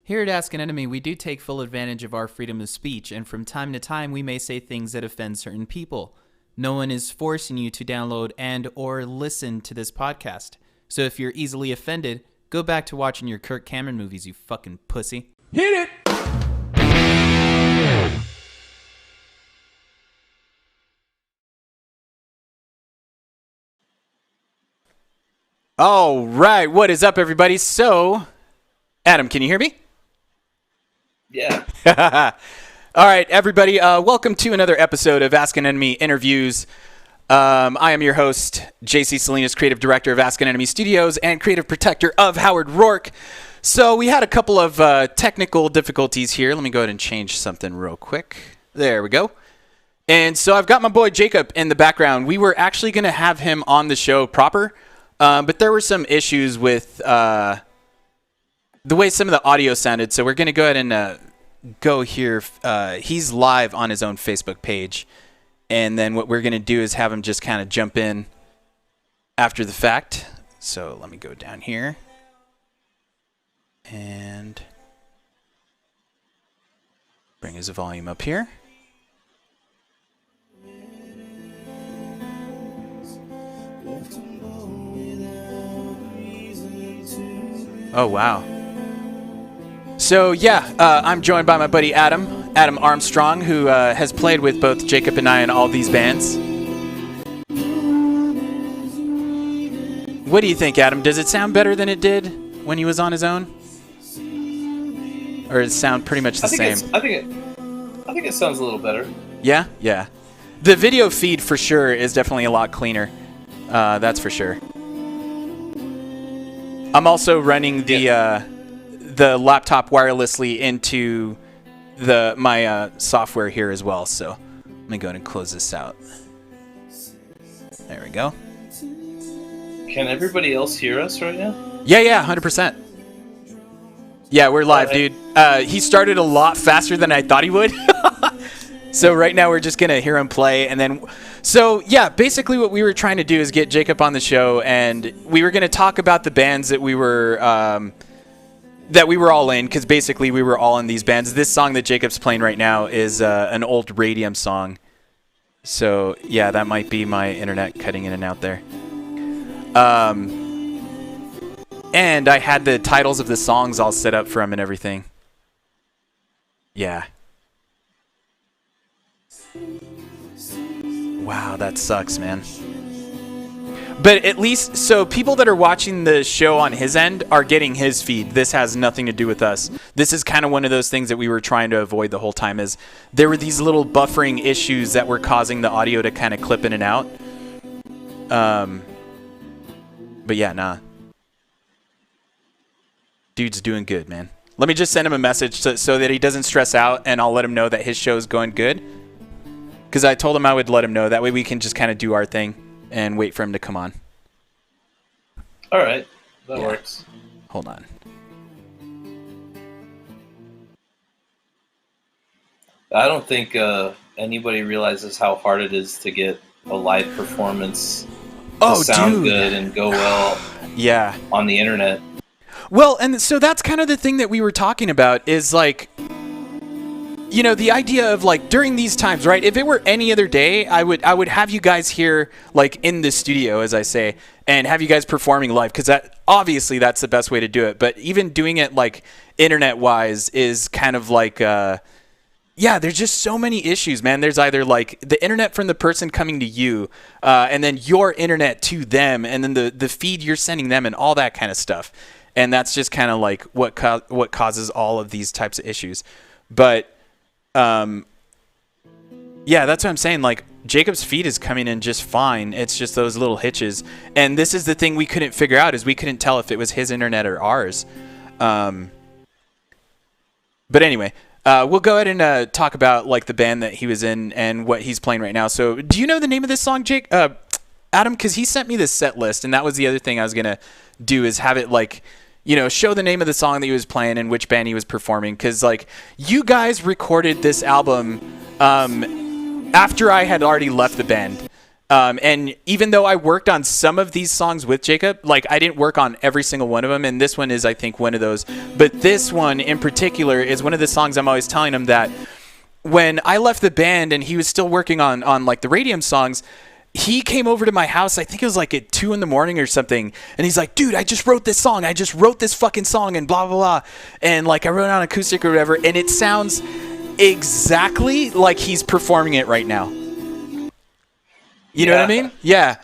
Here at Ask an Enemy, we do take full advantage of our freedom of speech, and from time to time we may say things that offend certain people. No one is forcing you to download and or listen to this podcast. So if you're easily offended, go back to watching your Kirk Cameron movies, you fucking pussy. Hit it! All right, what is up, everybody? So, Adam, can you hear me? Yeah. All right, everybody, welcome to another episode of Ask an Enemy Interviews. I am your host, JC Salinas, creative director of Ask an Enemy Studios and creative protector of Howard Rourke. So we had a couple of technical difficulties here. Let me go ahead and change something real quick. There we go. And so I've got my boy Jacob in the background. We were actually going to have him on the show proper, but there were some issues with the way some of the audio sounded. So we're going to go ahead and go here. He's live on his own Facebook page. And then what we're going to do is have him just kind of jump in after the fact. So let me go down here. And bring his volume up here. Oh, wow. So, yeah, I'm joined by my buddy Adam Armstrong, who has played with both Jacob and I in all these bands. What do you think, Adam? Does it sound better than it did when he was on his own? Or does it sound pretty much the same? I think it sounds a little better. Yeah? Yeah. The video feed, for sure, is definitely a lot cleaner. That's for sure. I'm also running the laptop wirelessly into my software here as well. So let me go ahead and close this out. There we go. Can everybody else hear us right now? Yeah, 100%. Yeah, we're live, dude. He started a lot faster than I thought he would. So right now we're just going to hear him play. And then, so yeah, basically what we were trying to do is get Jacob on the show, and we were going to talk about the bands that we were all in, because basically we were all in these bands. This song that Jacob's playing right now is an old Radium song. So yeah, that might be my internet cutting in and out there. And I had the titles of the songs all set up for him and everything. Yeah. Wow, that sucks, man. But at least, so people that are watching the show on his end are getting his feed. This has nothing to do with us. This is kind of one of those things that we were trying to avoid the whole time, is there were these little buffering issues that were causing the audio to kind of clip in and out. But yeah, nah. Dude's doing good, man. Let me just send him a message so that he doesn't stress out, and I'll let him know that his show's going good. Because I told him I would let him know. That way we can just kind of do our thing and wait for him to come on. All right. That works. Hold on. I don't think anybody realizes how hard it is to get a live performance to sound good and go well on the internet. Well, and so that's kind of the thing that we were talking about is like, you know, the idea of like during these times, right? If it were any other day, I would have you guys here like in the studio, as I say, and have you guys performing live, because that obviously that's the best way to do it. But even doing it like internet wise is kind of like, there's just so many issues, man. There's either like the internet from the person coming to you, and then your internet to them, and then the feed you're sending them, and all that kind of stuff. And that's just kind of like what causes all of these types of issues. But that's what I'm saying. Like Jacob's feed is coming in just fine. It's just those little hitches. And this is the thing we couldn't figure out, is we couldn't tell if it was his internet or ours. But anyway, we'll go ahead and talk about like the band that he was in and what he's playing right now. So do you know the name of this song, Jake? Adam? Because he sent me this set list, and that was the other thing I was going to do, is have it like, you know, show the name of the song that he was playing and which band he was performing. Because, like, you guys recorded this album after I had already left the band. And even though I worked on some of these songs with Jacob, like, I didn't work on every single one of them. And this one is, I think, one of those. But this one in particular is one of the songs I'm always telling him that when I left the band and he was still working on like, the Radium songs, he came over to my house, I think it was like at 2 a.m. or something, and he's like, dude, I just wrote this song. I just wrote this fucking song and blah, blah, blah. And like I wrote it on acoustic or whatever, and it sounds exactly like he's performing it right now. You know what I mean? Yeah.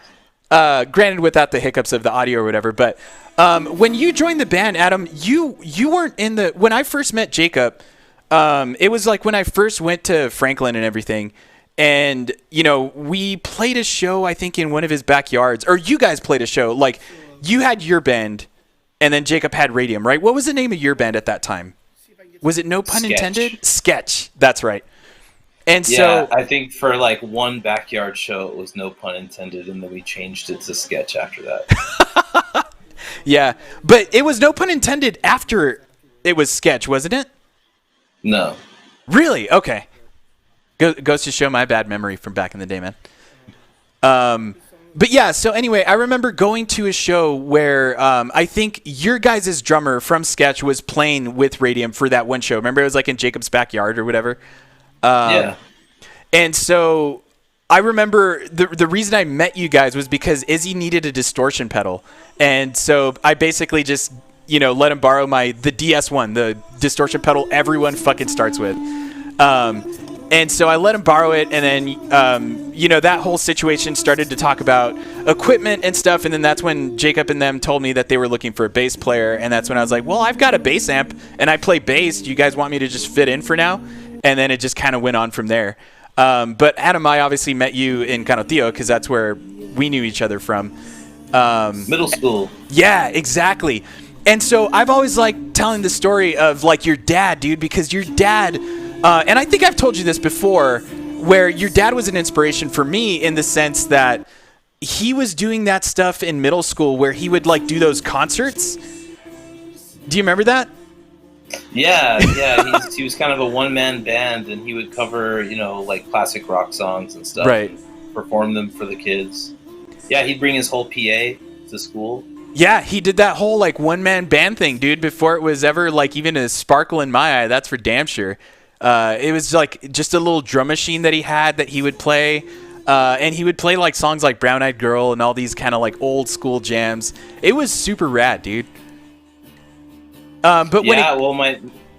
Granted, without the hiccups of the audio or whatever, but when you joined the band, Adam, you weren't in the... When I first met Jacob, it was like when I first went to Franklin and everything. And, you know, we played a show, I think, in one of his backyards. Or you guys played a show. Like, you had your band, and then Jacob had Radium, right? What was the name of your band at that time? Was it No Pun Intended? Sketch. That's right. And so... I think for, like, one backyard show, it was No Pun Intended, and then we changed it to Sketch after that. Yeah. But it was No Pun Intended after it was Sketch, wasn't it? No. Really? Okay. Goes to show my bad memory from back in the day, man. But yeah, so anyway, I remember going to a show where I think your guys' drummer from Sketch was playing with Radium for that one show. Remember, it was like in Jacob's backyard or whatever? Yeah. And so I remember the reason I met you guys was because Izzy needed a distortion pedal. And so I basically just, you know, let him borrow the DS1, the distortion pedal everyone fucking starts with. And so I let him borrow it, and then, you know, that whole situation started to talk about equipment and stuff, and then that's when Jacob and them told me that they were looking for a bass player, and that's when I was like, well, I've got a bass amp, and I play bass. Do you guys want me to just fit in for now? And then it just kind of went on from there. But Adam, I obviously met you in Canotillo, because that's where we knew each other from. Middle school. Yeah, exactly. And so I've always liked telling the story of, like, your dad, dude, because your dad... and I think I've told you this before, where your dad was an inspiration for me in the sense that he was doing that stuff in middle school where he would like do those concerts. Do you remember that? Yeah. He was kind of a one-man band, and he would cover, you know, like classic rock songs and stuff. Right. And perform them for the kids. Yeah, he'd bring his whole PA to school. Yeah, he did that whole like one-man band thing, dude, before it was ever like even a sparkle in my eye. That's for damn sure. It was like just a little drum machine that he had that he would play. And he would play like songs like Brown Eyed Girl and all these kind of like old school jams. It was super rad, dude. But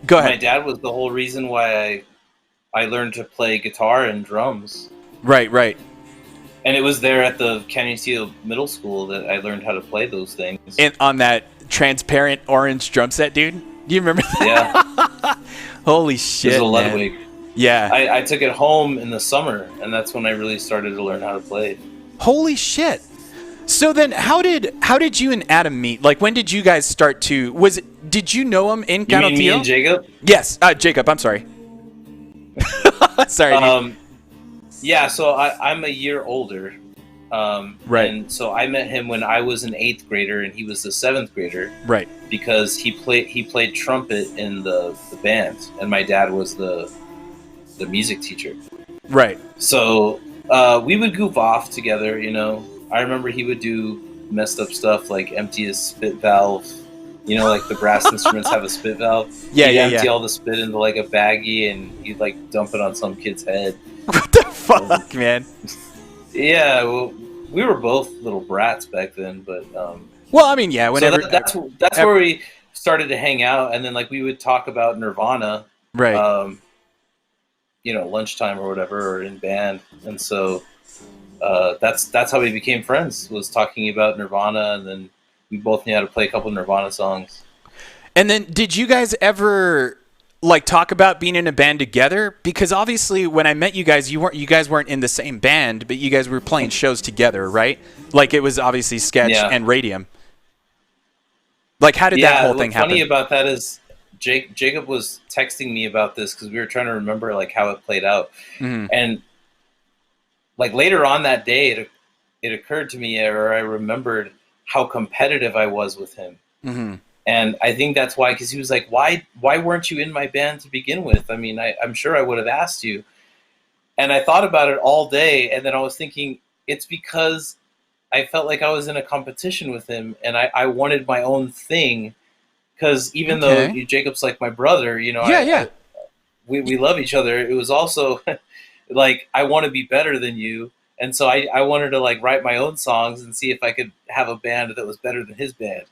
go ahead. My dad was the whole reason why I learned to play guitar and drums. Right. And it was there at the Canyon Middle School that I learned how to play those things. And on that transparent orange drum set, dude. Do you remember that? Yeah. Holy shit, it was a Ludwig. Yeah. I took it home in the summer, and that's when I really started to learn how to play. Holy shit. So then how did you and Adam meet? Like, when did you guys start to... Did you know him in Canyon? You mean me and Jacob? Yes. Jacob, I'm sorry. Sorry, dude. Yeah, so I'm a year older. Right. And so I met him when I was an 8th grader and he was the 7th grader. Right. Because he played trumpet in the band, and my dad was the music teacher. Right. So we would goof off together, you know. I remember he would do messed up stuff like empty a spit valve. You know, like the brass instruments have a spit valve. He'd empty all the spit into like a baggie, and he'd like dump it on some kid's head. What the fuck, man? Yeah, well, we were both little brats back then, but well, I mean, yeah, whenever so that's where we started to hang out, and then like we would talk about Nirvana, right? You know, lunchtime or whatever, or in band, and so that's how we became friends. Was talking about Nirvana, and then we both knew how to play a couple Nirvana songs. And then, did you guys ever like talk about being in a band together? Because obviously, when I met you guys, you guys weren't in the same band, but you guys were playing shows together, right? Like it was obviously Sketch and Radium. Like, how did that whole thing happen? What's funny about that is Jacob was texting me about this because we were trying to remember like how it played out, and like later on that day, it occurred to me, or I remembered how competitive I was with him. Mm-hmm. And I think that's why, because he was like, why weren't you in my band to begin with? I mean, I'm sure I would have asked you. And I thought about it all day, and then I was thinking, it's because I felt like I was in a competition with him, and I wanted my own thing, because even though Jacob's like my brother, you know, we love each other, it was also like, I want to be better than you. And so I wanted to like write my own songs and see if I could have a band that was better than his band.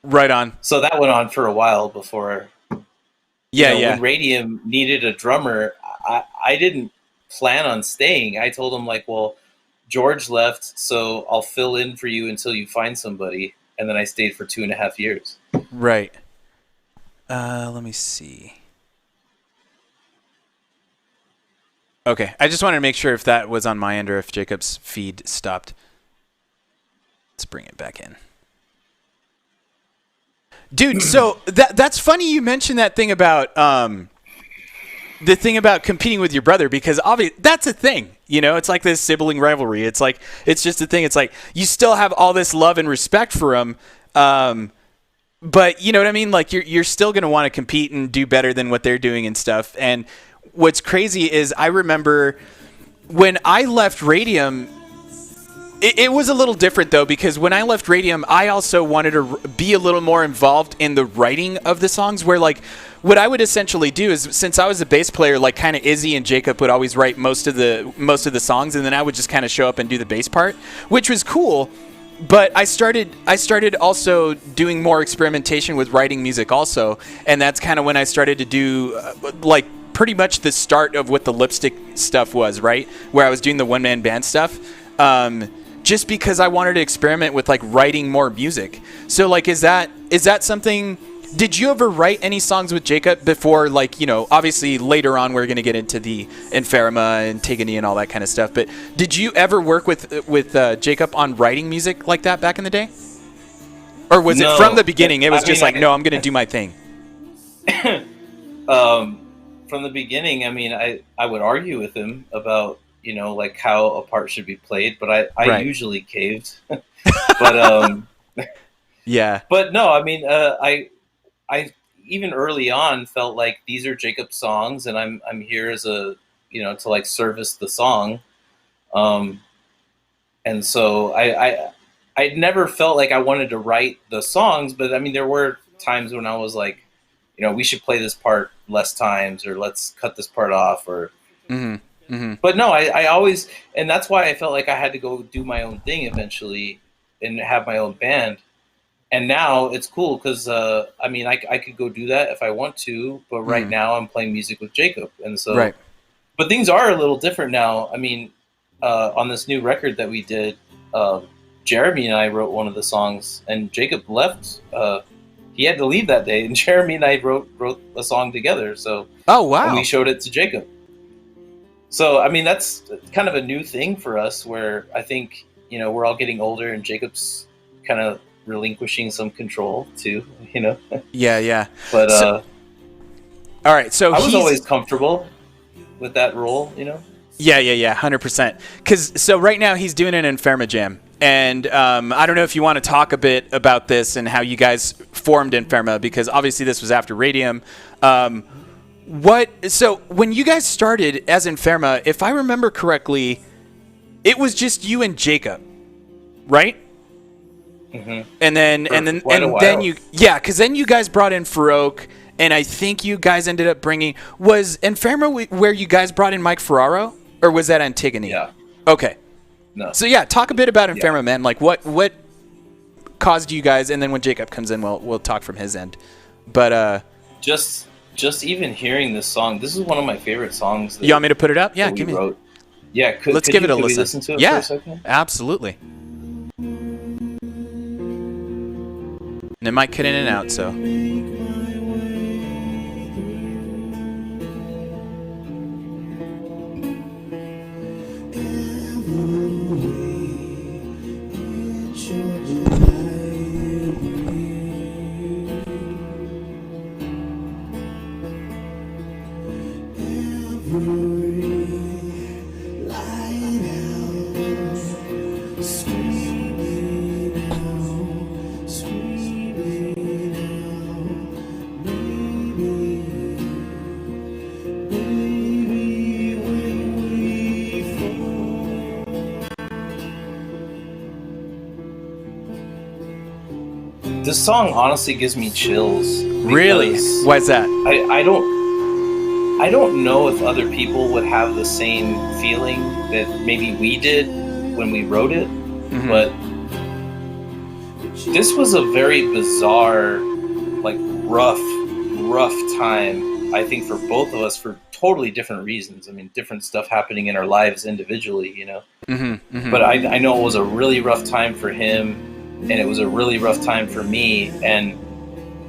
Right on. So that went on for a while before. When Radium needed a drummer, I didn't plan on staying. I told him like, well, George left, so I'll fill in for you until you find somebody. And then I stayed for 2.5 years. Right. Let me see. Okay, I just wanted to make sure if that was on my end or if Jacob's feed stopped. Let's bring it back in. Dude, so that's funny you mentioned that thing about the thing about competing with your brother, because obviously that's a thing. You know, it's like this sibling rivalry. It's like, it's just a thing. It's like you still have all this love and respect for him, but you know what I mean? Like you're still going to want to compete and do better than what they're doing and stuff. And what's crazy is I remember when I left Radium, it was a little different though, because when I left Radium, I also wanted to be a little more involved in the writing of the songs, where like what I would essentially do is, since I was a bass player, like kind of Izzy and Jacob would always write most of the songs, and then I would just kind of show up and do the bass part, which was cool. But I started also doing more experimentation with writing music also, and that's kind of when I started to do like pretty much the start of what the Lipstick stuff was, right? Where I was doing the one-man band stuff. Just because I wanted to experiment with like writing more music. So like, is that something, did you ever write any songs with Jacob before, like, you know, obviously later on we're going to get into the Inferma and Antigone and all that kind of stuff, but did you ever work with Jacob on writing music like that back in the day? Or was it from the beginning, it was no, I'm going to do my thing? From the beginning, I mean, I would argue with him about, you know, like how a part should be played, but I usually caved. But yeah. But no, I mean, I even early on felt like these are Jacob's songs, and I'm here as a, you know, to like service the song. And so I never felt like I wanted to write the songs, but I mean, there were times when I was like, you know, we should play this part less times, or let's cut this part off, or. Mm-hmm. Mm-hmm. But no, I always, and that's why I felt like I had to go do my own thing eventually and have my own band. And now it's cool because I mean I could go do that if I want to, but right now I'm playing music with Jacob, and so Right. but things are a little different now. I mean, on this new record that we did, Jeremy and I wrote one of the songs, and Jacob left. He had to leave that day, and Jeremy and I wrote a song together. So oh wow, and we showed it to Jacob. So I mean that's kind of a new thing for us, where I think we're all getting older, and Jacob's kind of relinquishing some control too. Yeah. But all right, so I was always comfortable with that role. Yeah, 100%. Because so right now he's doing an Inferma Jam, and I don't know if you want to talk a bit about this and how you guys formed Inferma, because obviously this was after Radium. So when you guys started as Inferma, if I remember correctly, it was just you and Jacob, right? Mm-hmm. And then because then you guys brought in Farouk, and I think you guys ended up bringing, was Inferma where you guys brought in Mike Ferraro, or was that Antigone? Yeah. Okay. No. So yeah, talk a bit about Inferma, man. Like what caused you guys, and then when Jacob comes in, we'll talk from his end. But just even hearing this song, this is one of my favorite sons. You want me to put it up? Yeah, give me. Wrote. Yeah, let's give it a listen. We listen to it yeah, for a second? Absolutely. And it might cut in and out, so. This song honestly gives me chills. Really? Why is that? I don't know if other people would have the same feeling that maybe we did when we wrote it, but this was a very bizarre, like rough time, I think, for both of us, for totally different reasons. I mean, different stuff happening in our lives individually, But I know it was a really rough time for him, and it was a really rough time for me. And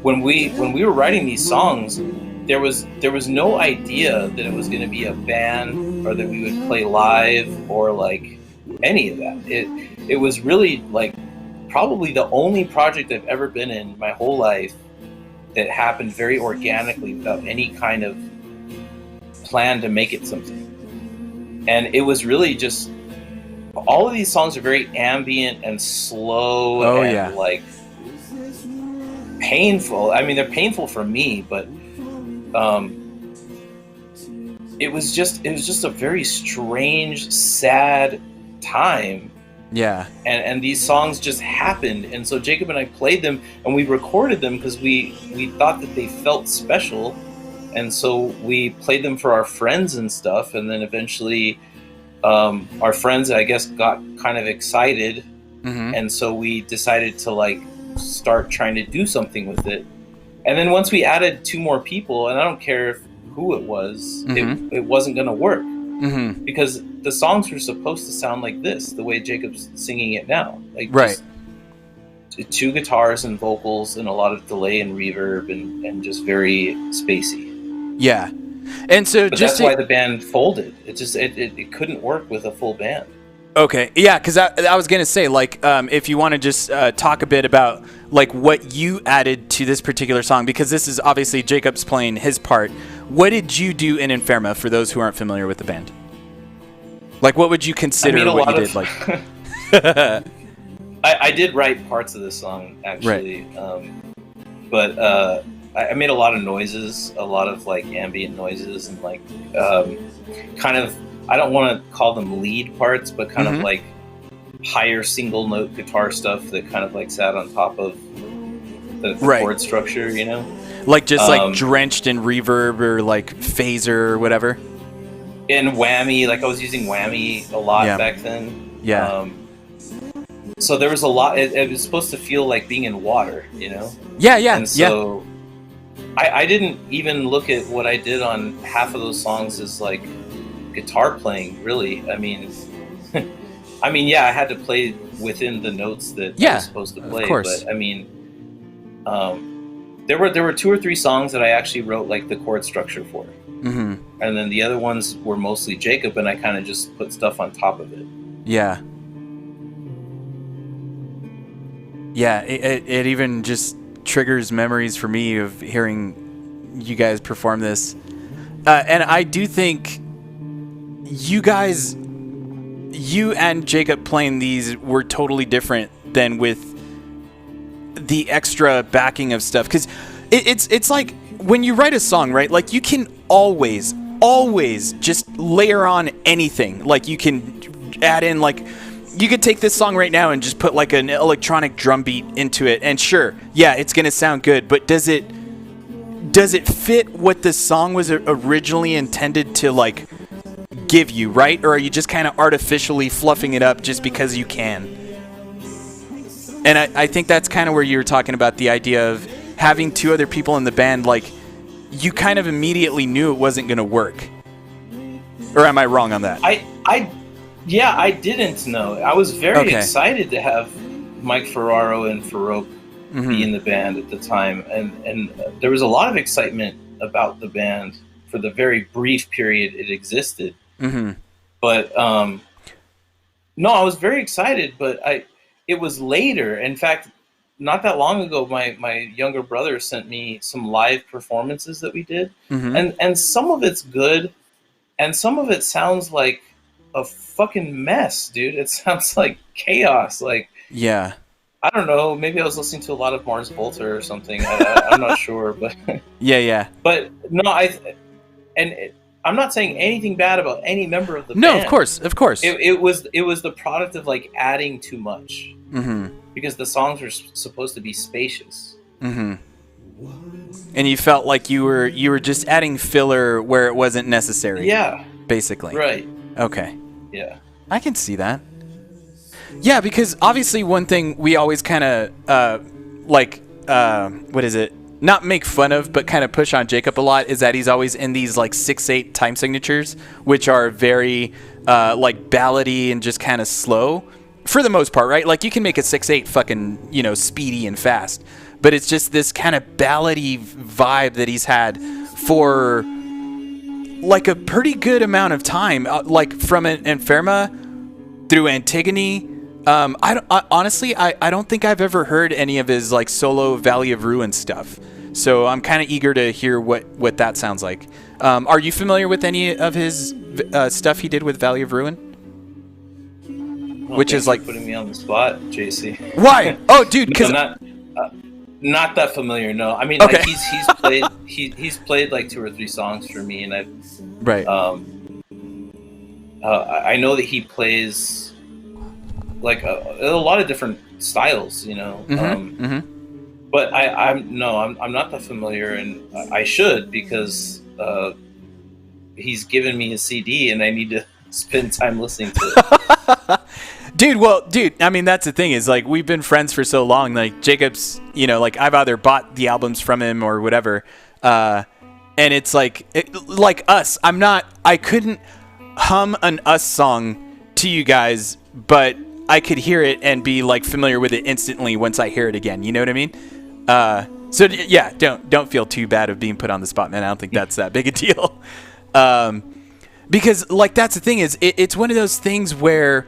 when we were writing these songs, there was no idea that it was going to be a band, or that we would play live, or like any of that. It was really like probably the only project I've ever been in my whole life that happened very organically without any kind of plan to make it something. And it was really just, all of these songs are very ambient and slow like painful. I mean, they're painful for me, but it was just a very strange, sad time. Yeah. And these songs just happened, and so Jacob and I played them, and we recorded them because we thought that they felt special, and so we played them for our friends and stuff, and then eventually our friends, I guess, got kind of excited, and so we decided to like start trying to do something with it. And then once we added 2 more people, and I don't care who it was, it wasn't going to work, because the songs were supposed to sound like this, the way Jacob's singing it now, like right. Just 2 guitars and vocals and a lot of delay and reverb and just very spacey. Yeah. And so but that's why the band folded. It couldn't work with a full band. Okay, yeah, because I was gonna say, like, if you want to just talk a bit about like what you added to this particular song, because this is obviously Jacob's playing his part. What did you do in Inferma for those who aren't familiar with the band? Like, what would you consider what you did? Like, I did write parts of this song actually, right. But I made a lot of noises, a lot of like ambient noises, and like kind of, I don't want to call them lead parts, but kind of like higher single note guitar stuff that kind of like sat on top of the chord structure, Like just like drenched in reverb or like phaser or whatever. And whammy, like I was using whammy a lot back then. Yeah. so there was a lot. It was supposed to feel like being in water, you know. Yeah, yeah, And so I didn't even look at what I did on half of those songs as like guitar playing. Really, I mean, yeah, I had to play within the notes that I was supposed to play. Of course. But I mean, there were 2 or 3 songs that I actually wrote like the chord structure for, and then the other ones were mostly Jacob, and I kind of just put stuff on top of it. Yeah. Yeah, it even just triggers memories for me of hearing you guys perform this. And I do think you and Jacob playing these were totally different than with the extra backing of stuff. Because it's like when you write a song, right? Like you can always just layer on anything. Like you can add in like... You could take this song right now and just put like an electronic drum beat into it, and sure, yeah, it's gonna sound good. But does it fit what the song was originally intended to like give you, right? Or are you just kind of artificially fluffing it up just because you can? And I think that's kind of where you were talking about the idea of having 2 other people in the band. Like you kind of immediately knew it wasn't gonna work. Or am I wrong on that? Yeah, I didn't know. I was very excited to have Mike Ferraro and Farouk be in the band at the time, and there was a lot of excitement about the band for the very brief period it existed. But no, I was very excited, but it was later. In fact, not that long ago, my younger brother sent me some live performances that we did, and some of it's good, and some of it sounds like a fucking mess, dude. It sounds like chaos. Like, yeah, I don't know. Maybe I was listening to a lot of Mars Volta or something. I'm not sure, but yeah. But no, I'm not saying anything bad about any member of the band. No, of course. It was the product of like adding too much, because the songs were supposed to be spacious. And you felt like you were just adding filler where it wasn't necessary. Yeah, basically. Right. Okay. Yeah. I can see that. Yeah, because obviously one thing we always kind of not make fun of, but kind of push on Jacob a lot is that he's always in these like 6/8 time signatures, which are very like ballady and just kind of slow for the most part, right? Like you can make a 6/8 fucking, speedy and fast, but it's just this kind of ballady vibe that he's had for like a pretty good amount of time, like from Inferma through Antigone. I don't think I've ever heard any of his like solo Valley of Ruin stuff. So I'm kind of eager to hear what that sounds like. Are you familiar with any of his stuff he did with Valley of Ruin? Which is like putting me on the spot, JC. Why? Oh, dude, because not that familiar. No, I mean, okay. Like he's played like 2 or 3 songs for me, and I've right. I know that he plays like a lot of different styles, But I'm not that familiar, and I should, because he's given me a CD, and I need to spend time listening to it. Dude, I mean, that's the thing is like we've been friends for so long. Like Jacob's, like I've either bought the albums from him or whatever, and it's like Us. I couldn't hum an Us song to you guys, but I could hear it and be like familiar with it instantly once I hear it again. You know what I mean? So yeah, don't feel too bad of being put on the spot, man. I don't think that's that big a deal. Because like that's the thing is it's one of those things where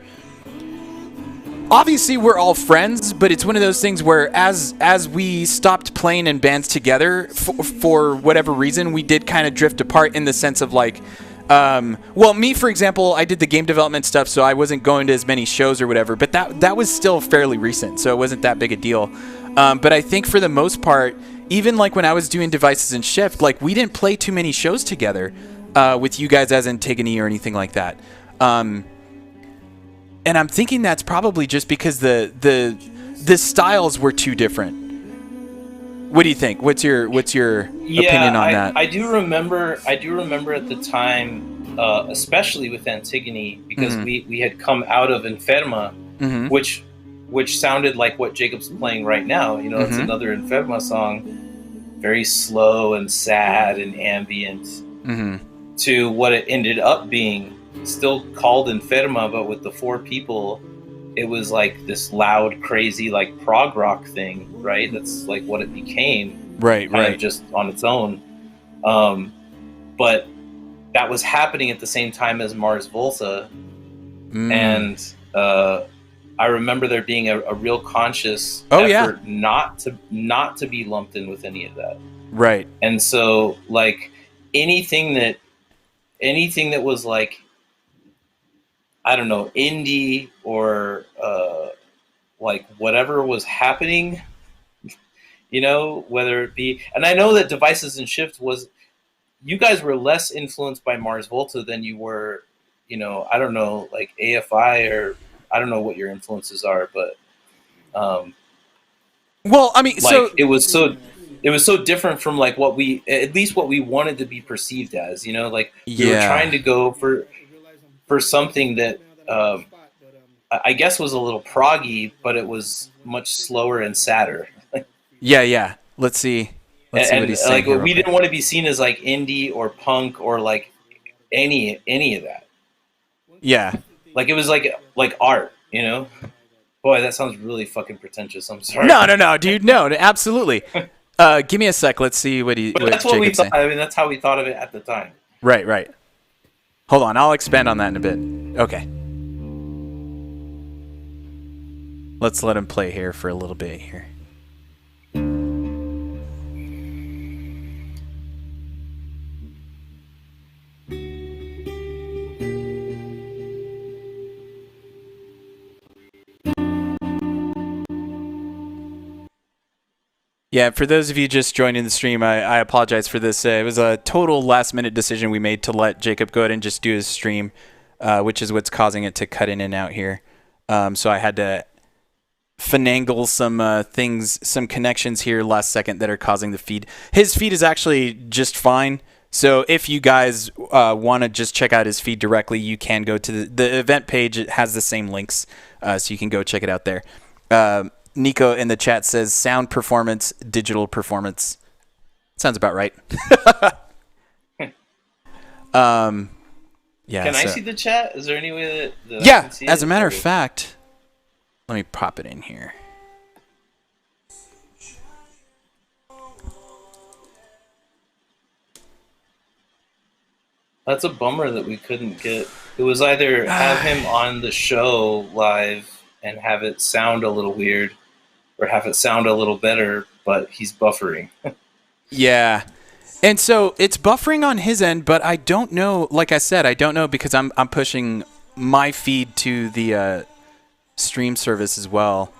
obviously we're all friends, but it's one of those things where as we stopped playing in bands together for whatever reason, we did kind of drift apart in the sense of like, me, for example, I did the game development stuff, so I wasn't going to as many shows or whatever, but that was still fairly recent, so it wasn't that big a deal. But I think for the most part, even like when I was doing Devices and Shift, like we didn't play too many shows together with you guys as Antigone or anything like that. And I'm thinking that's probably just because the styles were too different. What do you think? What's your opinion on that? I do remember at the time, especially with Antigone, because we had come out of Inferma, which which sounded like what Jacob's playing right now. You know, it's another Inferma song, very slow and sad and ambient, to what it ended up being, still called Inferma, but with the 4 people, it was like this loud, crazy, like prog rock thing, right? That's like what it became, right? Kind of just on its own. But that was happening at the same time as Mars Volta, and I remember there being a real conscious effort not to be lumped in with any of that, right? And so, like, anything that was like, I don't know, indie or like whatever was happening, you know, whether it be, and I know that Devices and Shift was, you guys were less influenced by Mars Volta than you were, you know, I don't know, like AFI, or I don't know what your influences are, but well, I mean, like, so it was so different from like what we, at least what we wanted to be perceived as, you know, like we were trying to go for something that I guess was a little proggy, but it was much slower and sadder. yeah. Let's see what he's saying. Like, here we didn't want to be seen as like indie or punk or like any of that. Yeah. Like, it was like art, you know? Boy, that sounds really fucking pretentious. I'm sorry. No, dude. No, absolutely. Give me a sec. Let's see what that's what we thought. I mean, that's how we thought of it at the time. Right. Hold on. I'll expand on that in a bit. Okay. Let's let him play here for a little bit here. Yeah, for those of you just joining the stream, I apologize for this. It was a total last-minute decision we made to let Jacob go ahead and just do his stream, which is what's causing it to cut in and out here. So I had to finagle some things, some connections here last second that are causing the feed. His feed is actually just fine. So if you guys want to just check out his feed directly, you can go to the event page. It has the same links, so you can go check it out there. Nico in the chat says sound performance, digital performance. Sounds about right. Yeah. Can I see the chat? Is there any way that yeah, I can see it? As a matter of fact, let me pop it in here. That's a bummer that we couldn't get. It was either have him on the show live and have it sound a little weird, or have it sound a little better, but he's buffering. Yeah. And so it's buffering on his end, but I don't know, like I said, I don't know, because I'm pushing my feed to the stream service as well,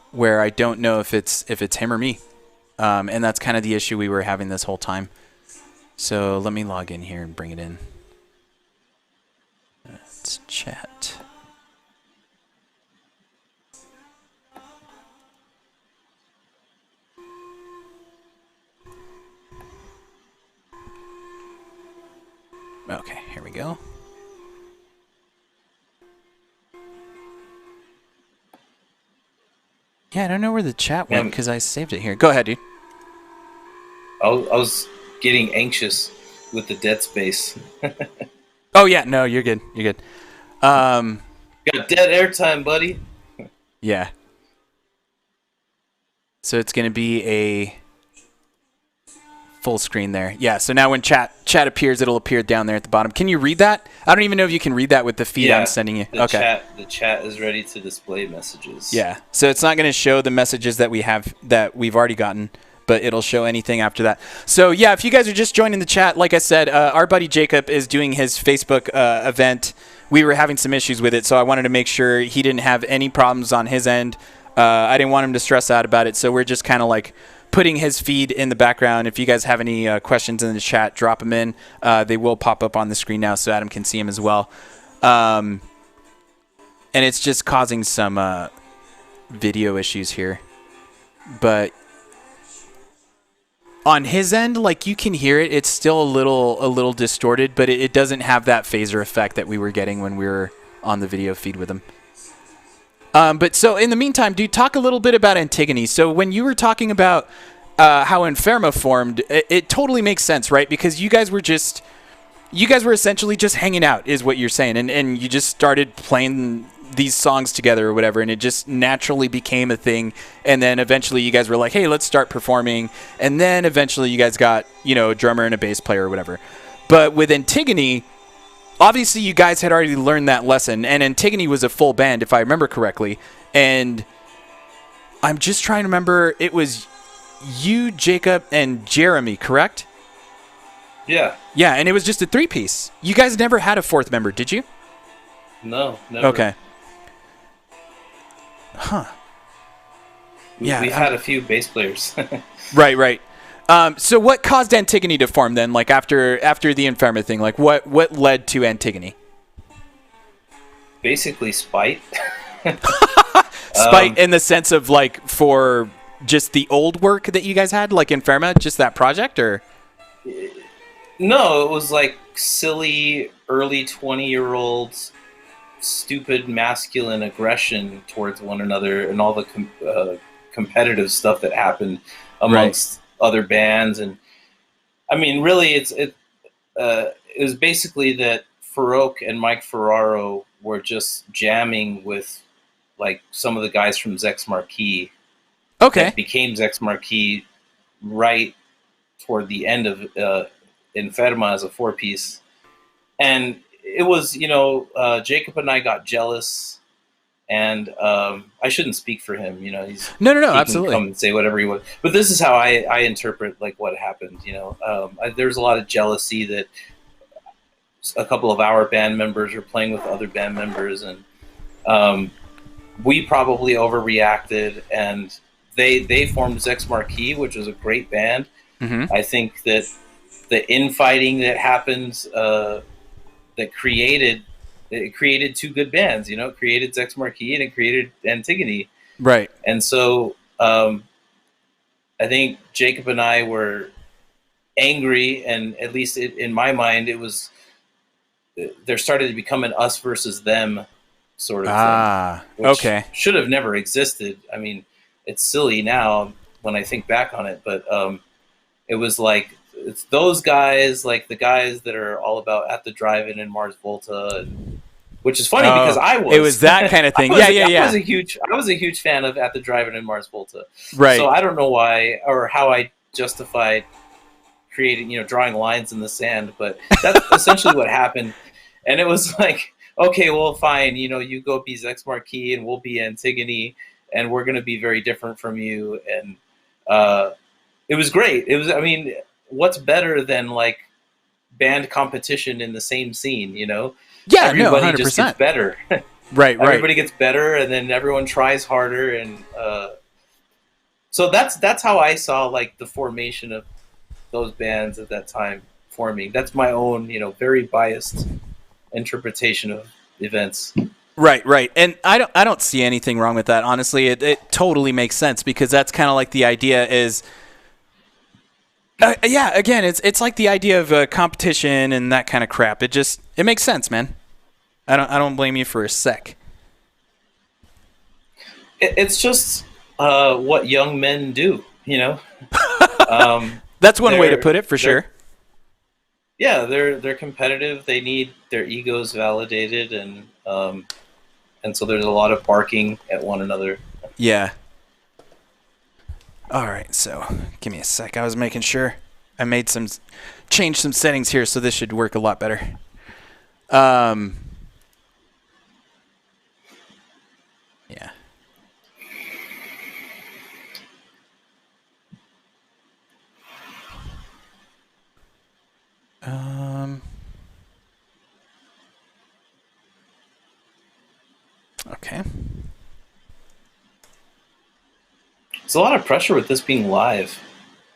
where I don't know if it's him or me. And that's kind of the issue we were having this whole time. So let me log in here and bring it in. Let's chat. Okay, here we go. Yeah, I don't know where the chat went because I saved it here. Go ahead, dude. I was getting anxious with the dead space. Oh, yeah. No, you're good. You're good. Got dead airtime, buddy. Yeah. So it's going to be a full screen there. Yeah, so now when chat appears, it'll appear down there at the bottom. Can you read that? I don't even know if you can read that with the feed I'm sending you. The chat is ready to display messages. Yeah. So it's not going to show the messages that we've already gotten, but it'll show anything after that. So yeah, if you guys are just joining the chat, like I said, our buddy Jacob is doing his Facebook event. We were having some issues with it, so I wanted to make sure he didn't have any problems on his end. I didn't want him to stress out about it, so we're just kind of like putting his feed in the background. If you guys have any questions in the chat, drop them in. They will pop up on the screen now so Adam can see them as well. And it's just causing some video issues here. But on his end, like, you can hear it. It's still a little distorted, but it doesn't have that phaser effect that we were getting when we were on the video feed with him. But so in the meantime, dude, talk a little bit about Antigone. So when you were talking about how Inferma formed, it totally makes sense, right? Because you guys were essentially just hanging out, is what you're saying, and you just started playing these songs together or whatever, and it just naturally became a thing. And then eventually you guys were like, hey, let's start performing. And then eventually you guys got, a drummer and a bass player or whatever. But with Antigone, obviously you guys had already learned that lesson, and Antigone was a full band, if I remember correctly. And I'm just trying to remember, it was you, Jacob, and Jeremy, correct? Yeah. Yeah, and it was just a 3-piece. You guys never had a 4th member, did you? No, never. Okay. Huh. Yeah. We've had a few bass players. Right. So what caused Antigone to form then? Like after the Inferma thing, like what led to Antigone? Basically spite. Spite in the sense of like for just the old work that you guys had, like Inferma, just that project, or? No, it was like silly early 20-year-olds, stupid masculine aggression towards one another, and all the competitive stuff that happened amongst other bands. And I mean, really, it was basically that Farouk and Mike Ferraro were just jamming with like some of the guys from Zex Marquis. Okay. That became Zex Marquis right toward the end of Inferma as a 4-piece. And it was, Jacob and I got jealous, and I shouldn't speak for him. He's no, he absolutely. can come and say whatever he wants. But this is how I interpret like what happened. There's a lot of jealousy that a couple of our band members are playing with other band members, and we probably overreacted, and they formed Zex Marquis, which was a great band. Mm-hmm. I think that the infighting that happens that created 2 good bands. It created Zex Marquis and it created Antigone. Right. And so I think Jacob and I were angry, and at least in my mind, it was there started to become an us versus them sort of thing. Which okay. should have never existed. I mean, it's silly now when I think back on it, but it was like, it's those guys, like the guys that are all about At the Drive-In and Mars Volta, which is funny because it was that kind of thing. Yeah. I was a huge fan of At the Drive-In and Mars Volta. Right. So I don't know why or how I justified creating, drawing lines in the sand, but that's essentially what happened. And it was like, okay, well, fine, you go be Zex Marquis and we'll be Antigone, and we're going to be very different from you. And it was great. What's better than like band competition in the same scene, Yeah, everybody just gets better. Right. Everybody gets better, and then everyone tries harder, and so that's how I saw like the formation of those bands at that time forming. That's my own, very biased interpretation of events. Right. And I don't see anything wrong with that. Honestly, it totally makes sense, because that's kind of like the idea is. Again, it's like the idea of competition and that kind of crap. It makes sense, man. I don't blame you for a sec. It's just what young men do, That's one way to put it, for sure. Yeah, they're competitive. They need their egos validated, and so there's a lot of barking at one another. Yeah. All right, so give me a sec. I was making sure I changed some settings here, so this should work a lot better. Yeah. Okay. There's a lot of pressure with this being live.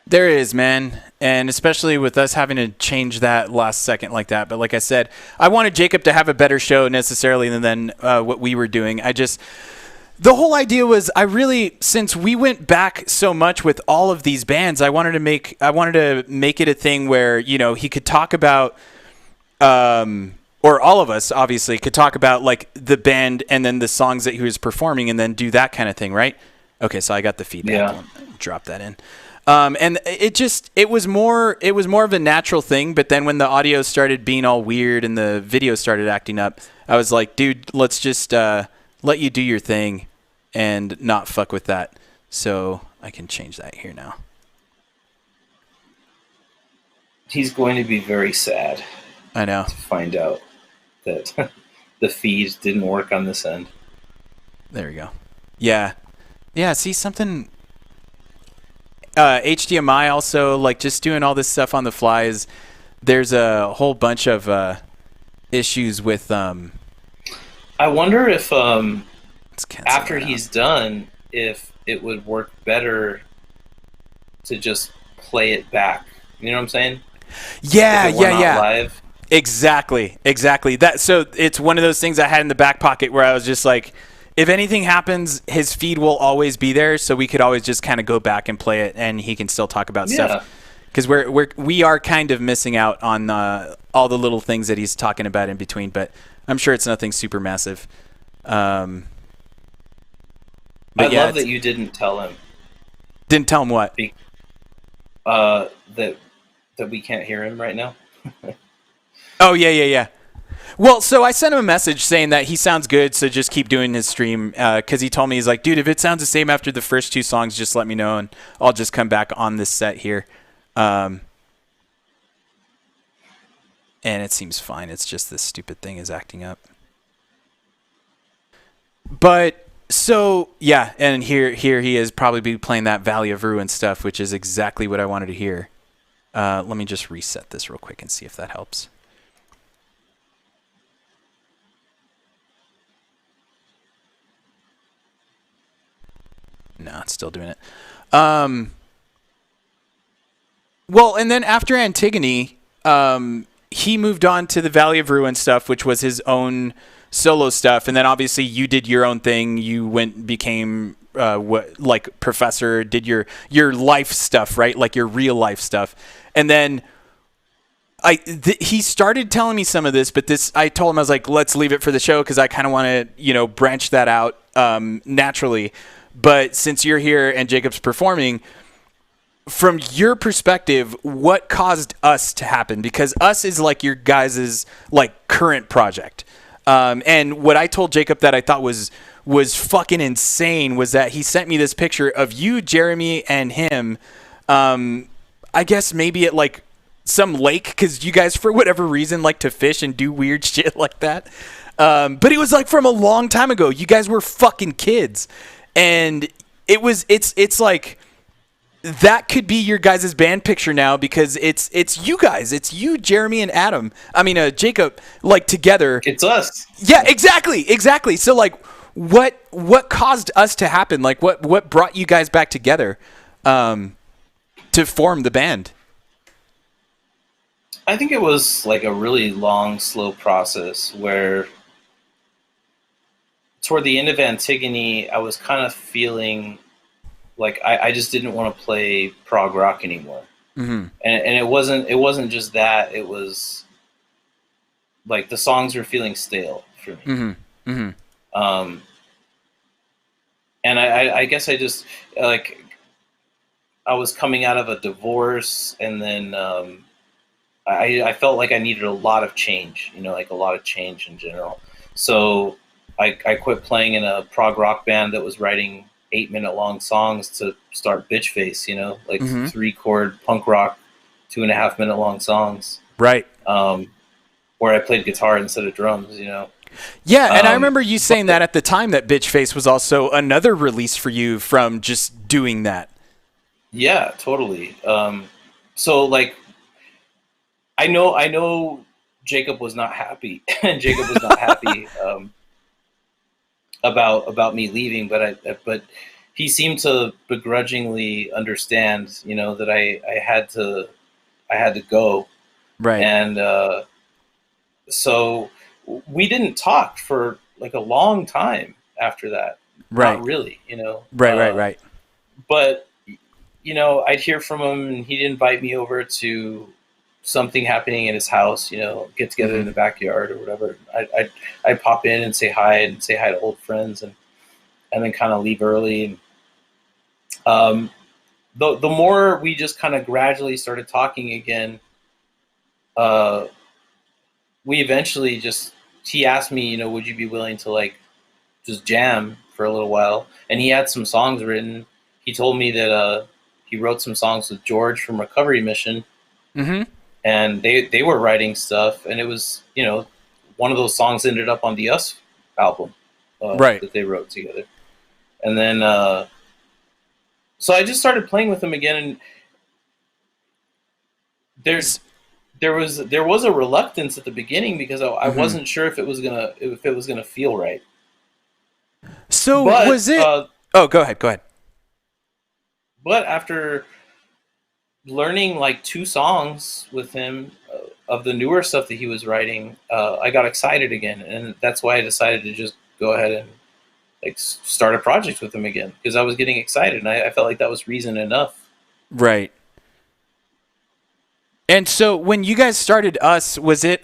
There is, man, and especially with us having to change that last second like that. But like I said, I wanted Jacob to have a better show necessarily than what we were doing. The whole idea was, since we went back so much with all of these bands, I wanted to make it a thing where, he could talk about or all of us obviously could talk about like the band and then the songs that he was performing and then do that kind of thing, right? Okay, so I got the feedback. Yeah. Drop that in. And it was more of a natural thing, but then when the audio started being all weird and the video started acting up, I was like, dude, let's just let you do your thing and not fuck with that. So I can change that here now. He's going to be very sad. I know. To find out that the feed didn't work on this end. There we go. Yeah. Yeah, see something... HDMI also, like just doing all this stuff on the fly is... There's a whole bunch of issues with... I wonder if after he's done, if it would work better to just play it back. You know what I'm saying? Yeah. Live. Exactly. That, so it's one of those things I had in the back pocket where I was just like, if anything happens, his feed will always be there, so we could always just kind of go back and play it, and he can still talk about stuff. Because we are kind of missing out on all the little things that he's talking about in between, but I'm sure it's nothing super massive. I love that you didn't tell him. Didn't tell him what? That we can't hear him right now. Oh, yeah. Well, so I sent him a message saying that he sounds good, so just keep doing his stream, because he told me, he's like, dude, if it sounds the same after the first 2 songs, just let me know, and I'll just come back on this set here. And it seems fine. It's just this stupid thing is acting up. But, so, yeah, and here he is probably be playing that Valley of Ruin stuff, which is exactly what I wanted to hear. Let me just reset this real quick and see if that helps. No, it's still doing it. Well, and then after Antigone, he moved on to the Valley of Ruin stuff, which was his own solo stuff. And then obviously you did your own thing. You became professor, did your life stuff, right? Like your real life stuff. And then he started telling me some of this, but I told him, I was like, let's leave it for the show because I kind of want to, branch that out naturally. But since you're here and Jacob's performing, from your perspective, what caused Us to happen? Because Us is like your guys' like current project. And what I told Jacob that I thought was fucking insane was that he sent me this picture of you, Jeremy, and him. I guess maybe at like some lake because you guys, for whatever reason, like to fish and do weird shit like that. But it was like from a long time ago. You guys were fucking kids. And it's like that could be your guys' band picture now because it's you guys. It's you, Jeremy, and Adam. I mean, Jacob, like together. It's us. Yeah, exactly. So like, what caused Us to happen? Like, what brought you guys back together to form the band? I think it was like a really long, slow process where toward the end of Antigone, I was kind of feeling like I just didn't want to play prog rock anymore. Mm-hmm. And it wasn't just that. It was like the songs were feeling stale for me. Mm-hmm. Mm-hmm. And I guess I just like I was coming out of a divorce, and then I felt like I needed a lot of change. Like a lot of change in general. So I quit playing in a prog rock band that was writing 8-minute long songs to start Bitch Face, like 3-chord punk rock, 2.5 minute long songs. Right. Where I played guitar instead of drums, Yeah, and I remember you saying that at the time that Bitch Face was also another release for you from just doing that. Yeah, totally. So like, I know Jacob was not happy, and Jacob was not happy about me leaving, but he seemed to begrudgingly understand, that I had to go. Right. And so we didn't talk for like a long time after that. Right. Not really, Right. But I'd hear from him, and he'd invite me over to something happening in his house, get together in the backyard or whatever, I'd pop in and say hi to old friends, and then kind of leave early. And the more we just kind of gradually started talking again, we eventually he asked me, would you be willing to like just jam for a little while? And he had some songs written. He told me that he wrote some songs with George from Recovery Mission, and they were writing stuff, and it was, one of those songs ended up on the Us album that they wrote together. And then so I just started playing with him again, and there was a reluctance at the beginning because I wasn't sure if it was gonna feel right. So was it? Oh, go ahead. But after learning like 2 songs with him of the newer stuff that he was writing, I got excited again, and that's why I decided to just go ahead and like start a project with him again, because I was getting excited, and I felt like that was reason enough. Right. And so when you guys started Us, was it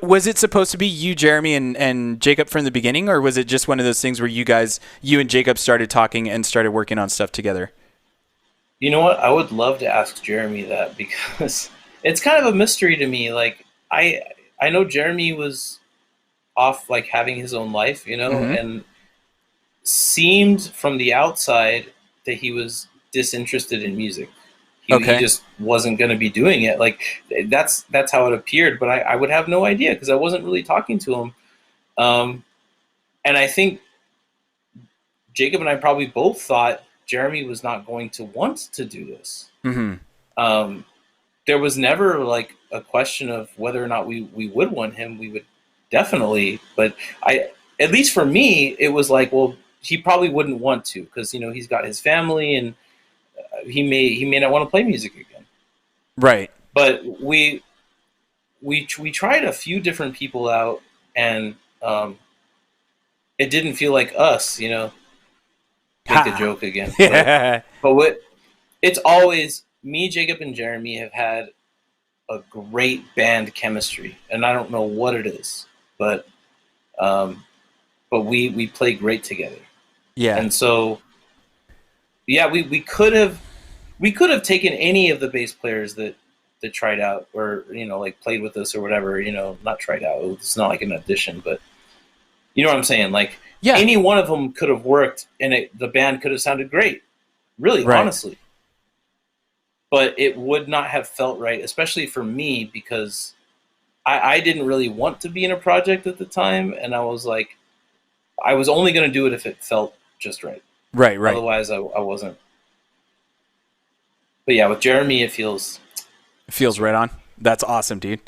was it supposed to be you, Jeremy, and Jacob from the beginning, or was it just one of those things where you and Jacob started talking and started working on stuff together? You know what? I would love to ask Jeremy that, because it's kind of a mystery to me. Like I know Jeremy was off like having his own life, and seemed from the outside that he was disinterested in music. He just wasn't going to be doing it. Like that's how it appeared, but I would have no idea because I wasn't really talking to him. And I think Jacob and I probably both thought Jeremy was not going to want to do this. There was never like a question of whether or not we would want him. We would definitely, but at least for me, it was like, well, he probably wouldn't want to, because he's got his family, and he may not want to play music again. Right. But we tried a few different people out, and it didn't feel like Us, make a joke again. Yeah. But it's always me, Jacob, and Jeremy have had a great band chemistry, and I don't know what it is, but we play great together. Yeah. And so, yeah, we could have taken any of the bass players that tried out, or like played with us or whatever. Not tried out. It's not like an audition, but you know what I'm saying. Like, any one of them could have worked, and the band could have sounded great. Really, honestly. But it would not have felt right, especially for me, because I didn't really want to be in a project at the time, and I was like, I was only going to do it if it felt just right. Right. Otherwise, I wasn't. But yeah, with Jeremy, it feels right on. That's awesome, dude.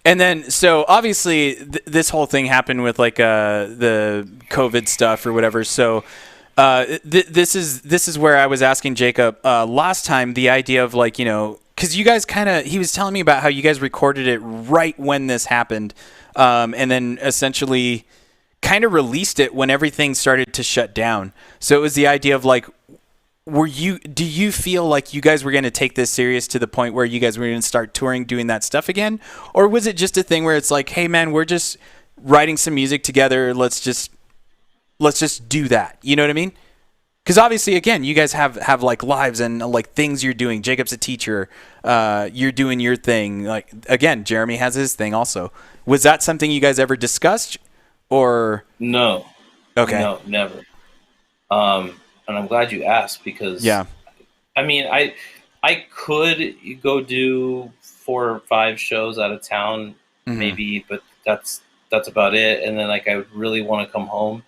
And then, so obviously, this whole thing happened with like the COVID stuff or whatever. So this is where I was asking Jacob last time, the idea of like, because you guys he was telling me about how you guys recorded it right when this happened, and then essentially kind of released it when everything started to shut down. So it was the idea of like, do you feel like you guys were going to take this serious to the point where you guys were going to start touring, doing that stuff again? Or was it just a thing where it's like, hey man, we're just writing some music together. Let's just do that. You know what I mean? Because obviously, again, you guys have like lives and like things you're doing. Jacob's a teacher. You're doing your thing. Like, again, Jeremy has his thing also. Was that something you guys ever discussed, or? No. Okay. No, never. And I'm glad you asked, because I mean, I could go do 4 or 5 shows out of town, maybe, but that's about it. And then like I would really want to come home.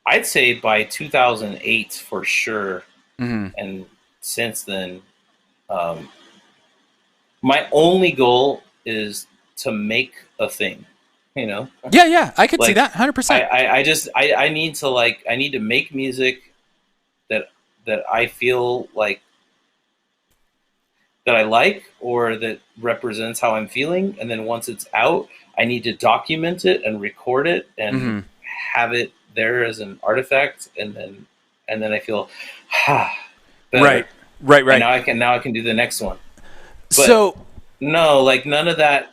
I'd say by 2008 for sure. And since then, my only goal is to make a thing. Yeah, I could see that 100%. I need to make music that I feel like that I like, or that represents how I'm feeling, and then once it's out, I need to document it and record it and have it there as an artifact, and then I feel better. Right. Right. And now I can do the next one. But So no, like none of that.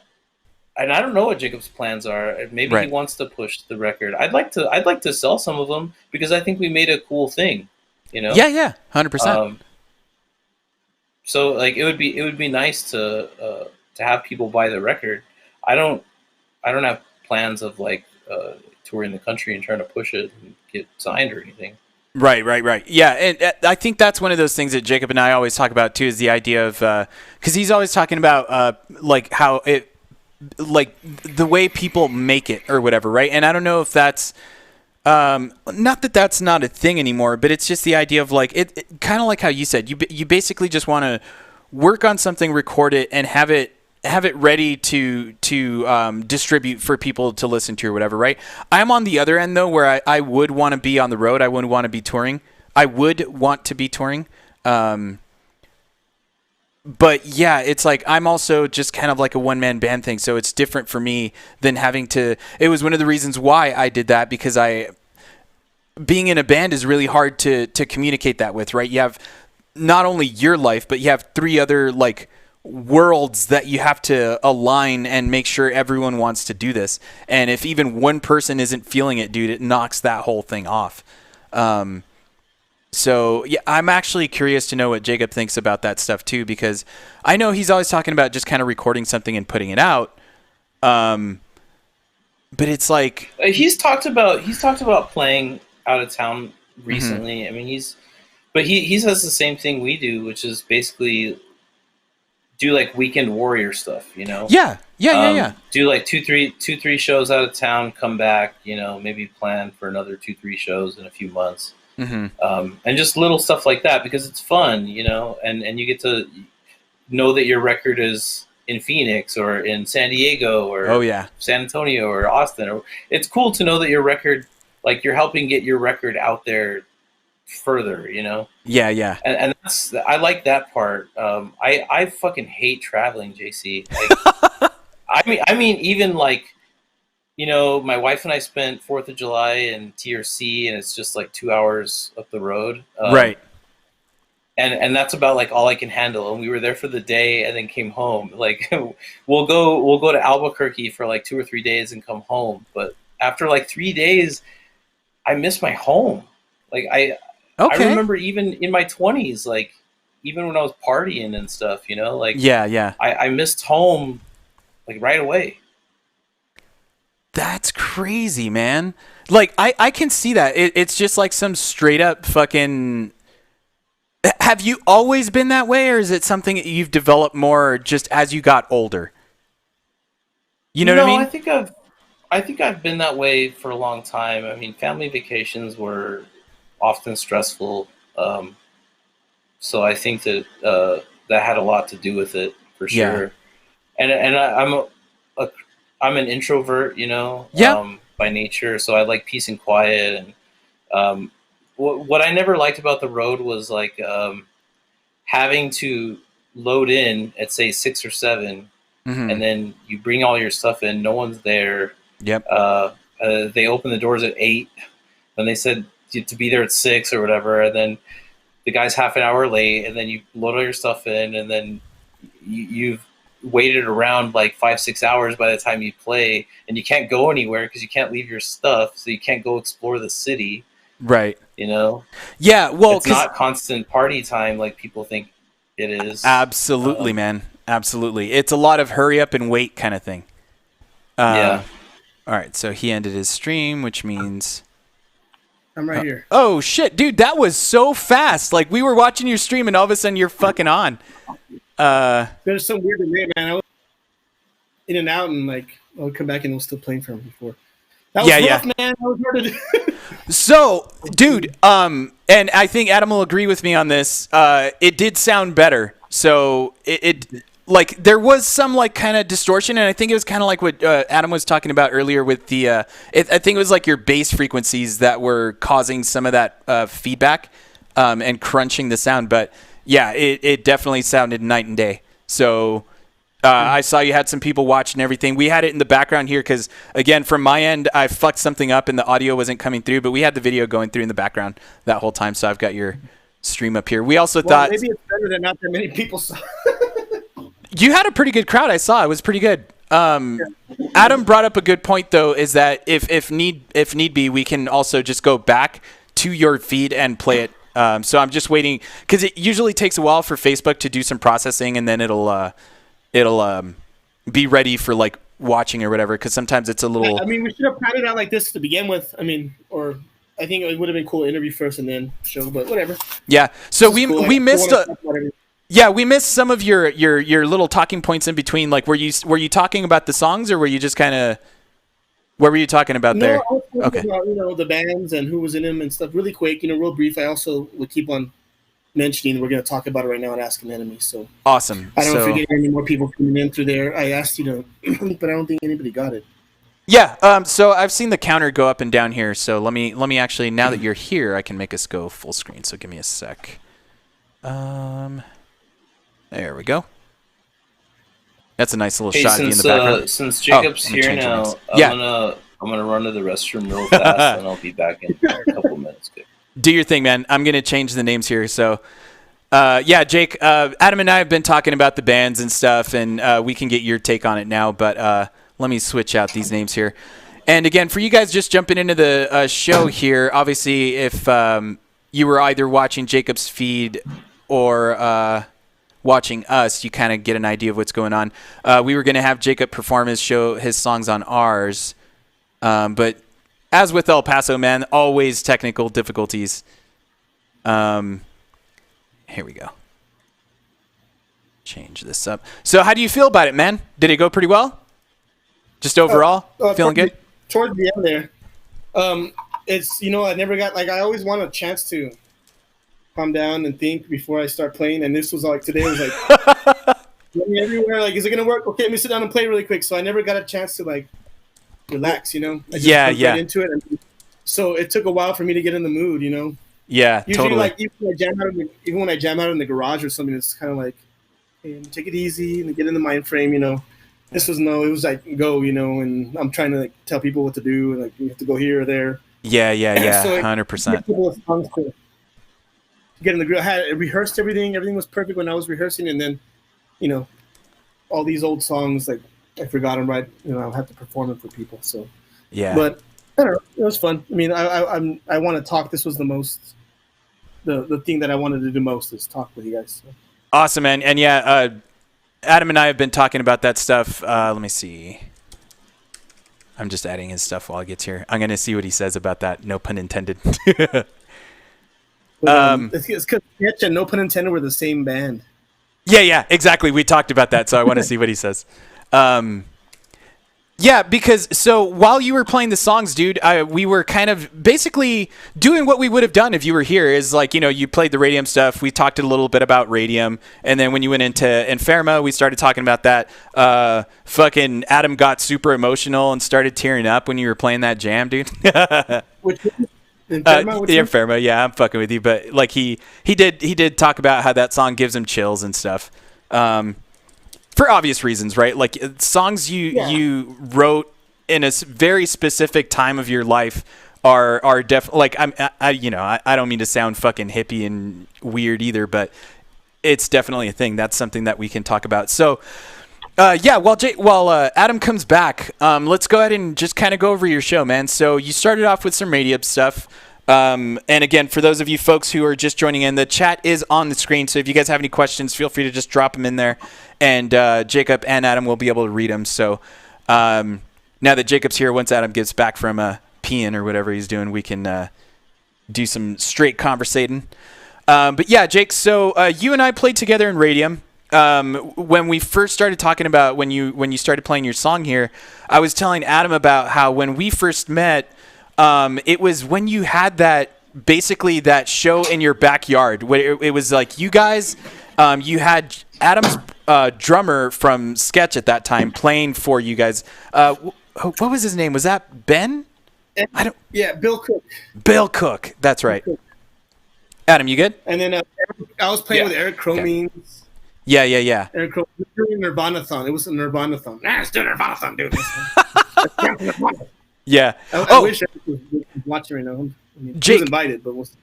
And I don't know what Jacob's plans are. Maybe he right. wants to push the record. I'd like to sell some of them because I think we made a cool thing, you know. Yeah. 100%. So like it would be nice to have people buy the record. I don't have plans of like touring the country and trying to push it and get signed or anything. Right. Yeah, and I think that's one of those things that Jacob and I always talk about too, is the idea of because he's always talking about like how it, like the way people make it or whatever, right? And I don't know if that's not that that's not a thing anymore, but it's just the idea of like it kind of like how you said, you basically just want to work on something, record it, and have it ready to distribute for people to listen to or whatever, right? I'm on the other end though, where I would want to be on the road. I wouldn't want to be touring. I would want to be touring. But yeah, it's like I'm also just kind of like a one-man band thing, so it's different for me than having to. It was one of the reasons why I did that, because being in a band is really hard to communicate that with, right? You have not only your life, but you have 3 other like worlds that you have to align and make sure everyone wants to do this. And if even one person isn't feeling it, dude, it knocks that whole thing off. So yeah, I'm actually curious to know what Jacob thinks about that stuff too, because I know he's always talking about just kind of recording something and putting it out. But it's like he's talked about playing out of town recently. Mm-hmm. I mean, he says the same thing we do, which is basically do like weekend warrior stuff, you know? Yeah. Do like two, three shows out of town, come back, you know, maybe plan for another 2-3 shows in a few months. Mm-hmm. And just little stuff like that, because it's fun, you know, and you get to know that your record is in Phoenix or in San Diego or San Antonio or Austin. Or it's cool to know that your record, like you're helping get your record out there further, you know? Yeah. And that's, I like that part. I fucking hate traveling, JC. Like, I mean, even like, you know, my wife and I spent 4th of July in TRC, and it's just like 2 hours up the road. Right. And that's about like all I can handle. And we were there for the day and then came home. Like we'll go to Albuquerque for like 2 or 3 days and come home. But after like 3 days, I miss my home. Like I remember even in my 20s, like even when I was partying and stuff, you know, like I missed home like right away. That's crazy, man. Like, I can see that. It's just like some straight up fucking... Have you always been that way, or is it something that you've developed more just as you got older? You know what I mean? I think I've been that way for a long time. I mean, family vacations were often stressful. So I think that that had a lot to do with it, for sure. And I'm an introvert, you know, by nature. So I like peace and quiet. And what I never liked about the road was like having to load in at say 6 or 7, and then you bring all your stuff in. No one's there. Yep. They open the doors at 8, and they said to be there at 6 or whatever. And then the guy's half an hour late, and then you load all your stuff in, and then you've waited around like 5-6 hours by the time you play, and you can't go anywhere because you can't leave your stuff, so you can't go explore the city, right? You know? Yeah, well, it's not constant party time like people think it is. Absolutely, man, absolutely. It's a lot of hurry up and wait kind of thing. All right, so he ended his stream, which means I'm right here. Oh shit, dude, that was so fast. Like we were watching your stream and all of a sudden you're fucking on. There's some weird delay, man. I was in and out, and like I would come back and it was still playing from before. That was rough, man. That was hard to do. So, dude, and I think Adam will agree with me on this. It did sound better. So it like there was some like kind of distortion, and I think it was kind of like what Adam was talking about earlier with the. I think it was like your bass frequencies that were causing some of that feedback and crunching the sound, but. Yeah, it definitely sounded night and day. So I saw you had some people watching everything. We had it in the background here because, again, from my end, I fucked something up and the audio wasn't coming through, but we had the video going through in the background that whole time. So I've got your stream up here. We also thought maybe it's better that not that many people saw. You had a pretty good crowd. I saw it was pretty good. Adam brought up a good point though, is that if need be, we can also just go back to your feed and play it. So I'm just waiting because it usually takes a while for Facebook to do some processing, and then it'll be ready for like watching or whatever. Because sometimes it's a little. I mean, we should have planned it out like this to begin with. I mean, or I think it would have been cool to interview first and then show, but whatever. Yeah. So we missed. We missed some of your little talking points in between. Like, were you talking about the songs, or were you just kind of? What were you talking about there? I was talking about, the bands and who was in them and stuff. Really quick, real brief. I also would keep on mentioning we're going to talk about it right now at Ask an Enemy. So awesome. I don't know if you're getting any more people coming in through there. I asked you to, but I don't think anybody got it. Yeah. So I've seen the counter go up and down here. So let me actually, now that you're here, I can make us go full screen. So give me a sec. There we go. That's a nice little shot in the background. Since Jacob's here now, I'm gonna run to the restroom real fast, and I'll be back in a couple minutes. Good. Do your thing, man. I'm gonna change the names here. So, Jake, Adam and I have been talking about the bands and stuff, and we can get your take on it now. But let me switch out these names here. And again, for you guys just jumping into the show here, obviously, if you were either watching Jacob's feed or watching us, you kind of get an idea of what's going on. We were going to have Jacob perform his songs on ours, but as with El Paso, man, always technical difficulties. Here we go. Change this up. So how do you feel about it, man? Did it go pretty well? Just overall, feeling good? Towards the end there, it's, I never got, I always want a chance to calm down and think before I start playing. And this was today was everywhere. Is it going to work? Okay, let me sit down and play really quick. So I never got a chance to relax, I just right into it. And so it took a while for me to get in the mood, Yeah, usually, totally. Even when I jam out in the garage or something, it's kind of hey, take it easy and get in the mind frame, This was it was go, and I'm trying to tell people what to do, and you have to go here or there. Yeah, So 100%. Get in the groove. I had rehearsed everything. Everything was perfect when I was rehearsing, and then, all these old songs, I forgot them right. I'll have to perform them for people. So yeah. But I don't know. It was fun. I mean, I want to talk. This was the most, the thing that I wanted to do most is talk with you guys. So. Awesome, man. And yeah, Adam and I have been talking about that stuff. Let me see. I'm just adding his stuff while he gets here. I'm gonna see what he says about that. No pun intended. It's because Sketch and No Pun Intended were the same band. Yeah, exactly. We talked about that, so I want to see what he says. Yeah, because so while you were playing the songs, dude, we were kind of basically doing what we would have done if you were here. Is you played the Radium stuff. We talked a little bit about Radium, and then when you went into Inferma, we started talking about that. Fucking Adam got super emotional and started tearing up when you were playing that jam, dude. Inferma, yeah, I'm fucking with you, but he did talk about how that song gives him chills and stuff, for obvious reasons, right? Songs you wrote in a very specific time of your life are definitely I don't mean to sound fucking hippie and weird either, but it's definitely a thing. That's something that we can talk about. So. While Adam comes back, let's go ahead and just kind of go over your show, man. So you started off with some Radium stuff. And again, for those of you folks who are just joining in, the chat is on the screen. So if you guys have any questions, feel free to just drop them in there. And Jacob and Adam will be able to read them. So now that Jacob's here, once Adam gets back from peeing or whatever he's doing, we can do some straight conversating. But yeah, Jake, so you and I played together in Radium. When we first started talking about when you started playing your song here, I was telling Adam about how when we first met, it was when you had that show in your backyard. Where it was you guys, you had Adam's drummer from Sketch at that time playing for you guys. What was his name? Was that Ben? Yeah, Bill Cook. Bill Cook. That's right. Adam, you good? And then I was playing with Eric Cromines. Okay. Yeah. Eric Cromines. We were doing Nirvana-thon. It was a Nirvana-thon. Let's do Nirvana-thon, dude. Yeah. I wish I was watching right now. He was invited, but we'll see.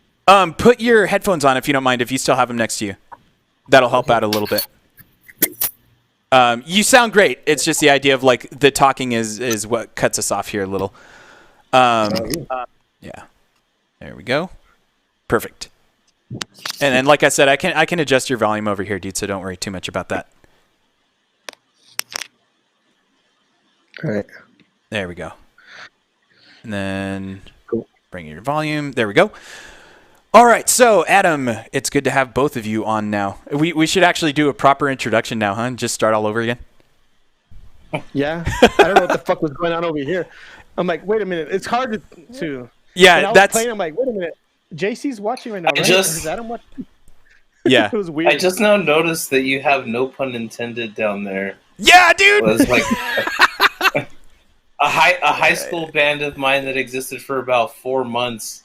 Put your headphones on if you don't mind, if you still have them next to you. That'll help out a little bit. You sound great. It's just the idea of like the talking is what cuts us off here a little. Yeah. There we go. Perfect. And then, like I said, I can adjust your volume over here, dude. So don't worry too much about that. All right. There we go. And then Cool. bring your volume. There we go. All right. So, Adam, it's good to have both of you on now. We should actually do a proper introduction now, huh? And just start all over again. Yeah. I don't know what the fuck was going on over here. I'm like, wait a minute. It's hard to Yeah, when I was that's playing. I'm like, wait a minute. JC's watching right now, right? just- Is Adam watching? yeah. It was weird. I just now noticed that you have no pun intended down there. Yeah, dude. It was like a high school band of mine that existed for about 4 months.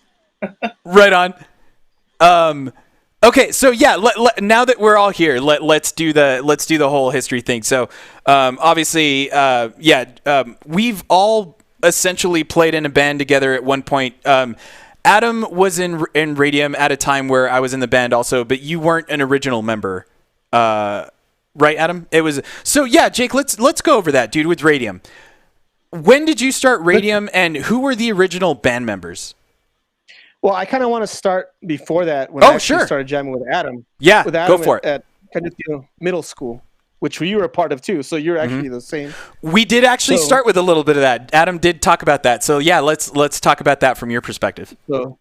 Right on. Okay, so yeah, now that we're all here, let's do the whole history thing. So, obviously, we've all essentially played in a band together at one point. Adam was in Radium at a time where I was in the band also, but you weren't an original member, right, Adam? It was so yeah, Jake. Let's go over that, dude, with Radium. When did you start Radium, and who were the original band members? Well, I kind of want to start before that when I actually sure. started jamming with Adam. Yeah, With Adam go for it. at Candido Middle School, which you were a part of too. So you're actually the same. We did actually start with a little bit of that. Adam did talk about that. So yeah, let's talk about that from your perspective. So,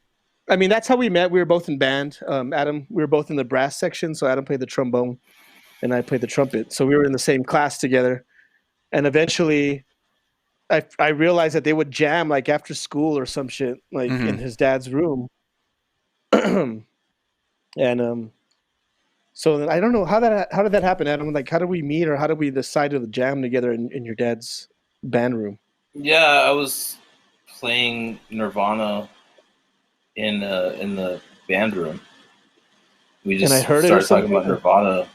I mean, that's how we met. We were both in band. Adam, we were both in the brass section. So Adam played the trombone, and I played the trumpet. So we were in the same class together. And eventually, I realized that they would jam like after school or some shit, like in his dad's room. And so then I don't know how did that happen, Adam? Like, how did we meet, or how did we decide to jam together in your dad's band room? Yeah, I was playing Nirvana in the band room. We just And I heard it started or talking something? about Nirvana.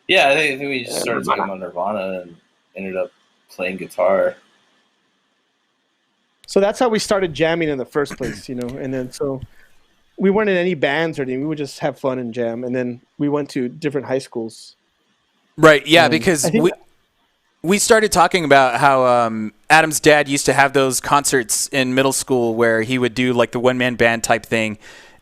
Yeah, I think we just started talking about Nirvana and ended up playing guitar. So that's how we started jamming in the first place, you know. And then so we weren't in any bands or anything. We would just have fun and jam. And then we went to different high schools. Right. Yeah, because I think we started talking about how Adam's dad used to have those concerts in middle school where he would do like the one-man band type thing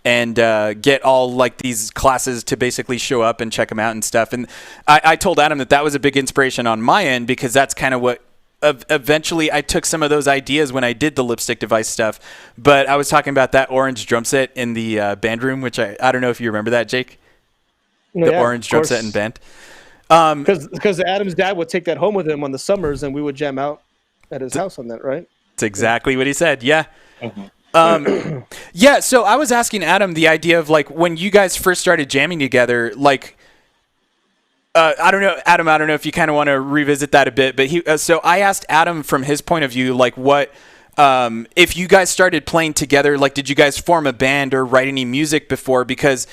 and get all like these classes to basically show up and check them out and stuff. And I told Adam that was a big inspiration on my end because that's kind of what eventually I took some of those ideas when I did the lipstick device stuff. But I was talking about that orange drum set in the band room, which I don't know if you remember that, Jake. The orange drum set in band. Because Adam's dad would take that home with him on the summers, and we would jam out at his house on that, right? That's exactly what he said. Yeah. Mm-hmm. Yeah. So I was asking Adam the idea of like when you guys first started jamming together, like, I don't know, Adam, I don't know if you kind of want to revisit that a bit, but so I asked Adam from his point of view, like what, if you guys started playing together, like, did you guys form a band or write any music before? Because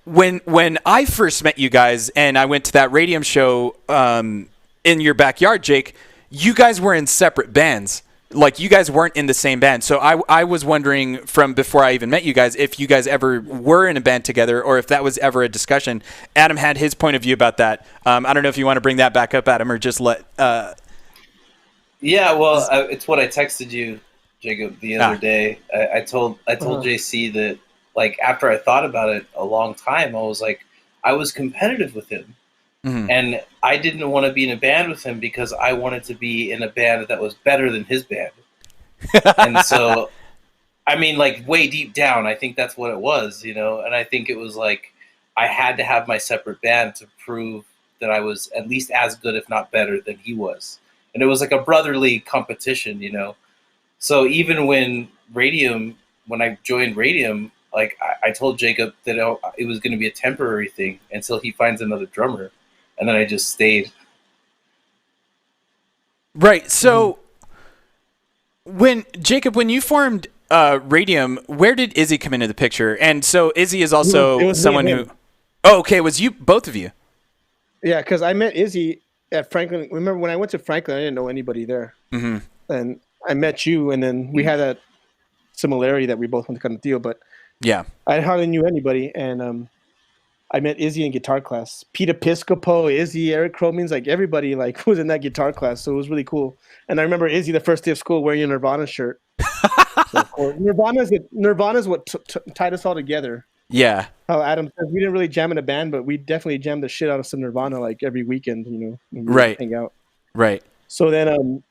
when I first met you guys and I went to that Radium show, in your backyard, Jake, you guys were in separate bands. Like you guys weren't in the same band. So I was wondering from before I even met you guys, if you guys ever were in a band together or if that was ever a discussion. Adam had his point of view about that. I don't know if you want to bring that back up, Adam, or just let, Yeah, well, it's what I texted you, Jacob, the other day. I told JC that like after I thought about it a long time, I was like, I was competitive with him. Mm-hmm. And I didn't want to be in a band with him because I wanted to be in a band that was better than his band. And so, I mean, like way deep down, I think that's what it was, you know? And I think it was like, I had to have my separate band to prove that I was at least as good, if not better than he was. And it was like a brotherly competition, you know? So even when I joined Radium, like I told Jacob that it was going to be a temporary thing until he finds another drummer. And then I just stayed. Right. So when you formed Radium, where did Izzy come into the picture? And so Izzy is also someone who... Oh, okay. It was you, both of you. Yeah, because I met Izzy at Franklin. Remember when I went to Franklin, I didn't know anybody there. Mm-hmm. And I met you, and then we had that similarity that we both went to Candido. But Yeah. I hardly knew anybody, and I met Izzy in guitar class. Pete Episcopo, Izzy, Eric Cromings, like everybody like was in that guitar class, so it was really cool. And I remember Izzy the first day of school wearing a Nirvana shirt. So of course, Nirvana's what tied us all together. Yeah. How Adam says we didn't really jam in a band, but we definitely jammed the shit out of some Nirvana like every weekend, when we Right. hang out. Right. So then,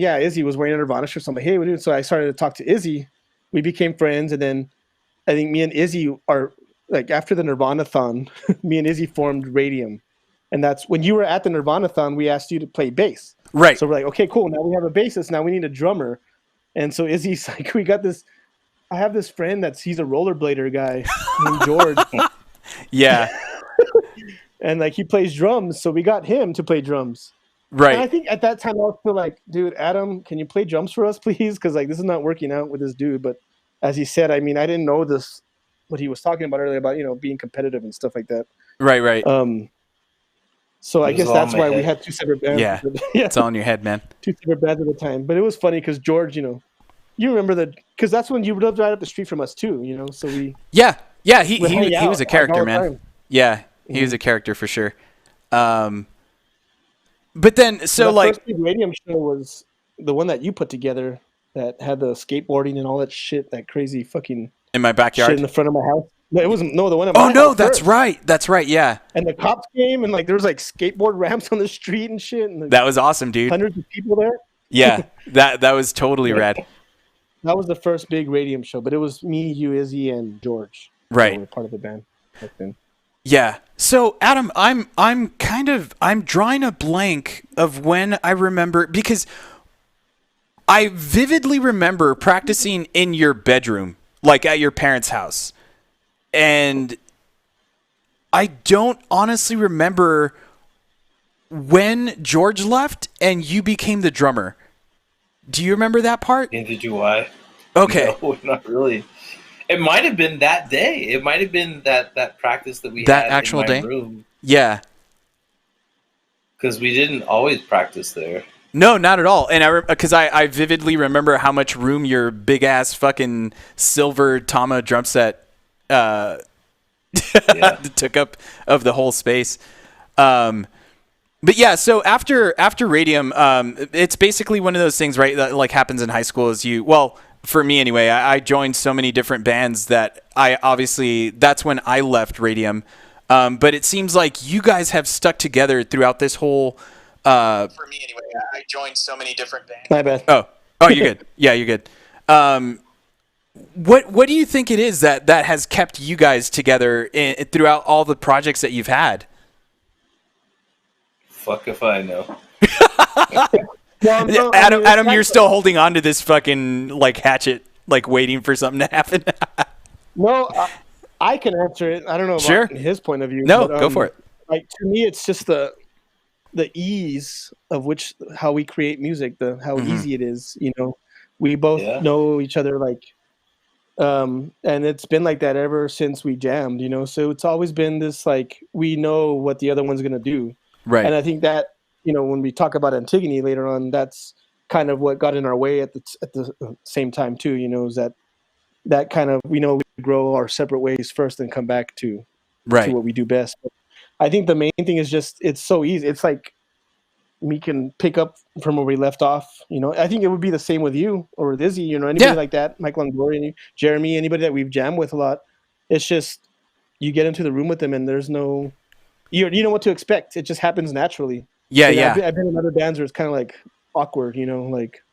yeah, Izzy was wearing a Nirvana shirt. So I'm like, hey, what are you doing? So I started to talk to Izzy. We became friends, and then I think me and Izzy are like after the Nirvana-thon, me and Izzy formed Radium, and that's when you were at the Nirvana-thon. We asked you to play bass, Right. So we're like, okay, cool. Now we have a bassist. Now we need a drummer, and so Izzy's like, we got this. I have this friend he's a rollerblader guy named George. Yeah. And like he plays drums, so we got him to play drums. Right. And I think at that time I was still like, dude, Adam, can you play drums for us, please? Because like this is not working out with this dude. But as he said, I mean, I didn't know what he was talking about earlier about being competitive and stuff like that. Right. Right. So I guess that's why we had two separate bands. Yeah. It's all in your head, man. Two separate bands at the time. But it was funny because George, you remember because that's when you lived right up the street from us too. So we Yeah. He was a character, man. Time. Yeah, he was a character for sure. But then, so the like, first big Radium show was the one that you put together that had the skateboarding and all that shit, that crazy fucking in my backyard shit in the front of my house. No, it wasn't. No, the one. At my Oh no, house that's first. right. That's right. Yeah. And the cops came and like there was like skateboard ramps on the street and shit. And That was awesome, dude. hundreds of people there. Yeah, that was totally rad. That was the first big Radium show, but it was me, you, Izzy, and George. Right. Who were part of the band back then. Yeah. So Adam, I'm drawing a blank of when I remember, because I vividly remember practicing in your bedroom, like at your parents' house. And I don't honestly remember when George left and you became the drummer. Do you remember that part? Neither do I. Okay. No, not really. It might have been that day. It might have been that practice that we That had actual in my day? room. Yeah. Because we didn't always practice there. No, not at all. And because I vividly remember how much room your big ass fucking silver Tama drum set took up of the whole space. But yeah, so after Radium, it's basically one of those things, right? That like happens in high school for me anyway, I joined so many different bands that that's when I left Radium. But it seems like you guys have stuck together throughout this whole, for me anyway, I joined so many different bands. My bad. Oh, you're good. Yeah, you're good. What do you think it is that has kept you guys together throughout all the projects that you've had? Fuck if I know. No, Adam, you're still holding on to this fucking like hatchet, like waiting for something to happen. No, I can answer it. I don't know about his point of view. No, go for it. Like to me, it's just the ease of how we create music, how easy it is. We both know each other, like, and it's been like that ever since we jammed. So it's always been this like we know what the other one's gonna do, right? And I think that when we talk about Antigone later on, that's kind of what got in our way at the same time too. Is that kind of we grow our separate ways first and come back to what we do best. But I think the main thing is just it's so easy. It's like we can pick up from where we left off. I think it would be the same with you or with Izzy. Anybody like that, Mike Longoria, Jeremy, anybody that we've jammed with a lot. It's just you get into the room with them and there's no you know what to expect. It just happens naturally. Yeah, I've been in other bands where it's kind of like awkward. Like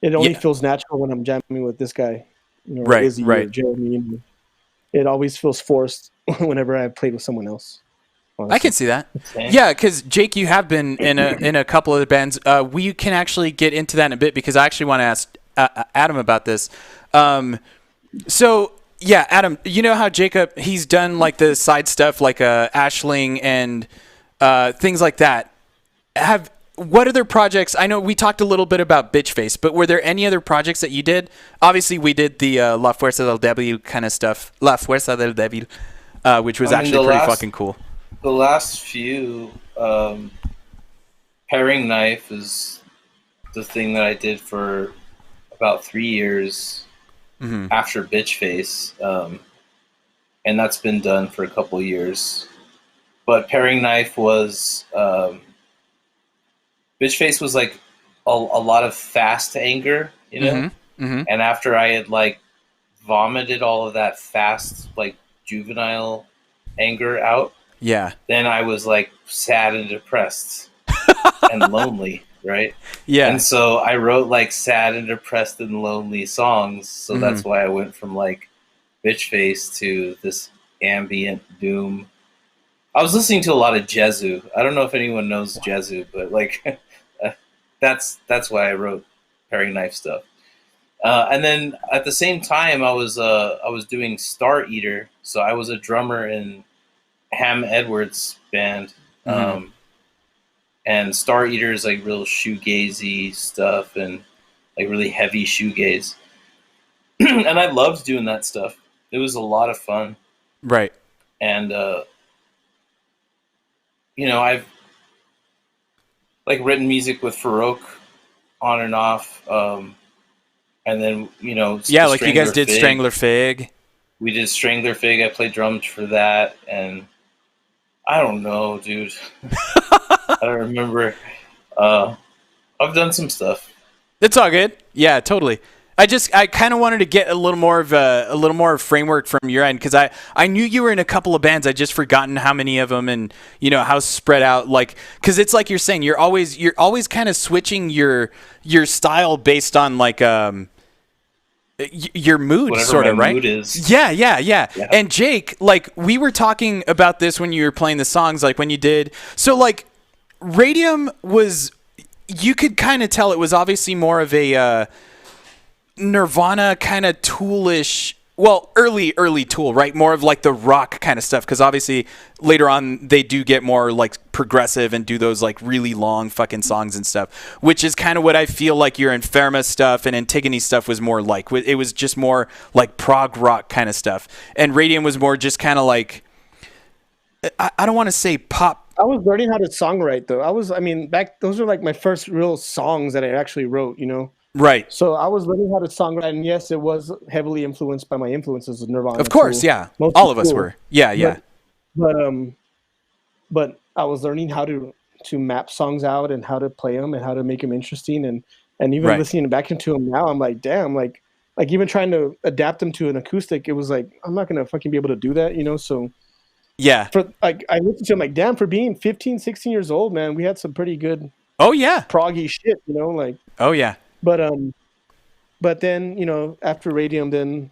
it only feels natural when I'm jamming with this guy. Right, Izzy or Jeremy. It always feels forced whenever I played with someone else. Honestly. I can see that. Yeah, because Jake, you have been in a couple of the bands. We can actually get into that in a bit because I actually want to ask Adam about this. So yeah, Adam, you know how Jacob he's done like the side stuff like Ashling and things like that. What other projects? I know we talked a little bit about Bitchface, but were there any other projects that you did? Obviously, we did the La Fuerza del Débil kind of stuff, La Fuerza del Débil, which was actually pretty fucking cool. The last few, Paring Knife is the thing that I did for about 3 years. after Bitch Face, and that's been done for a couple years. But Paring Knife was Bitch Face was like a lot of fast anger, you know. And after I had like vomited all of that fast, like juvenile anger out, then I was like sad and depressed and lonely, right? And so I wrote like sad and depressed and lonely songs. So that's why I went from like Bitch Face to this ambient doom. I was listening to a lot of Jezu. I don't know if anyone knows Jezu, but like that's why I wrote Paring Knife stuff. And then at the same time, I was doing Star Eater, so I was a drummer in Ham Edwards' band, and Star Eater is like real shoegazy stuff and like really heavy shoegaze, and I loved doing that stuff. It was a lot of fun, right? And you know, I've like written music with Farouk on and off. And then, you know, like you guys did Fig. Strangler Fig. We did Strangler Fig. I played drums for that, and I don't know, dude. I don't remember. I've done some stuff. It's all good. Yeah, totally. I kind of wanted to get a little more framework from your end, because I knew you were in a couple of bands. I just forgotten how many of them, and you know how spread out. Like, because it's like you're saying, you're always kind of switching your style based on like your mood, whatever sort of, my right? mood is. Yeah. And Jake, like we were talking about this when you were playing the songs, like when you did. So like, Radium was, you could kind of tell it was obviously more of a Nirvana kind of Toolish, well, early Tool, right? More of like the rock kind of stuff, because obviously later on they do get more like progressive and do those like really long fucking songs and stuff, which is kind of what I feel like your Inferma stuff and Antigone stuff was more like. It was just more like prog rock kind of stuff, and Radium was more just kind of like, I don't want to say pop. I was learning how to songwrite though. Those are like my first real songs that I actually wrote, you know. Right. So I was learning how to songwrite, and yes, it was heavily influenced by my influences of Nirvana. Of course, Tool. yeah. Mostly All of us Tool. were. Yeah. But I was learning how to map songs out and how to play them and how to make them interesting, and even listening back into them now, I'm like, damn, like even trying to adapt them to an acoustic, it was like, I'm not gonna fucking be able to do that, you know. So yeah, for like, I listened to them like, damn, for being 15, 16 years old, man, we had some pretty good proggy shit, you know, like But then, you know, after Radium, then,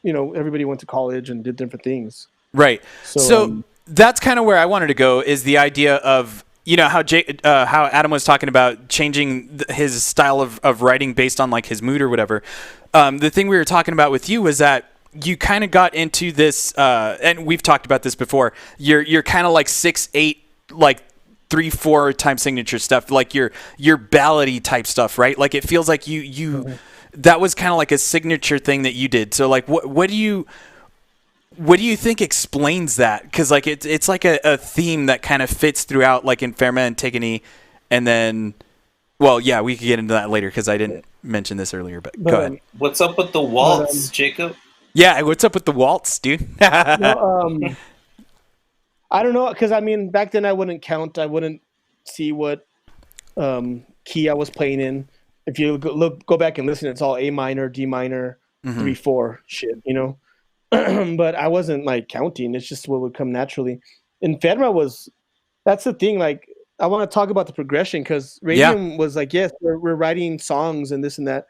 you know, everybody went to college and did different things. Right. So that's kind of where I wanted to go, is the idea of, you know, how Adam was talking about changing his style of writing based on like his mood or whatever. The thing we were talking about with you was that you kind of got into this, and we've talked about this before. You're kind of like 6/8, like 3/4 time signature stuff, like your ballady type stuff, right? Like it feels like you that was kind of like a signature thing that you did. So like, what do you think explains that? Because like it's like a theme that kind of fits throughout, like Inferma and Antigone, and then, well, yeah, we could get into that later because I didn't mention this earlier. But go ahead. What's up with the waltz, Jacob? Yeah, what's up with the waltz, dude? I don't know, because I mean, back then I wouldn't count. I wouldn't see what key I was playing in. If you go back and listen, it's all A minor, D minor, 3/4 shit, you know. But I wasn't like counting. It's just what would come naturally. Inferma that's the thing. Like, I want to talk about the progression, because Radium was like, yes, we're writing songs and this and that.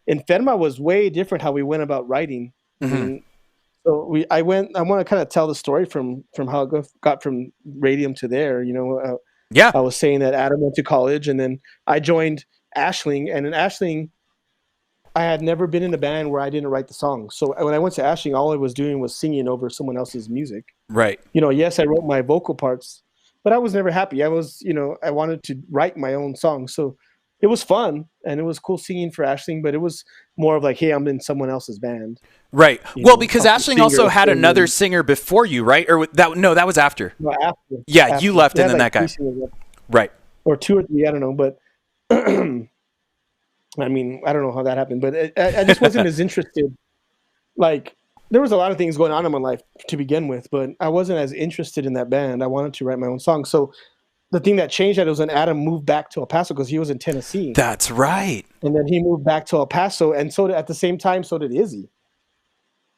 Inferma was way different how we went about writing. So I want to kind of tell the story from how it got from Radium to there. You know, I was saying that Adam went to college, and then I joined Ashling, and in Ashling, I had never been in a band where I didn't write the songs. So when I went to Ashling, all I was doing was singing over someone else's music. Right. You know, yes, I wrote my vocal parts, but I was never happy. I wanted to write my own songs. So it was fun, and it was cool singing for Ashling, but it was more of like, hey, I'm in someone else's band. Right. Well, because Ashling also had another singer before you, right? Or that was after. No, after. Yeah, after. You left, and then that guy. Right. Or 2 or 3, I don't know, but I mean, I don't know how that happened, but I just wasn't as interested like there was a lot of things going on in my life to begin with, but I wasn't as interested in that band. I wanted to write my own song. So the thing that changed that was when Adam moved back to El Paso because he was in Tennessee. That's right. And then he moved back to El Paso, and at the same time, so did Izzy.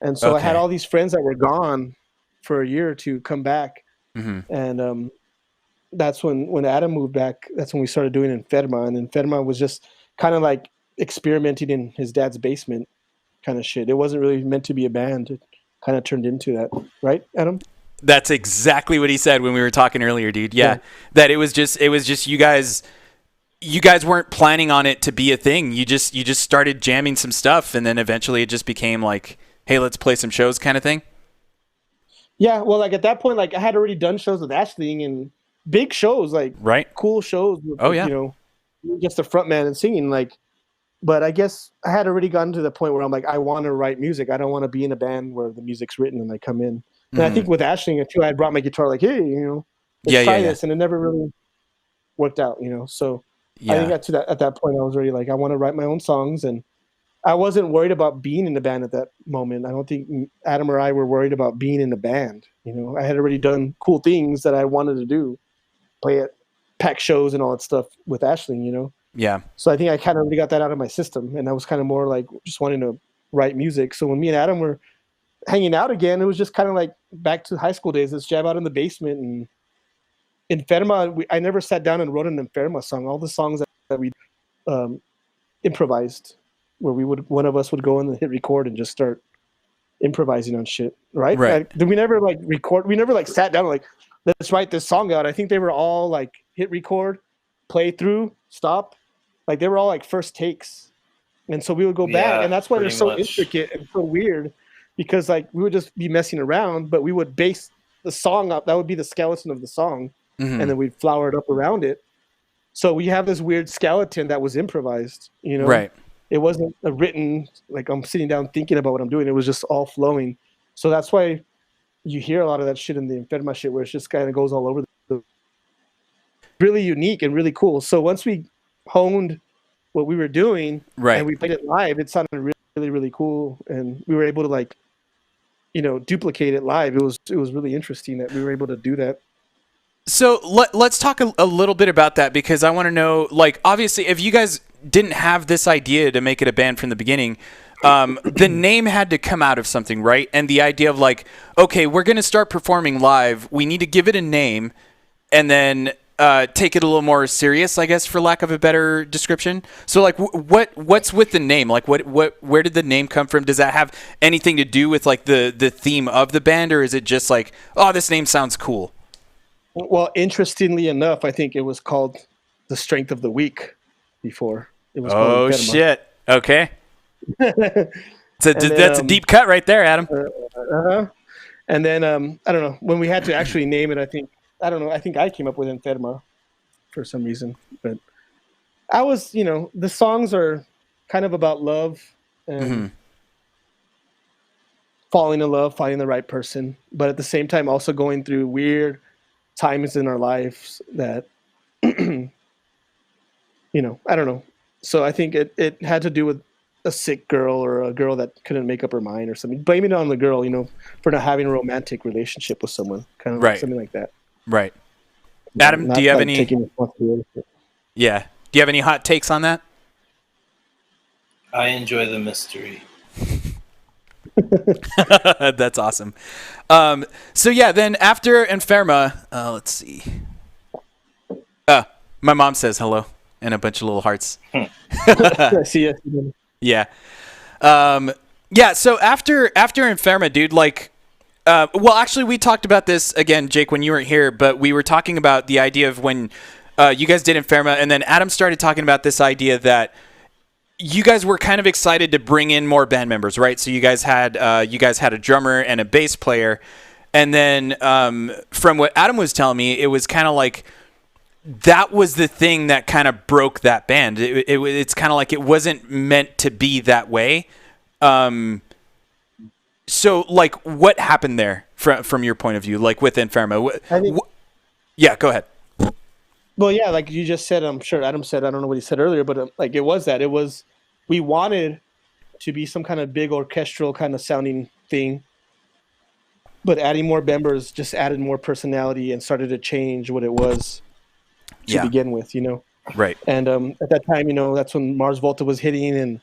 And so I had all these friends that were gone for a year or two come back. Mm-hmm. And that's when Adam moved back. That's when we started doing Enferma. And Enferma was just kind of like experimenting in his dad's basement kind of shit. It wasn't really meant to be a band. It kind of turned into that. Right, Adam? That's exactly what he said when we were talking earlier, dude. Yeah. That it was just you guys weren't planning on it to be a thing. You just started jamming some stuff, and then eventually it just became like, hey, let's play some shows kind of thing. Yeah, well, like at that point, like I had already done shows with Ashling and big shows, like cool shows. With, you know, just the front man and singing, like. But I guess I had already gotten to the point where I'm like, I want to write music. I don't want to be in a band where the music's written and I come in. And I think with Ashling too, I brought my guitar, like, hey, you know, let's try this, and it never really worked out, you know. So I think at that point, I was already like, I want to write my own songs, and I wasn't worried about being in the band at that moment. I don't think Adam or I were worried about being in the band. You know, I had already done cool things that I wanted to do, play at pack shows and all that stuff with Ashling, you know. Yeah. So I think I kind of already got that out of my system, and I was kind of more like just wanting to write music. So when me and Adam were hanging out again, it was just kind of like back to high school days. Let's jam out in the basement. And Enferma, I never sat down and wrote an Enferma song. All the songs that we improvised, where one of us would go in and hit record and just start improvising on shit, right? We never like record. We never like sat down and like, let's write this song out. I think they were all like hit record, play through, stop. Like they were all like first takes. And so we would go back, and that's why they're so intricate and so weird. Because like we would just be messing around, but we would base the song up. That would be the skeleton of the song, and then we'd flower it up around it. So we have this weird skeleton that was improvised. You know, right? It wasn't a written like I'm sitting down thinking about what I'm doing. It was just all flowing. So that's why you hear a lot of that shit in the Enferma shit, where it just kind of goes all over. Really unique and really cool. So once we honed what we were doing, and we played it live, it sounded really, really cool, and we were able to like, you know, duplicate it live. It was really interesting that we were able to do that. So let's talk a little bit about that, because I want to know, like, obviously, if you guys didn't have this idea to make it a band from the beginning, the name had to come out of something, right? And the idea of like, okay, we're going to start performing live. We need to give it a name, and then take it a little more serious, I guess, for lack of a better description. So like what's with the name? Like where did the name come from? Does that have anything to do with like the theme of the band, or is it just like, oh, this name sounds cool? Well, interestingly enough, I think it was called The Strength of the Weak before. It was called Enferma. Shit. Okay. That's a deep cut right there, Adam. And then I don't know, when we had to actually name it, I think I came up with Enferma for some reason, but I was, you know, the songs are kind of about love and falling in love, finding the right person, but at the same time also going through weird times in our lives that, you know, I don't know. So I think it had to do with a sick girl or a girl that couldn't make up her mind or something. Blaming it on the girl, you know, for not having a romantic relationship with someone, kind of like something like that. Right. Adam, do you have any? Yeah. Do you have any hot takes on that? I enjoy the mystery. That's awesome. So yeah, then after Enferma, let's see. My mom says hello and a bunch of little hearts. I see it. Yeah. Yeah. So after Enferma, dude, like. Well, actually, we talked about this again, Jake, when you weren't here, but we were talking about the idea of when you guys did Enferma, and then Adam started talking about this idea that you guys were kind of excited to bring in more band members, right? So you guys had a drummer and a bass player, and then from what Adam was telling me, it was kind of like that was the thing that kind of broke that band. It's kind of like it wasn't meant to be that way. So, like, what happened there from your point of view, like with Enferma? Yeah, go ahead. Well, yeah, like you just said, I'm sure Adam said, I don't know what he said earlier, but like it was we wanted to be some kind of big orchestral kind of sounding thing. But adding more members just added more personality and started to change what it was to begin with, Right. And at that time, that's when Mars Volta was hitting, and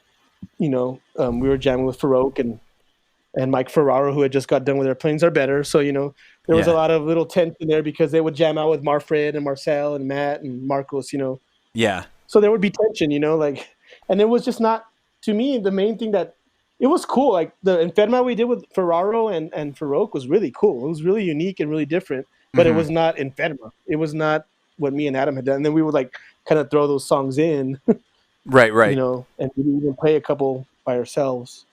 we were jamming with Farouk and Mike Ferraro, who had just got done with Our Planes Are Better. So there was a lot of little tension there because they would jam out with Marfred and Marcel and Matt and Marcos. Yeah. So there would be tension, and it was just not, to me, the main thing that. It was cool. Like the Enferma we did with Ferraro and Farouk was really cool. It was really unique and really different, but it was not Enferma. It was not what me and Adam had done. And then we would kind of throw those songs in. Right. And we even play a couple by ourselves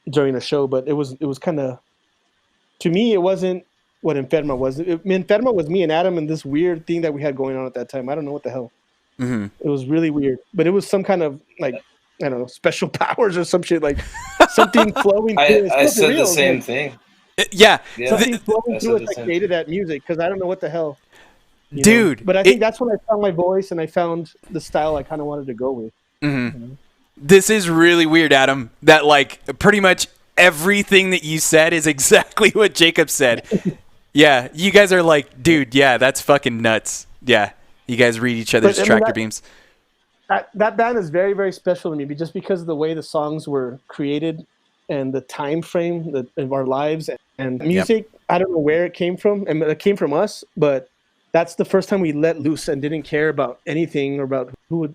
during the show. But it was kind of, to me, it wasn't what Enferma was. Enferma was me and Adam and this weird thing that we had going on at that time. I don't know what the hell. Mm-hmm. It was really weird, but it was some kind of I don't know, special powers or some shit, something flowing through. I said the same thing. Yeah. Something flowing through us that created that music, because I don't know what the hell. Dude. But I think that's when I found my voice and I found the style I kind of wanted to go with. Mm-hmm. This is really weird, Adam, that pretty much everything that you said is exactly what Jacob said. Yeah. You guys are dude, yeah, that's fucking nuts. Yeah. You guys read each other's tractor beams. That band is very, very special to me, just because of the way the songs were created and the time frame of our lives and music. Yep. I don't know where it came from, and it came from us, but that's the first time we let loose and didn't care about anything or about who would.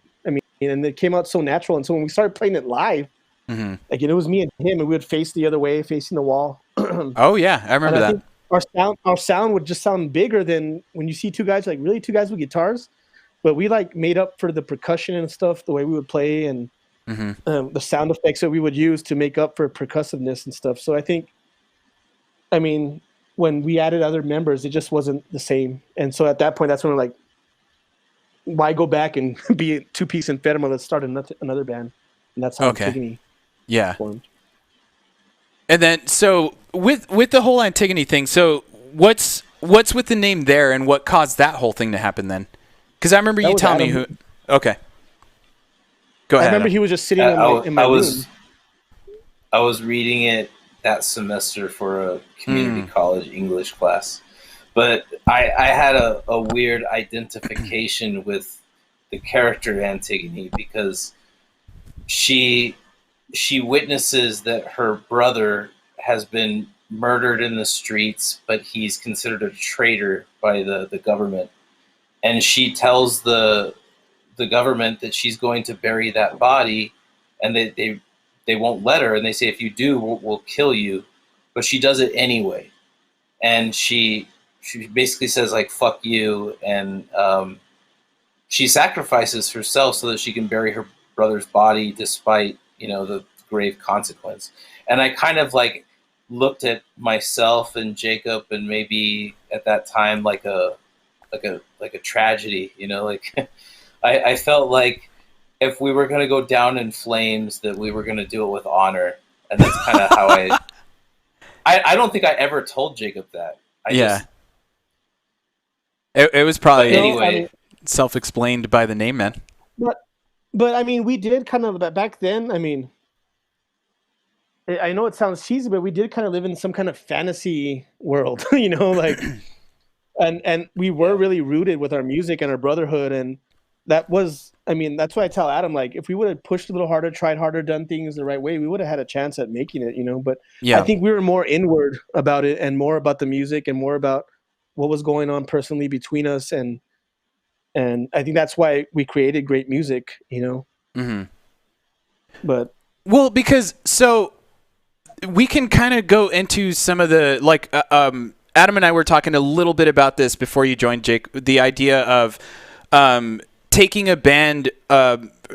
And it came out so natural. And so when we started playing it live, it was me and him, and we would face the other way, facing the wall. Oh yeah, I remember that. Our sound would just sound bigger than when you see two guys with guitars. But we made up for the percussion and stuff, the way we would play, and the sound effects that we would use to make up for percussiveness and stuff. So I think, when we added other members, it just wasn't the same. And so at that point, that's when we're why go back and be a two-piece Enferma? Let's start another band. And that's how Antigone formed. And then, so with the whole Antigone thing, so what's with the name there, and what caused that whole thing to happen then? Because I remember you telling me who. Okay. Go ahead. I remember he was just sitting in my room. I was reading it that semester for a community college English class, but I had a weird identification with the character Antigone, because she witnesses that her brother has been murdered in the streets, but he's considered a traitor by the government. And she tells the government that she's going to bury that body, and they won't let her. And they say, if you do, we'll kill you. But she does it anyway. And she basically says, fuck you. And she sacrifices herself so that she can bury her brother's body, despite, the grave consequence. And I kind of looked at myself and Jacob, and maybe at that time, like a tragedy, I felt like if we were going to go down in flames, that we were going to do it with honor. And that's kind of how I don't think I ever told Jacob that. It was probably self-explained by the name, man. But we did kind of, back then, I know it sounds cheesy, but we did kind of live in some kind of fantasy world, and we were really rooted with our music and our brotherhood. And that was, that's why I tell Adam, if we would have pushed a little harder, tried harder, done things the right way, we would have had a chance at making it, but I think we were more inward about it, and more about the music, and more about what was going on personally between us. And I think that's why we created great music, But because we can kind of go into some of the Adam and I were talking a little bit about this before you joined, Jake. The idea of taking a band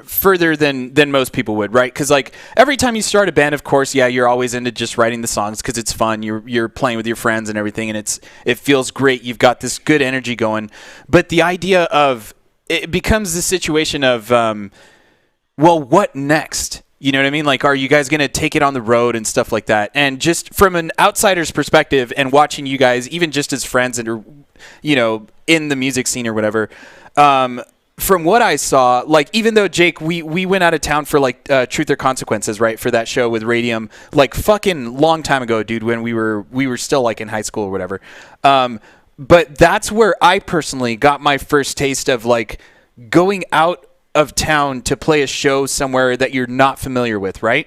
further than most people would, right? Because every time you start a band, of course, you're always into just writing the songs because it's fun. You're playing with your friends and everything, and it feels great. You've got this good energy going. But the idea of it becomes the situation of, well, what next? You know what I mean? Are you guys going to take it on the road and stuff like that? And just from an outsider's perspective, and watching you guys, even just as friends and, in the music scene or whatever, from what I saw, like, even though Jake, we went out of town for like Truth or Consequences, right, for that show with Radium, like fucking long time ago, dude, when we were still like in high school or whatever. But that's where I personally got my first taste of like going out of town to play a show somewhere that you're not familiar with, right?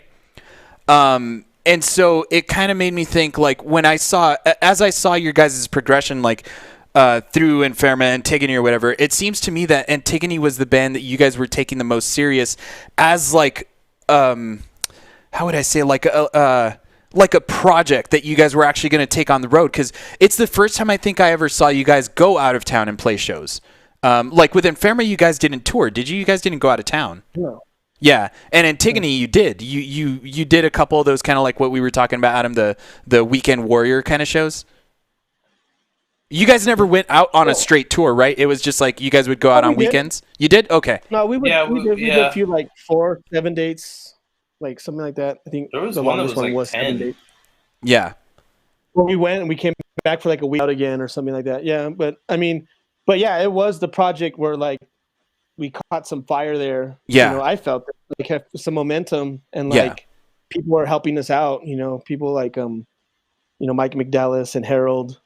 And so it kind of made me think, like, as I saw your guys' progression, like, through Inferma, Antigone, or whatever, it seems to me that Antigone was the band that you guys were taking the most serious as, like, how would I say, like a project that you guys were actually going to take on the road, because it's the first time I think I ever saw you guys go out of town and play shows. Like with Inferma, you guys didn't tour, did you? You guys didn't go out of town. No. Yeah, and Antigone, you did. You did a couple of those, kind of like what we were talking about, Adam, the Weekend Warrior kind of shows. You guys never went out on a straight tour, right? It was just like you guys would go out on weekends. You did? Okay. No, we did a few, like 4-7 dates, like something like that. I think there was the one that longest was one like was 10. 7 dates. Yeah. Well, we went and we came back for like a week out again or something like that. Yeah, but yeah, it was the project where like we caught some fire there. Yeah. You know, I felt like have some momentum and like people were helping us out. You know, people like Mike McDallas and Harold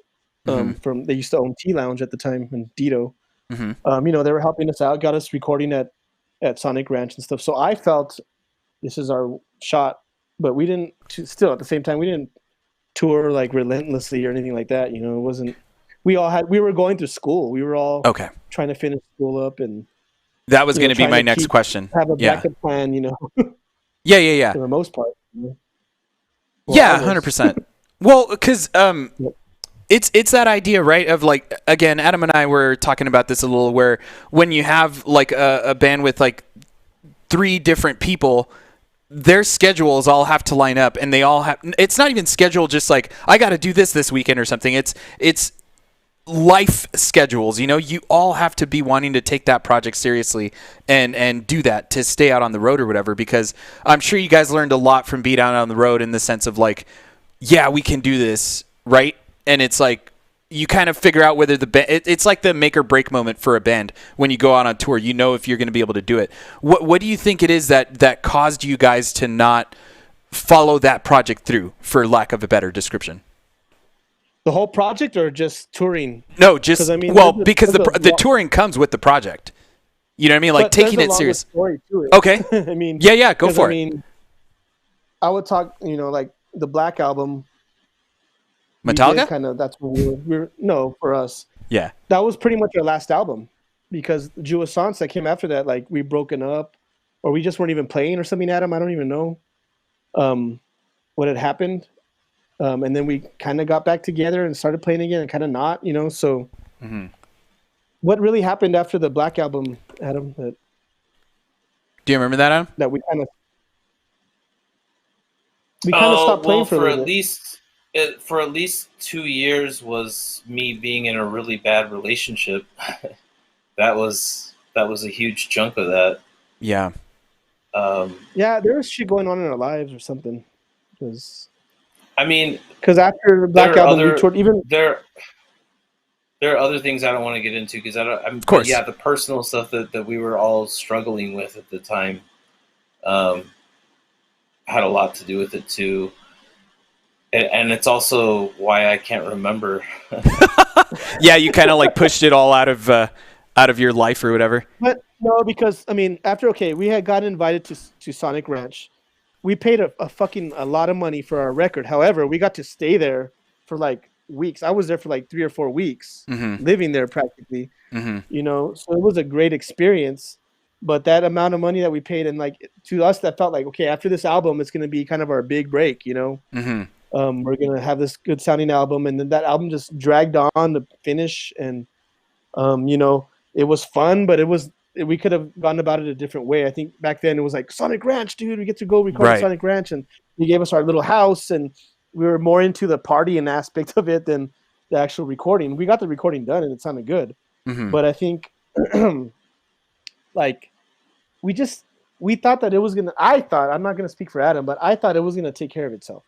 from, they used to own T Lounge at the time, and Dito. Mm-hmm. They were helping us out, got us recording at Sonic Ranch and stuff. So I felt this is our shot, but we didn't. Still, at the same time, we didn't tour like relentlessly or anything like that. You know, it wasn't. We were going to school. We were all trying to finish school up, and that was going to be my next question. Have a backup plan, you know. Yeah. For the most part. You know? Well, yeah, 100%. Well, because it's that idea, right? Of like, again, Adam and I were talking about this a little, where when you have like a band with like 3 different people, their schedules all have to line up, and they all have. It's not even scheduled just like I got to do this weekend or something. It's life schedules. You know, you all have to be wanting to take that project seriously and do that to stay out on the road or whatever. Because I'm sure you guys learned a lot from being out on the road in the sense of like, yeah, we can do this, right? And it's like you kind of figure out whether the band. It's like the make or break moment for a band when you go out on tour. You know if you're going to be able to do it. What do you think it is that caused you guys to not follow that project through, for lack of a better description? The whole project, or just touring? No, just because the touring comes with the project. You know what I mean? Like taking it serious. Story to it. Okay. I mean, yeah, go for it. I would talk, like the Black Album. Metallica? Kind of, that's what we were. No, for us. Yeah. That was pretty much our last album, because Jouissance that came after that, like we broken up, or we just weren't even playing or something. Adam, I don't even know what had happened. And then we kind of got back together and started playing again, and kind of not, so what really happened after the Black Album, Adam? Do you remember that, Adam? That we kind of stopped playing for at least 2 years was me being in a really bad relationship. that was a huge chunk of that. Yeah. Yeah, there was shit going on in our lives or something. Because after the Black Album, we toured even. There are other things I don't want to get into, because of course, the personal stuff that we were all struggling with at the time had a lot to do with it too, and it's also why I can't remember. Yeah, you kind of like pushed it all out of your life or whatever. But no, because after we had gotten invited to Sonic Ranch. We paid a lot of money for our record. However, we got to stay there for like weeks. I was there for like 3 or 4 weeks, living there practically. So it was a great experience. But that amount of money that we paid, and like to us, that felt like, okay, after this album, it's going to be kind of our big break. We're going to have this good sounding album, and then that album just dragged on to finish, and it was fun, but we could have gone about it a different way. I think back then it was like Sonic Ranch, dude. We get to go record at Sonic Ranch, and they gave us our little house, and we were more into the partying aspect of it than the actual recording. We got the recording done, and it sounded good. But I think, like, we thought that it was gonna. I thought, I'm not gonna speak for Adam, but I thought it was gonna take care of itself.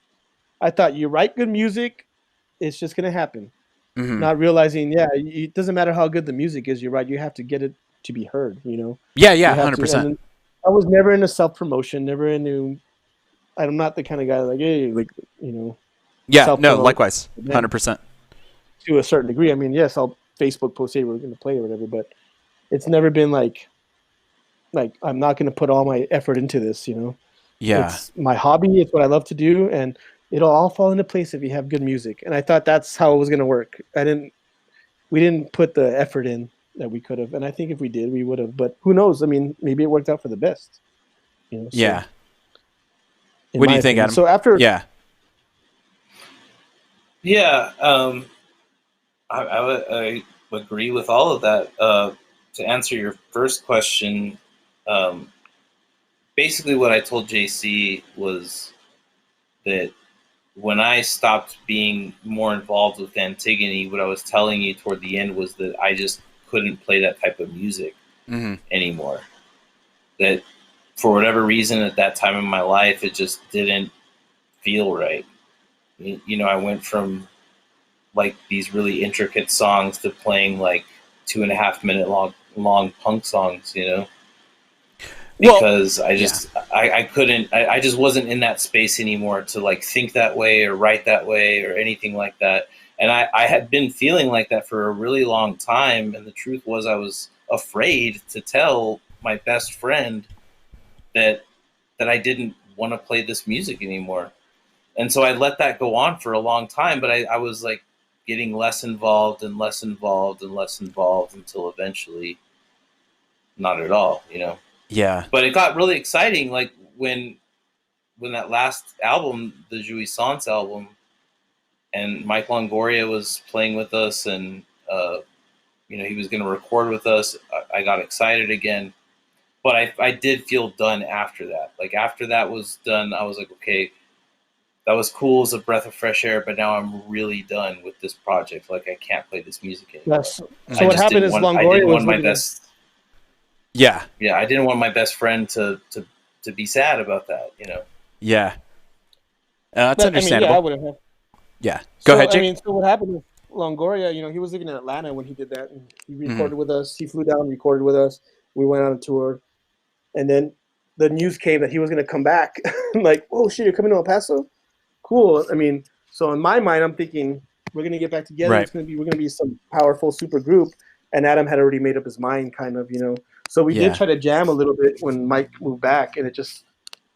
I thought you write good music, it's just gonna happen. Not realizing, it doesn't matter how good the music is. You're right. You have to get it to be heard. Yeah, You have to. 100%. I was never into self-promotion, never into. I'm not the kind of guy like, hey, like, Yeah, no, self-promote likewise, 100%. to a certain degree. I mean, yes, I'll Facebook post, hey, we're going to play or whatever, but it's never been like I'm not going to put all my effort into this. Yeah, It's my hobby. It's what I love to do, and it'll all fall into place if you have good music. And I thought that's how it was going to work. We didn't put the effort in that we could have, and I think if we did, we would have. But who knows? I mean, maybe it worked out for the best. So, yeah. What do you think, Adam? So after, yeah, Yeah, I agree with all of that. To answer your first question, basically what I told JC was that when I stopped being more involved with Antigone, what I was telling you toward the end was that I just couldn't play that type of music anymore. That for whatever reason at that time in my life, it just didn't feel right. I went from like these really intricate songs to playing like 2.5 minute long punk songs, because I couldn't, I just wasn't in that space anymore to like think that way or write that way or anything like that. And I had been feeling like that for a really long time. And the truth was I was afraid to tell my best friend that I didn't want to play this music anymore. And so I let that go on for a long time, but I was like getting less involved and less involved and less involved until eventually not at all, Yeah. But it got really exciting, like when that last album, the Jouissance album, and Mike Longoria was playing with us, and he was going to record with us. I got excited again, but I did feel done after that. Like after that was done, I was like, okay, that was cool as a breath of fresh air, but now I'm really done with this project. Like I can't play this music anymore. yes. So what happened is Longoria was my best. Yeah. Yeah, I didn't want my best friend to be sad about that, Yeah. That's understandable. I wouldn't have. Yeah. Go ahead, Jake. So what happened with Longoria, he was living in Atlanta when he did that, and he recorded with us. He flew down, recorded with us. We went on a tour, and then the news came that he was going to come back. I'm like, oh shit, you're coming to El Paso? Cool. I mean, so in my mind, I'm thinking we're going to get back together. Right. We're going to be some powerful super group. And Adam had already made up his mind, kind of, So we did try to jam a little bit when Mike moved back, and it just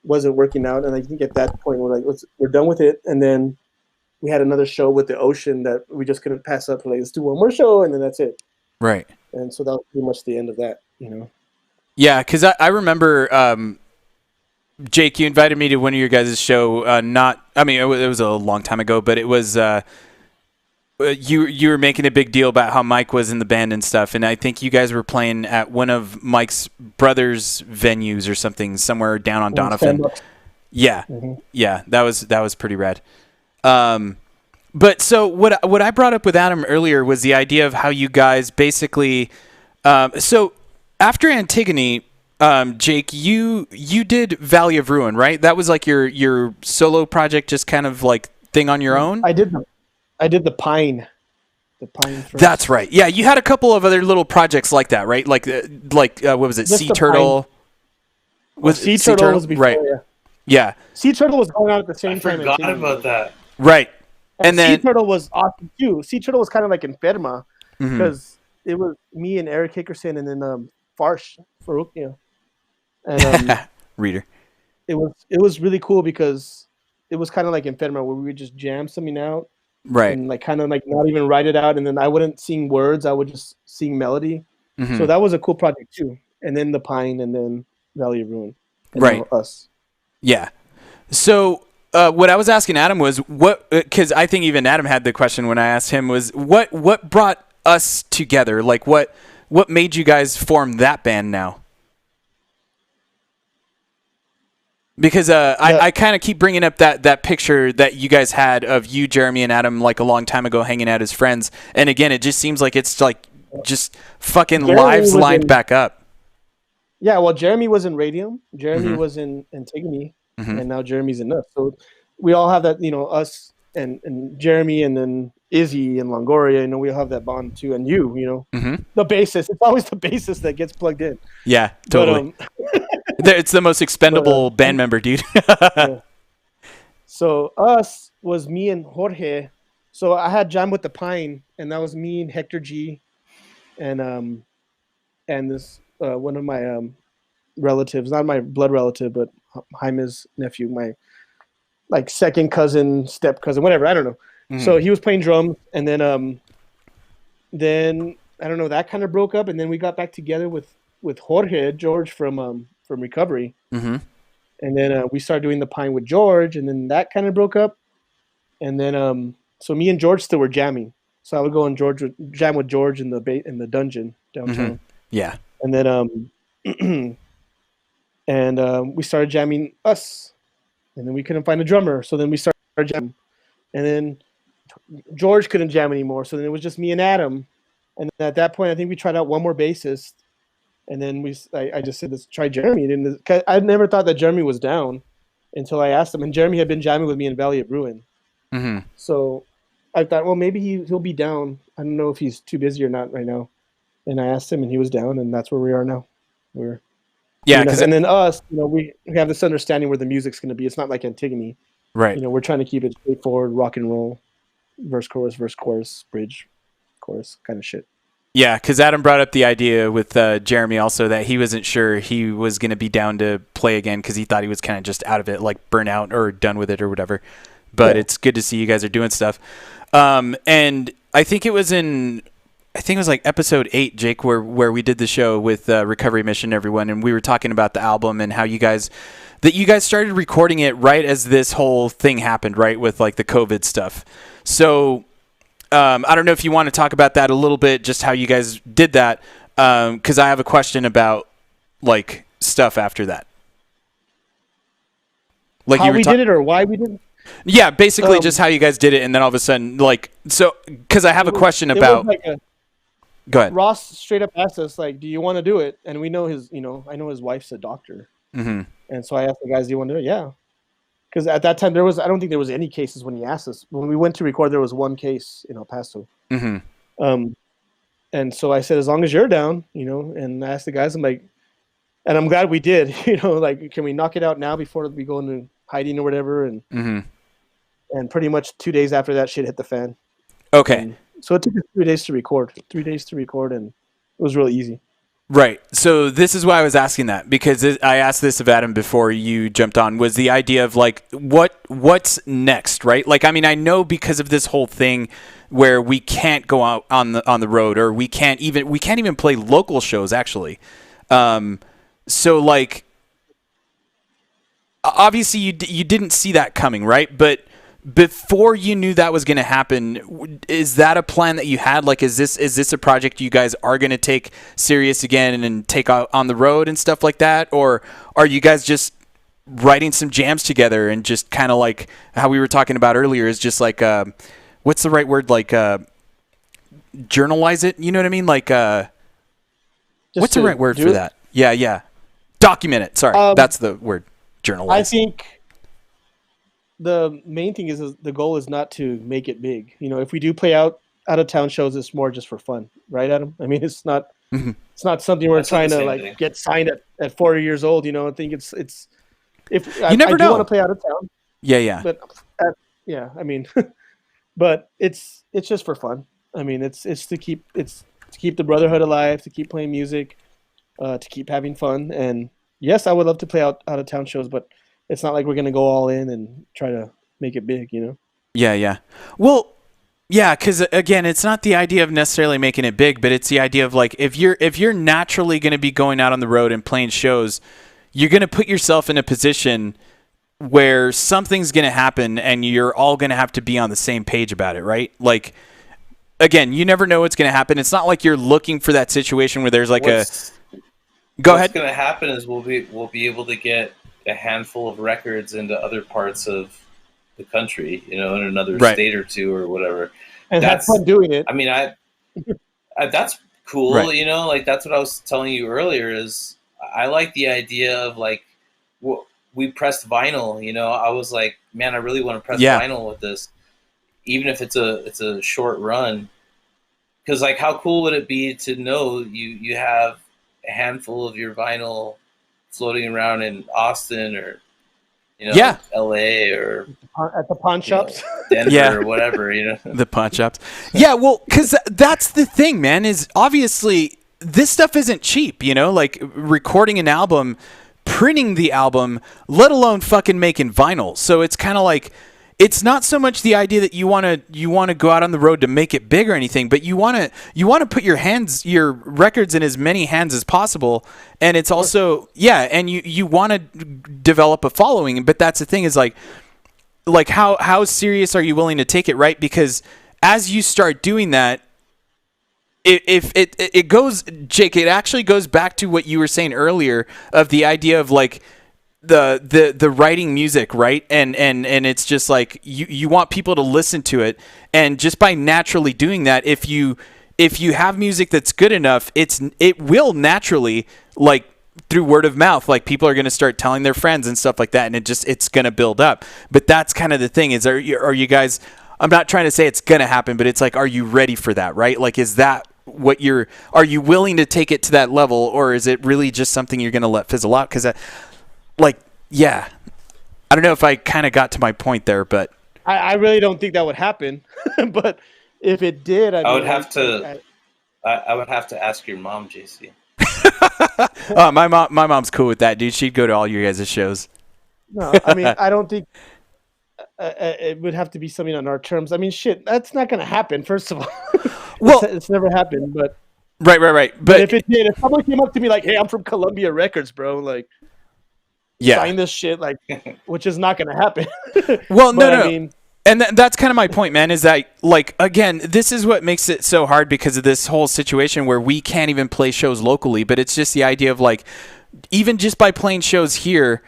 wasn't working out. And I think at that point we're like, we're done with it. And then we had another show with the Ocean that we just couldn't pass up. Like, let's do one more show, and then that's it. Right. And so that was pretty much the end of that, Yeah, because I remember, Jake, you invited me to one of your guys' show. It was a long time ago, but it was you were making a big deal about how Mike was in the band and stuff, and I think you guys were playing at one of Mike's brother's venues or something somewhere down on Donovan. Yeah, yeah, that was pretty rad. But so what I brought up with Adam earlier was the idea of how you guys basically. So after Antigone, Jake, you did Valley of Ruin, right? That was like your solo project, just kind of like thing on your own. I did the Pine. The Pine first. That's right. Yeah, you had a couple of other little projects like that, right? Like what was it? Sea Turtle. Sea Turtle was before. Right. Yeah. Sea Turtle was going on at the same time. I forgot about that. Right. And then Sea Turtle was awesome too. Sea Turtle was kind of like Enferma because it was me and Eric Hickerson and then Farouk, and Reader. It was really cool because it was kind of like Enferma where we would just jam something out, right? And like kind of like not even write it out, and then I wouldn't sing words; I would just sing melody. So that was a cool project too. And then the Pine, and then Valley of Ruin, and right? Us. Yeah. So what I was asking Adam was because I think even Adam had the question when I asked him was what brought us together? Like what made you guys form that band now? Because I kind of keep bringing up that picture that you guys had of you, Jeremy, and Adam like a long time ago hanging out as friends. And again, it just seems like it's like just fucking Jeremy lives lined back up. Yeah, well, Jeremy was in Radium. Jeremy was in Antigone. And now Jeremy's in us. So we all have that, us and Jeremy, and then Izzy and Longoria, we have that bond too, and the bassist. It's always the bassist that gets plugged in. Yeah, totally. It's the most expendable band member, dude. Yeah. So us was me and Jorge. So I had Jam with the Pine, and that was me and Hector G, and this one of my relatives, not my blood relative, but Jaime's nephew, my like second cousin, step cousin, whatever. I don't know. Mm-hmm. So he was playing drums, and then I don't know, that kind of broke up, and then we got back together with George from Recovery, mm-hmm. and then we started doing the Pine with George, and then that kind of broke up, and then so me and George still were jamming. So I would go and jam with George in the dungeon downtown. Mm-hmm. Yeah, and then and we started jamming us, and then we couldn't find a drummer, so then we started jamming, and then George couldn't jam anymore, so then it was just me and Adam. And at that point, I think we tried out one more bassist, and then I just said, let's try Jeremy. And I never thought that Jeremy was down until I asked him, and Jeremy had been jamming with me in Valley of Ruin. Mm-hmm. So I thought, well, maybe he'll be down. I don't know if he's too busy or not right now. And I asked him, and he was down, and that's where we are now. And then us, we have this understanding where the music's going to be. It's not like Antigone, right? We're trying to keep it straightforward, rock and roll, verse, chorus, bridge, chorus kind of shit. Yeah, because Adam brought up the idea with Jeremy also that he wasn't sure he was going to be down to play again because he thought he was kind of just out of it, like burnt out or done with it or whatever. But It's good to see you guys are doing stuff. And I think it was like episode 8, Jake, where we did the show with Recovery Mission, everyone, and we were talking about the album and how you guys started recording it right as this whole thing happened, right, with like the COVID stuff. So I don't know if you want to talk about that a little bit, just how you guys did that, because I have a question about like stuff after that. Like how we did it or why we did it? Yeah, basically just how you guys did it, and then all of a sudden, because I have a question about. Go ahead. Ross straight up asked us, like, do you want to do it? And we know I know his wife's a doctor. Mm-hmm. And so I asked the guys, do you want to do it? Yeah. Because at that time, I don't think there was any cases when he asked us. When we went to record, there was one case in El Paso. Mm-hmm. And so I said, as long as you're down, and I asked the guys, I'm like, and I'm glad we did, like, can we knock it out now before we go into hiding or whatever? And and pretty much 2 days after that, shit hit the fan. Okay. And so it took us 3 days to record. 3 days to record, and it was really easy. Right. So this is why I was asking that, because I asked this of Adam before you jumped on, was the idea of like, what's next, right? Like, I mean, I know because of this whole thing where we can't go out on the road, or we can't even play local shows actually. So like, obviously you didn't see that coming, right? But before you knew that was going to happen, is that a plan that you had? Like, is this a project you guys are going to take serious again and take out on the road and stuff like that? Or are you guys just writing some jams together and just kind of like how we were talking about earlier, is just like, what's the right word? Like, journalize it. You know what I mean? Like, what's the right word for that? Yeah. Document it. Sorry. That's the word. Journalize. I think the main thing is the goal is not to make it big. If we do play out of town shows, it's more just for fun, right, Adam? I mean, it's not it's not something we're trying to like get signed at 40 years old. I think it's if you never know. I do want to play out of town. Yeah. But I mean, but it's just for fun. I mean, it's to keep the brotherhood alive, to keep playing music, to keep having fun. And yes, I would love to play out of town shows, but it's not like we're going to go all in and try to make it big, Yeah. Well, yeah, because again, it's not the idea of necessarily making it big, but it's the idea of like, if you're naturally going to be going out on the road and playing shows, you're going to put yourself in a position where something's going to happen and you're all going to have to be on the same page about it, right? Like, again, you never know what's going to happen. It's not like you're looking for that situation where there's like Go ahead. What's going to happen is we'll be able to get a handful of records into other parts of the country, in another state or two or whatever. And have fun doing it. I mean, I that's cool, right. Like that's what I was telling you earlier, is I like the idea of like, we pressed vinyl, I was like, man, I really want to press vinyl with this. even if it's a short run. Because like, how cool would it be to know you have a handful of your vinyl floating around in Austin or Yeah. LA or At the pawn shops. Denver or whatever, The pawn shops. Yeah, well, because that's the thing, man, is obviously this stuff isn't cheap, like recording an album, printing the album, let alone fucking making vinyl. So it's kind of like, it's not so much the idea that you want to go out on the road to make it big or anything, but you want to put your records in as many hands as possible, and it's also and you want to develop a following. But that's the thing, is like how serious are you willing to take it, right? Because as you start doing that, if it goes, Jake, it actually goes back to what you were saying earlier of the idea of like the writing music, right? And it's just like you want people to listen to it, and just by naturally doing that, if you have music that's good enough, it will naturally, like through word of mouth, like people are going to start telling their friends and stuff like that, and it's going to build up. But that's kind of the thing, is are you guys, I'm not trying to say it's going to happen, but it's like, are you ready for that, right? Like, is that what are you willing to take it to that level, or is it really just something you're going to let fizzle out? Because I don't know if I kind of got to my point there, but I really don't think that would happen. But if it did, I would have to ask your mom, JC. My mom's cool with that, dude. She'd go to all your guys' shows. No, I mean, I don't think it would have to be something on our terms. I mean, shit, that's not going to happen, first of all. Well, it's never happened, but right. But if it did, if someone came up to me like, "Hey, I'm from Columbia Records, bro," like, sign this shit, like, which is not going to happen. Well, no. I mean, and that's kind of my point, man, is that, like, again, this is what makes it so hard, because of this whole situation where we can't even play shows locally. But it's just the idea of, like, even just by playing shows here,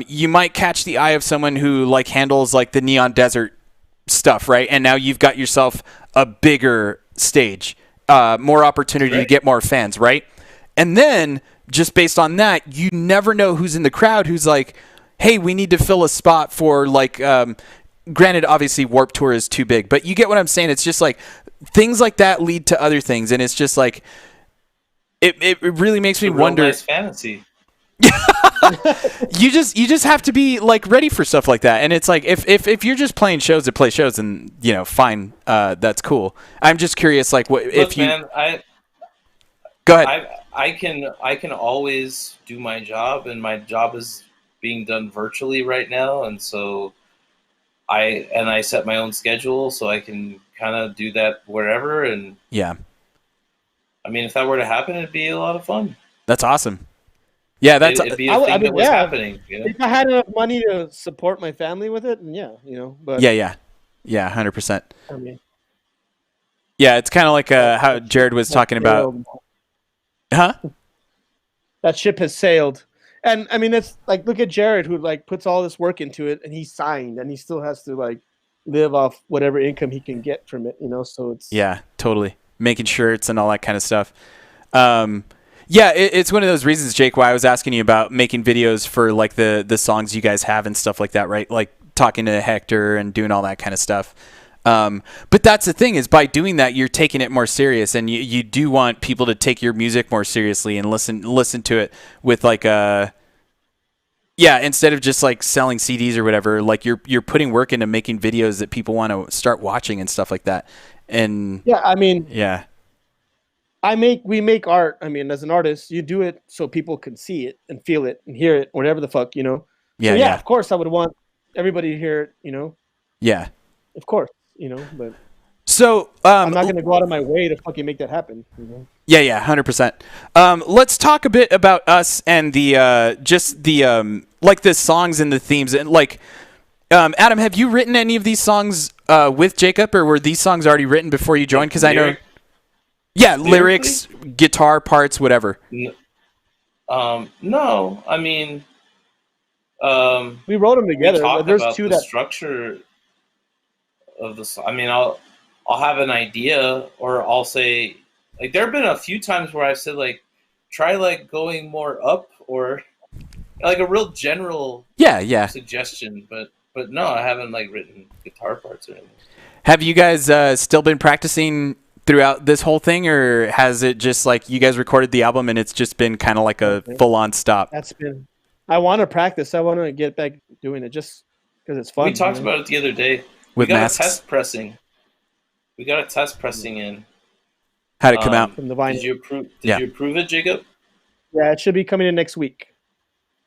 you might catch the eye of someone who, like, handles, like, the Neon Desert stuff, right? And now you've got yourself a bigger stage, more opportunity to get more fans, right? And then, just based on that, you never know who's in the crowd who's like, hey, we need to fill a spot for, like, granted, obviously Warped Tour is too big, but you get what I'm saying. It's just like things like that lead to other things, and it's just like it really makes me wonder. Nice fantasy. You just have to be, like, ready for stuff like that. And it's like, if you're just playing shows to play shows, and fine, that's cool. I'm just curious, like, what if you? Man, Go ahead. I can always do my job, and my job is being done virtually right now, and so I set my own schedule, so I can kind of do that wherever. And I mean, if that were to happen, it'd be a lot of fun. That's awesome. Yeah, it'd be a thing that was happening. If I had enough money to support my family with it, but yeah, 100%. I mean, it's kind of like how Jared was talking about. Huh? That ship has sailed. And I mean, it's like, look at Jared, who, like, puts all this work into it, and he's signed, and he still has to, like, live off whatever income he can get from it, so it's totally making shirts and all that kind of stuff. It's one of those reasons, Jake, why I was asking you about making videos for, like, the songs you guys have and stuff like that, right? Like talking to Hector and doing all that kind of stuff. But that's the thing, is by doing that, you're taking it more serious, and you do want people to take your music more seriously and listen to it with, like, instead of just, like, selling CDs or whatever, like, you're putting work into making videos that people want to start watching and stuff like that. And I mean, we make art. I mean, as an artist, you do it so people can see it and feel it and hear it, whatever the fuck, So, of course, I would want everybody to hear it, Yeah. Of course. But so I'm not going to go out of my way to fucking make that happen. 100%. Let's talk a bit about us and the just the like the songs and the themes, and, like, Adam, have you written any of these songs with Jacob, or were these songs already written before you joined? Because I know, lyrics, guitar parts, whatever. No, I mean, we wrote them together. There's about two the that structure of the song. I mean, I'll have an idea, or I'll say, like, there have been a few times where I've said, like, try, like, going more up, or, like, a real general suggestion. But but no, I haven't like written guitar parts or anything. Have you guys still been practicing throughout this whole thing, or has it just like you guys recorded the album and it's just been kind of like a full-on stop? That's been. I want to practice. I want to get back doing it just because it's fun. We talked about it the other day. With we got masks? a test pressing. We got a test pressing in. How'd it come out? From the vinyl. Did you approve it, Jacob? Yeah, it should be coming in next week.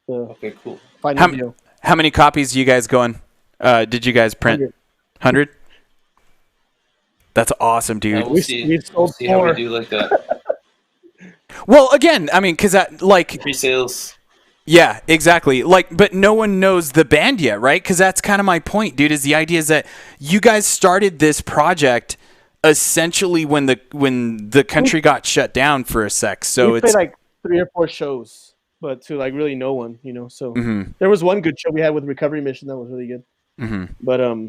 Okay, cool. How many copies you guys going? Did you guys print? 100. That's awesome, dude. Yeah, we'll see how we do like that. Well, again, I mean, because like pre-sales. Yeah, exactly. Like, but no one knows the band yet, right? Because that's kind of my point, dude. Is the idea is that you guys started this project essentially when the country got shut down for a sec. So we it's played like 3 or 4 shows, but to like really no one, So there was one good show we had with Recovery Mission that was really good. Mm-hmm.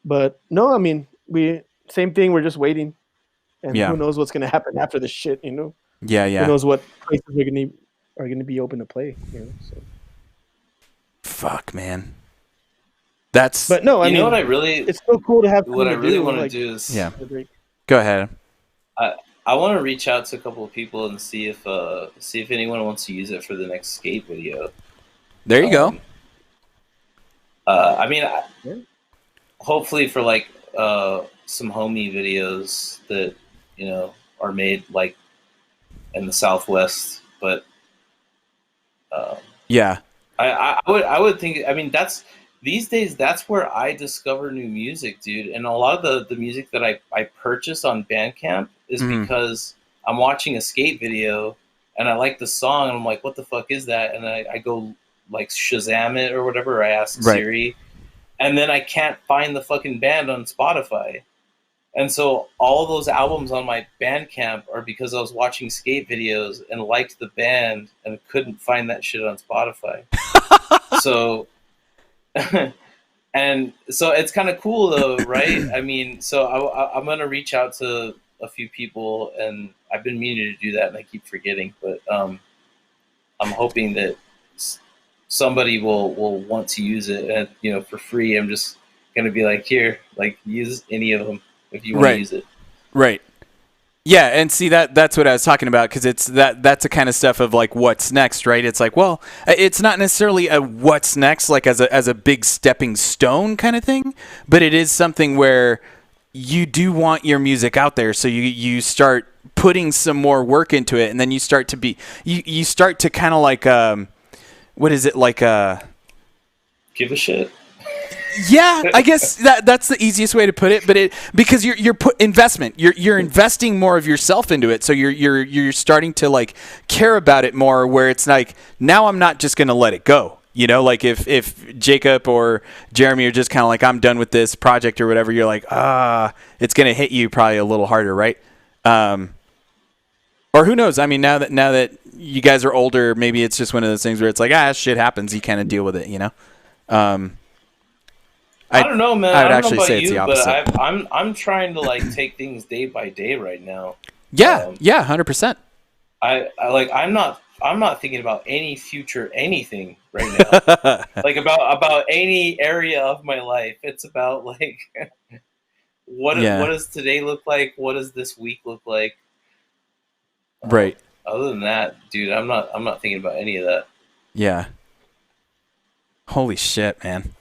But no, I mean same thing. We're just waiting, and Yeah. who knows what's gonna happen after this shit, Yeah. Who knows what places are gonna be open to play, So. Fuck, man. That's. But no, I mean, what I really. It's so cool to have. What I really want to do is. Yeah. Go ahead. I want to reach out to a couple of people and see if anyone wants to use it for the next skate video. There you go. I mean, hopefully for like some homie videos that are made like in the Southwest, but yeah, I would think. I mean, these days that's where I discover new music, dude. And a lot of the music that I purchase on Bandcamp is because I'm watching a skate video and I like the song and I'm like, what the fuck is that? And I go like Shazam it or whatever. I ask Siri, and then I can't find the fucking band on Spotify. And so all those albums on my Bandcamp are because I was watching skate videos and liked the band and couldn't find that shit on Spotify. So, and so it's kind of cool though, right? I mean, so I'm going to reach out to a few people, and I've been meaning to do that and I keep forgetting, but I'm hoping that somebody will want to use it, and for free. I'm just going to be like, here, like use any of them if you want to use it. Right. Yeah, and see that's what I was talking about, because it's that's the kind of stuff of like what's next, right? It's like, well, it's not necessarily a what's next like as a big stepping stone kind of thing, but it is something where you do want your music out there, so you start putting some more work into it, and then you start to you start to kind of like what is it, like give a shit. Yeah, I guess that's the easiest way to put it. But because you're investment, you're investing more of yourself into it, so you're starting to like care about it more. Where it's like, now I'm not just gonna let it go. Like if Jacob or Jeremy are just kind of like, I'm done with this project or whatever, you're like, it's gonna hit you probably a little harder, right? Or who knows? I mean, now that you guys are older, maybe it's just one of those things where it's like, shit happens. You kind of deal with it, I don't know, man. I would I don't actually know about say it's the opposite. But I'm trying to like take things day by day right now. Yeah, 100%. I'm not thinking about any future anything right now. Like about any area of my life. It's about like what does today look like? What does this week look like? Right. Other than that, dude, I'm not thinking about any of that. Yeah. Holy shit, man.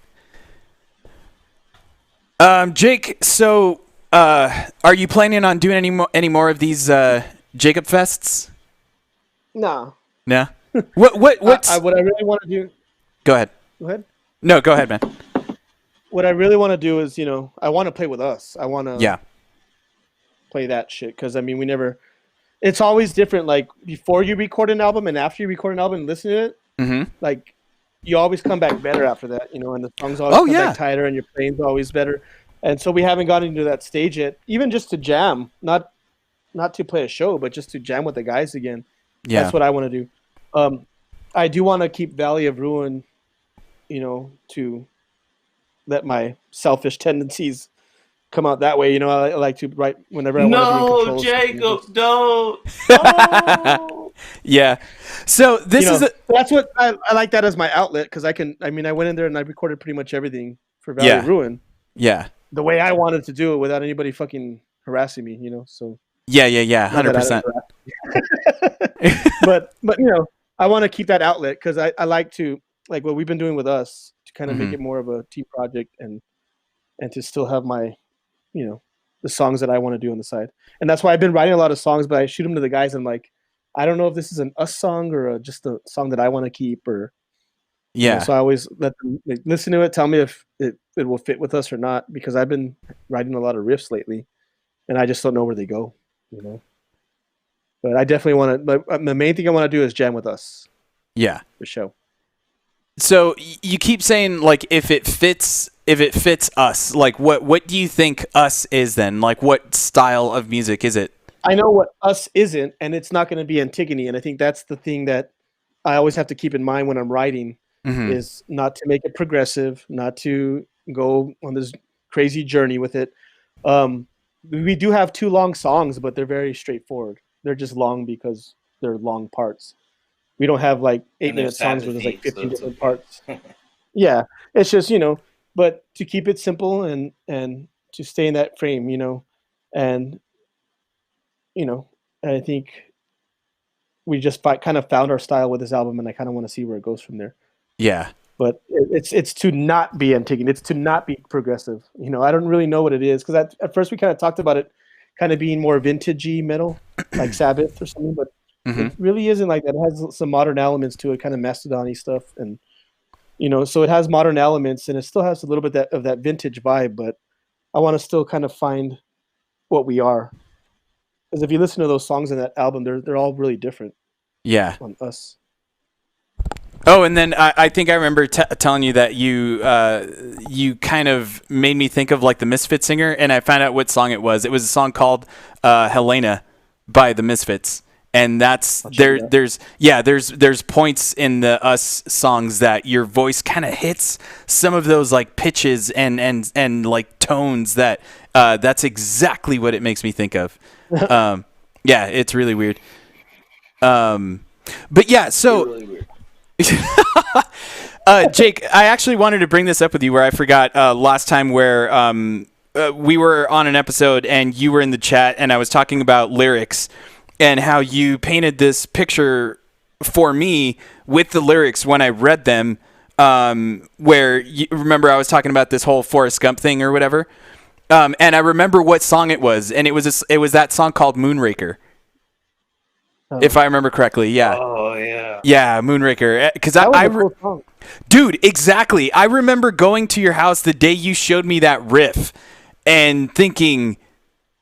Jake, so are you planning on doing any more of these Jacob Fests? No. No. What I really want to do? Go ahead. Go ahead. No, go ahead, man. What I really want to do is, I want to play with us. I want to play that shit, because I mean, we never. It's always different. Like before you record an album and after you record an album and listen to it, like. You always come back better after that, and the songs always come back tighter, and your playing's always better. And so we haven't gotten into that stage yet, even just to jam, not to play a show, but just to jam with the guys again. Yeah. That's what I want to do. I do want to keep Valley of Ruin, to let my selfish tendencies come out that way. I like to write whenever I want to be in control. No, Jacob, don't. Yeah. So this is that's what I like that as my outlet because I went in there and I recorded pretty much everything for Valley of Ruin. Yeah. The way I wanted to do it without anybody fucking harassing me, So Yeah. 100%. But I want to keep that outlet because I like to like what we've been doing with us to kind of make it more of a team project and to still have my the songs that I want to do on the side. And that's why I've been writing a lot of songs, but I shoot them to the guys and I'm like, I don't know if this is an us song or just a song that I want to keep or so I always let them listen to it, tell me if it will fit with us or not, because I've been writing a lot of riffs lately and I just don't know where they go, But I definitely want to, but the main thing I want to do is jam with us. Yeah. For show. So you keep saying like if it fits us, like what do you think us is then? Like what style of music is it? I know what us isn't, and it's not going to be Antigone, and I think that's the thing that I always have to keep in mind when I'm writing is not to make it progressive, not to go on this crazy journey with it. We do have 2 long songs, but they're very straightforward. They're just long because they're long parts. We don't have like 8-minute songs where there's like 15 different parts. Yeah, it's just but to keep it simple and to stay in that frame, and I think we just kind of found our style with this album, and I kind of want to see where it goes from there. Yeah, but it's to not be Antigone. It's to not be progressive. I don't really know what it is because at first we kind of talked about it, kind of being more vintagey metal, like Sabbath or something, but. It really isn't like that. It has some modern elements to it, kind of Mastodon-y stuff, and so it has modern elements, and it still has a little bit of that vintage vibe. But I want to still kind of find what we are, because if you listen to those songs in that album, they're all really different. Yeah. On us. Oh, and then I think I remember telling you that you kind of made me think of like the Misfits singer, and I found out what song it was. It was a song called Helena by the Misfits. And that's there's points in the us songs that your voice kind of hits some of those like pitches and like tones that that's exactly what it makes me think of. Yeah, it's really weird. But yeah, so really weird. Jake, I actually wanted to bring this up with you where I forgot last time where we were on an episode and you were in the chat and I was talking about lyrics. And how you painted this picture for me with the lyrics when I read them, where you remember I was talking about this whole Forrest Gump thing or whatever, and I remember what song it was, and it was that song called Moonraker, if I remember correctly. Yeah. Oh yeah. Yeah, Moonraker. Because cool dude, exactly. I remember going to your house the day you showed me that riff, and thinking,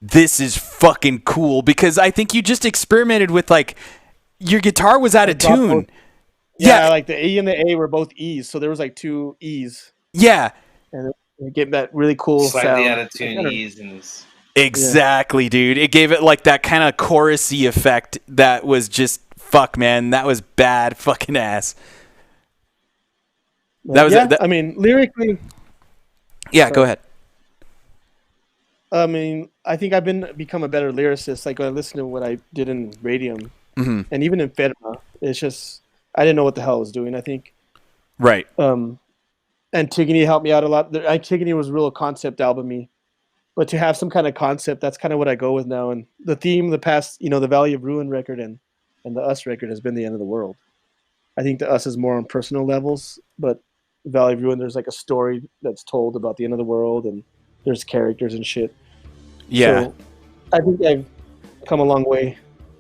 this is fucking cool, because I think you just experimented with like your guitar was out of tune. Yeah, like the E and the A were both E's, so there was like 2 E's. Yeah, and it gave that really cool slightly sound. out of tune E's and exactly, dude. It gave it like that kind of chorusy effect that was just fuck, man. That was bad fucking ass. That was. I mean, lyrically. Yeah, go ahead. I mean, I think I've become a better lyricist. Like when I listen to what I did in Radium, and even in Fedma, it's just I didn't know what the hell I was doing. I think, right. Antigone helped me out a lot. Antigone was real concept album-y, but to have some kind of concept, that's kind of what I go with now. And the theme, the past, the Valley of Ruin record and the Us record has been the end of the world. I think the Us is more on personal levels, but the Valley of Ruin, there's like a story that's told about the end of the world and. There's characters and shit. Yeah. So I think I've come a long way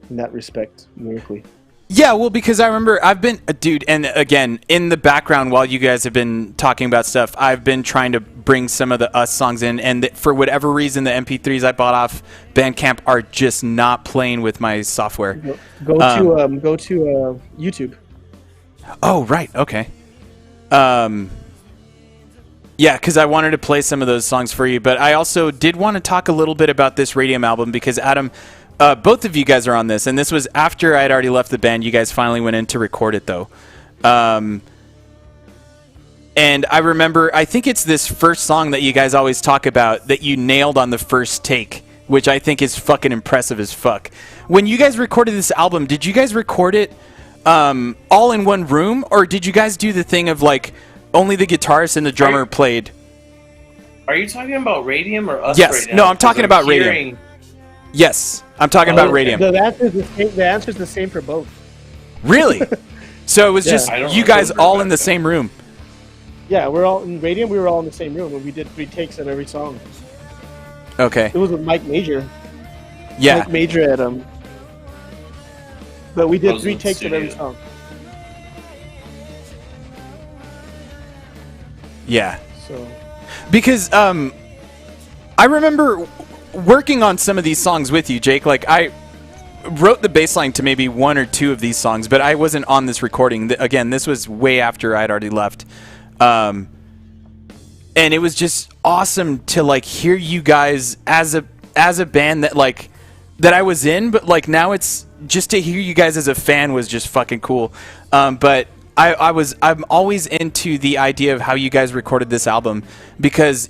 in that respect, lyrically. Yeah, well, because I remember I've been, dude, and again, in the background while you guys have been talking about stuff, I've been trying to bring some of the Us songs in, and for whatever reason, the MP3s I bought off Bandcamp are just not playing with my software. Go to YouTube. Oh, right. Okay. Yeah, because I wanted to play some of those songs for you, but I also did want to talk a little bit about this Radium album because, Adam, both of you guys are on this, and this was after I had already left the band. You guys finally went in to record it, though. And I remember, I think it's this first song that you guys always talk about that you nailed on the first take, which I think is fucking impressive as fuck, when you guys recorded this album, did you guys record it all in one room, or did you guys do the thing of like only the guitarist and the drummer played? Are you talking about Radium or us? Yes. Right now? No, I'm talking about Radium. Yes, I'm talking about Radium. The answer's the same for both. Really? So it was just you guys all in the same room. Yeah, we're all in Radium. We were all in the same room, and we did 3 takes of every song. Okay. It was with Mike Major. Yeah. Mike Major at but we did 3 takes of every song. Yeah. So. Because I remember working on some of these songs with you, Jake. Like I wrote the bass line to maybe 1 or 2 of these songs, but I wasn't on this recording. Again, this was way after I'd already left. And it was just awesome to like hear you guys as a band that I was in, but like now it's just to hear you guys as a fan was just fucking cool. But I'm always into the idea of how you guys recorded this album, because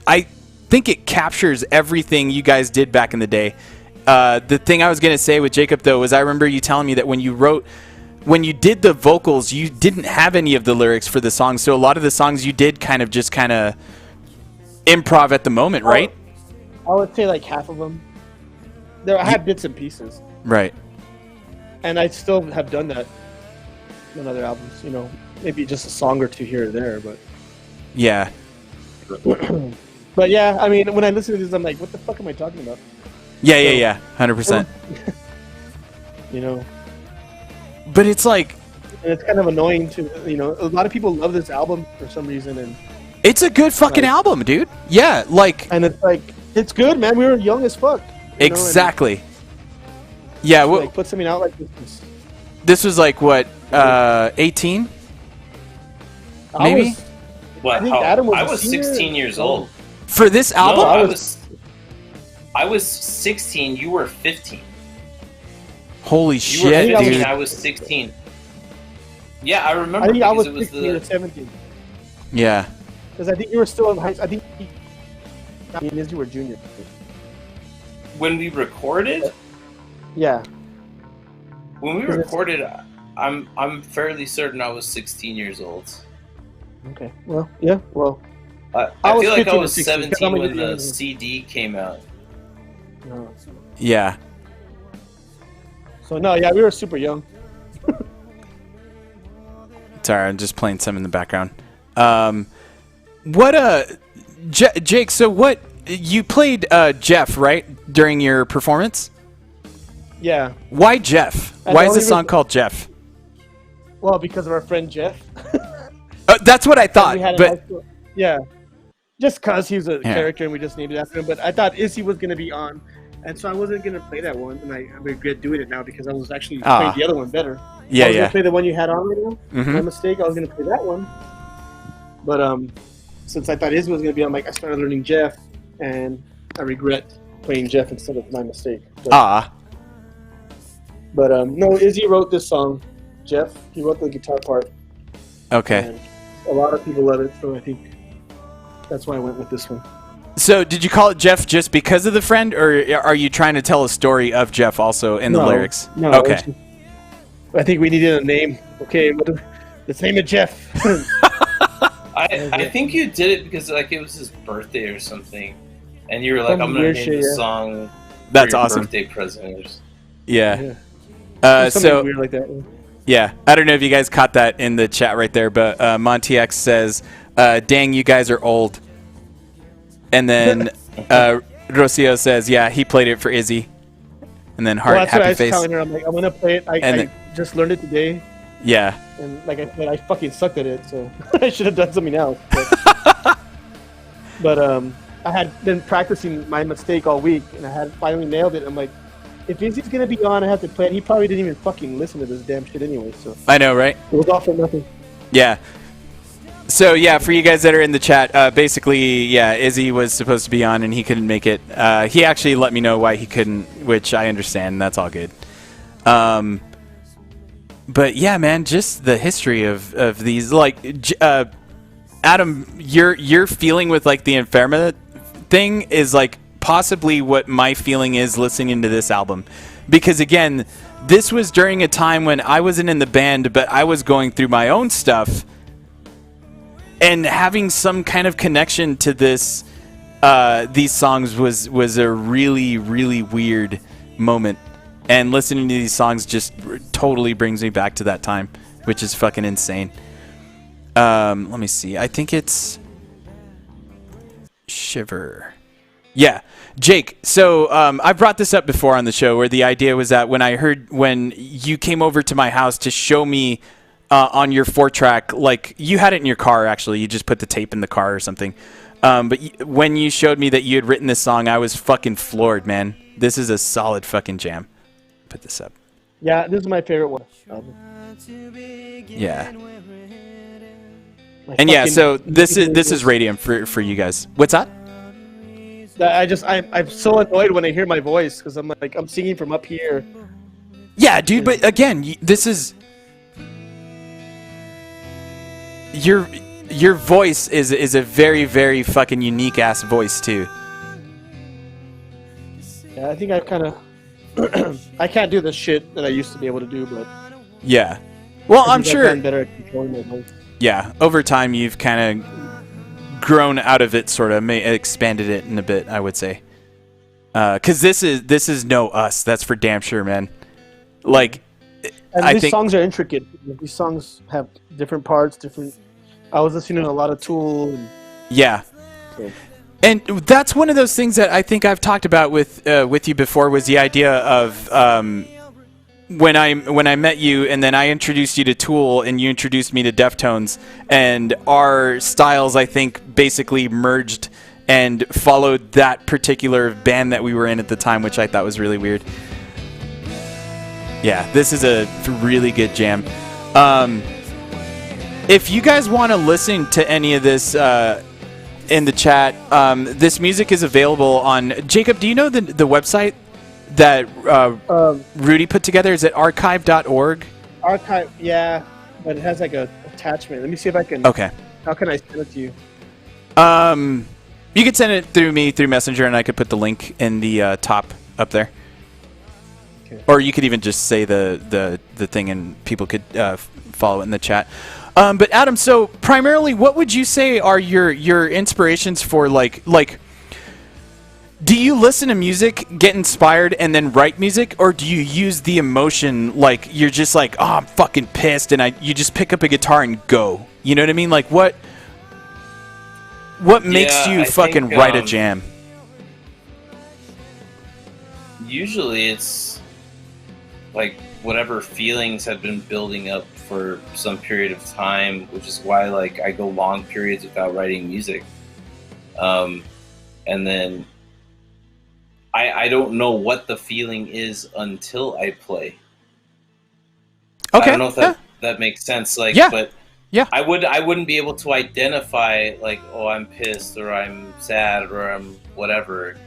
I think it captures everything you guys did back in the day. The thing I was going to say with Jacob, though, was I remember you telling me that when you did the vocals, you didn't have any of the lyrics for the songs. So a lot of the songs you did kind of improv at the moment, right? I would say like half of them. I had bits and pieces. Right. And I still have done that on other albums, maybe just a song or 2 here or there, but yeah. But yeah, I mean, when I listen to this, I'm like, what the fuck am I talking about? Yeah, 100%. But it's like, and it's kind of annoying to, a lot of people love this album for some reason, and it's a good fucking album, dude. Yeah, like, and it's like, it's good, man. We were young as fuck. Exactly. Yeah, like put something out like this. This was like what, 18? Maybe. I was 16 years old for this album. No, I was 16. You were 15. Holy shit, you were 15, dude! I was 16. Yeah, I remember. I think I was 16 or 17. Yeah. Because I think you were still in high school. I think you were junior. When we recorded? Yeah. When we recorded, I'm fairly certain I was 16 years old. Okay. Well, yeah. Well, I feel like I was 17 when the CD came out. No. Yeah. So no, yeah, we were super young. Sorry, I'm just playing some in the background. Jake? So what? You played Jeff, right, during your performance? Yeah. Why Jeff? Why is this song called Jeff? Well, because of our friend Jeff. That's what I thought. But yeah, just because he was a character and we just named it after him. But I thought Izzy was going to be on, and so I wasn't going to play that one, and I regret doing it now because I was actually playing the other one better. Yeah, I was going to play the one you had on right now. Mm-hmm. My mistake. I was going to play that one, but since I thought Izzy was going to be on, I started learning Jeff, and I regret playing Jeff instead of My Mistake. But no, Izzy wrote this song. Jeff, he wrote the guitar part. Okay. And a lot of people love it, so I think that's why I went with this one. So did you call it Jeff just because of the friend, or are you trying to tell a story of Jeff also in the lyrics? No. Okay. I think we needed a name. Okay, let's name it Jeff. I think you did it because it was his birthday or something, and you were like, "I'm gonna name this song." That's for your awesome. Birthday present. Yeah. So weird like that. Yeah, I don't know if you guys caught that in the chat right there, but Monty X says, "Dang, you guys are old." And then Rocio says, "Yeah, he played it for Izzy." And then Heart, that's happy what I was face. telling her. I'm like, I'm gonna play it. I just learned it today. Yeah. And like I said, I fucking sucked at it, so I should have done something else. But I had been practicing My Mistake all week, and I had finally nailed it. I'm like, if Izzy's gonna be on, I have to play it. He probably didn't even fucking listen to this damn shit anyway. So I know, right? It was all for nothing. Yeah. So yeah, for you guys that are in the chat, basically, yeah, Izzy was supposed to be on and he couldn't make it. He actually let me know why he couldn't, which I understand. That's all good. But yeah, man, just the history of these, like, Adam, your feeling with like the Inferma thing is like possibly what my feeling is listening to this album, because again, this was during a time when I wasn't in the band, but I was going through my own stuff, and having some kind of connection to this, these songs was a really, really weird moment. And listening to these songs just totally brings me back to that time, which is fucking insane. Let me see. I think it's Shiver. Yeah. Jake, so I brought this up before on the show, where the idea was that when you came over to my house to show me on your 4-track, like you had it in your car, actually. You just put the tape in the car or something. But when you showed me that you had written this song, I was fucking floored, man. This is a solid fucking jam. Put this up. Yeah, this is my favorite one. Yeah. And yeah, so this is Radium for you guys. What's that? I'm so annoyed when I hear my voice, because I'm singing from up here. Yeah, dude, but again, this is your voice is a very, very fucking unique ass voice too. Yeah, I think I've kind of I can't do the shit that I used to be able to do, but yeah. Well, I'm sure. I've gotten better at controlling my voice. Yeah, over time you've kind of grown out of it, sort of expanded it in a bit, I would say. Because this is no us. That's for damn sure, man. Like, and these songs are intricate. These songs have different parts, different. I was listening to a lot of Tool. Yeah. So. And that's one of those things that I think I've talked about with you before, was the idea of when I met you, and then I introduced you to Tool, and you introduced me to Deftones, and our styles, I think, basically merged and followed that particular band that we were in at the time, which I thought was really weird. Yeah, this is a really good jam. If you guys want to listen to any of this in the chat, this music is available on... Jacob, do you know the website that Rudy put together? Is it archive.org? Archive, yeah, but it has like a attachment. Let me see if I can... Okay. How can I send it to you? You could send it through me, through Messenger, and I could put the link in the top up there. Okay. Or you could even just say the thing, and people could follow it in the chat. But Adam, so primarily, what would you say are your inspirations for like? Do you listen to music, get inspired, and then write music, or do you use the emotion? Like you're just like, oh, I'm fucking pissed, and you just pick up a guitar and go. You know what I mean? Like what makes you fucking write a jam? Usually, it's like whatever feelings have been building up for some period of time, which is why like I go long periods without writing music. And then I don't know what the feeling is until I play. Okay. I don't know if that makes sense. Like, yeah. But yeah, I wouldn't be able to identify like, oh, I'm pissed or I'm sad or I'm whatever.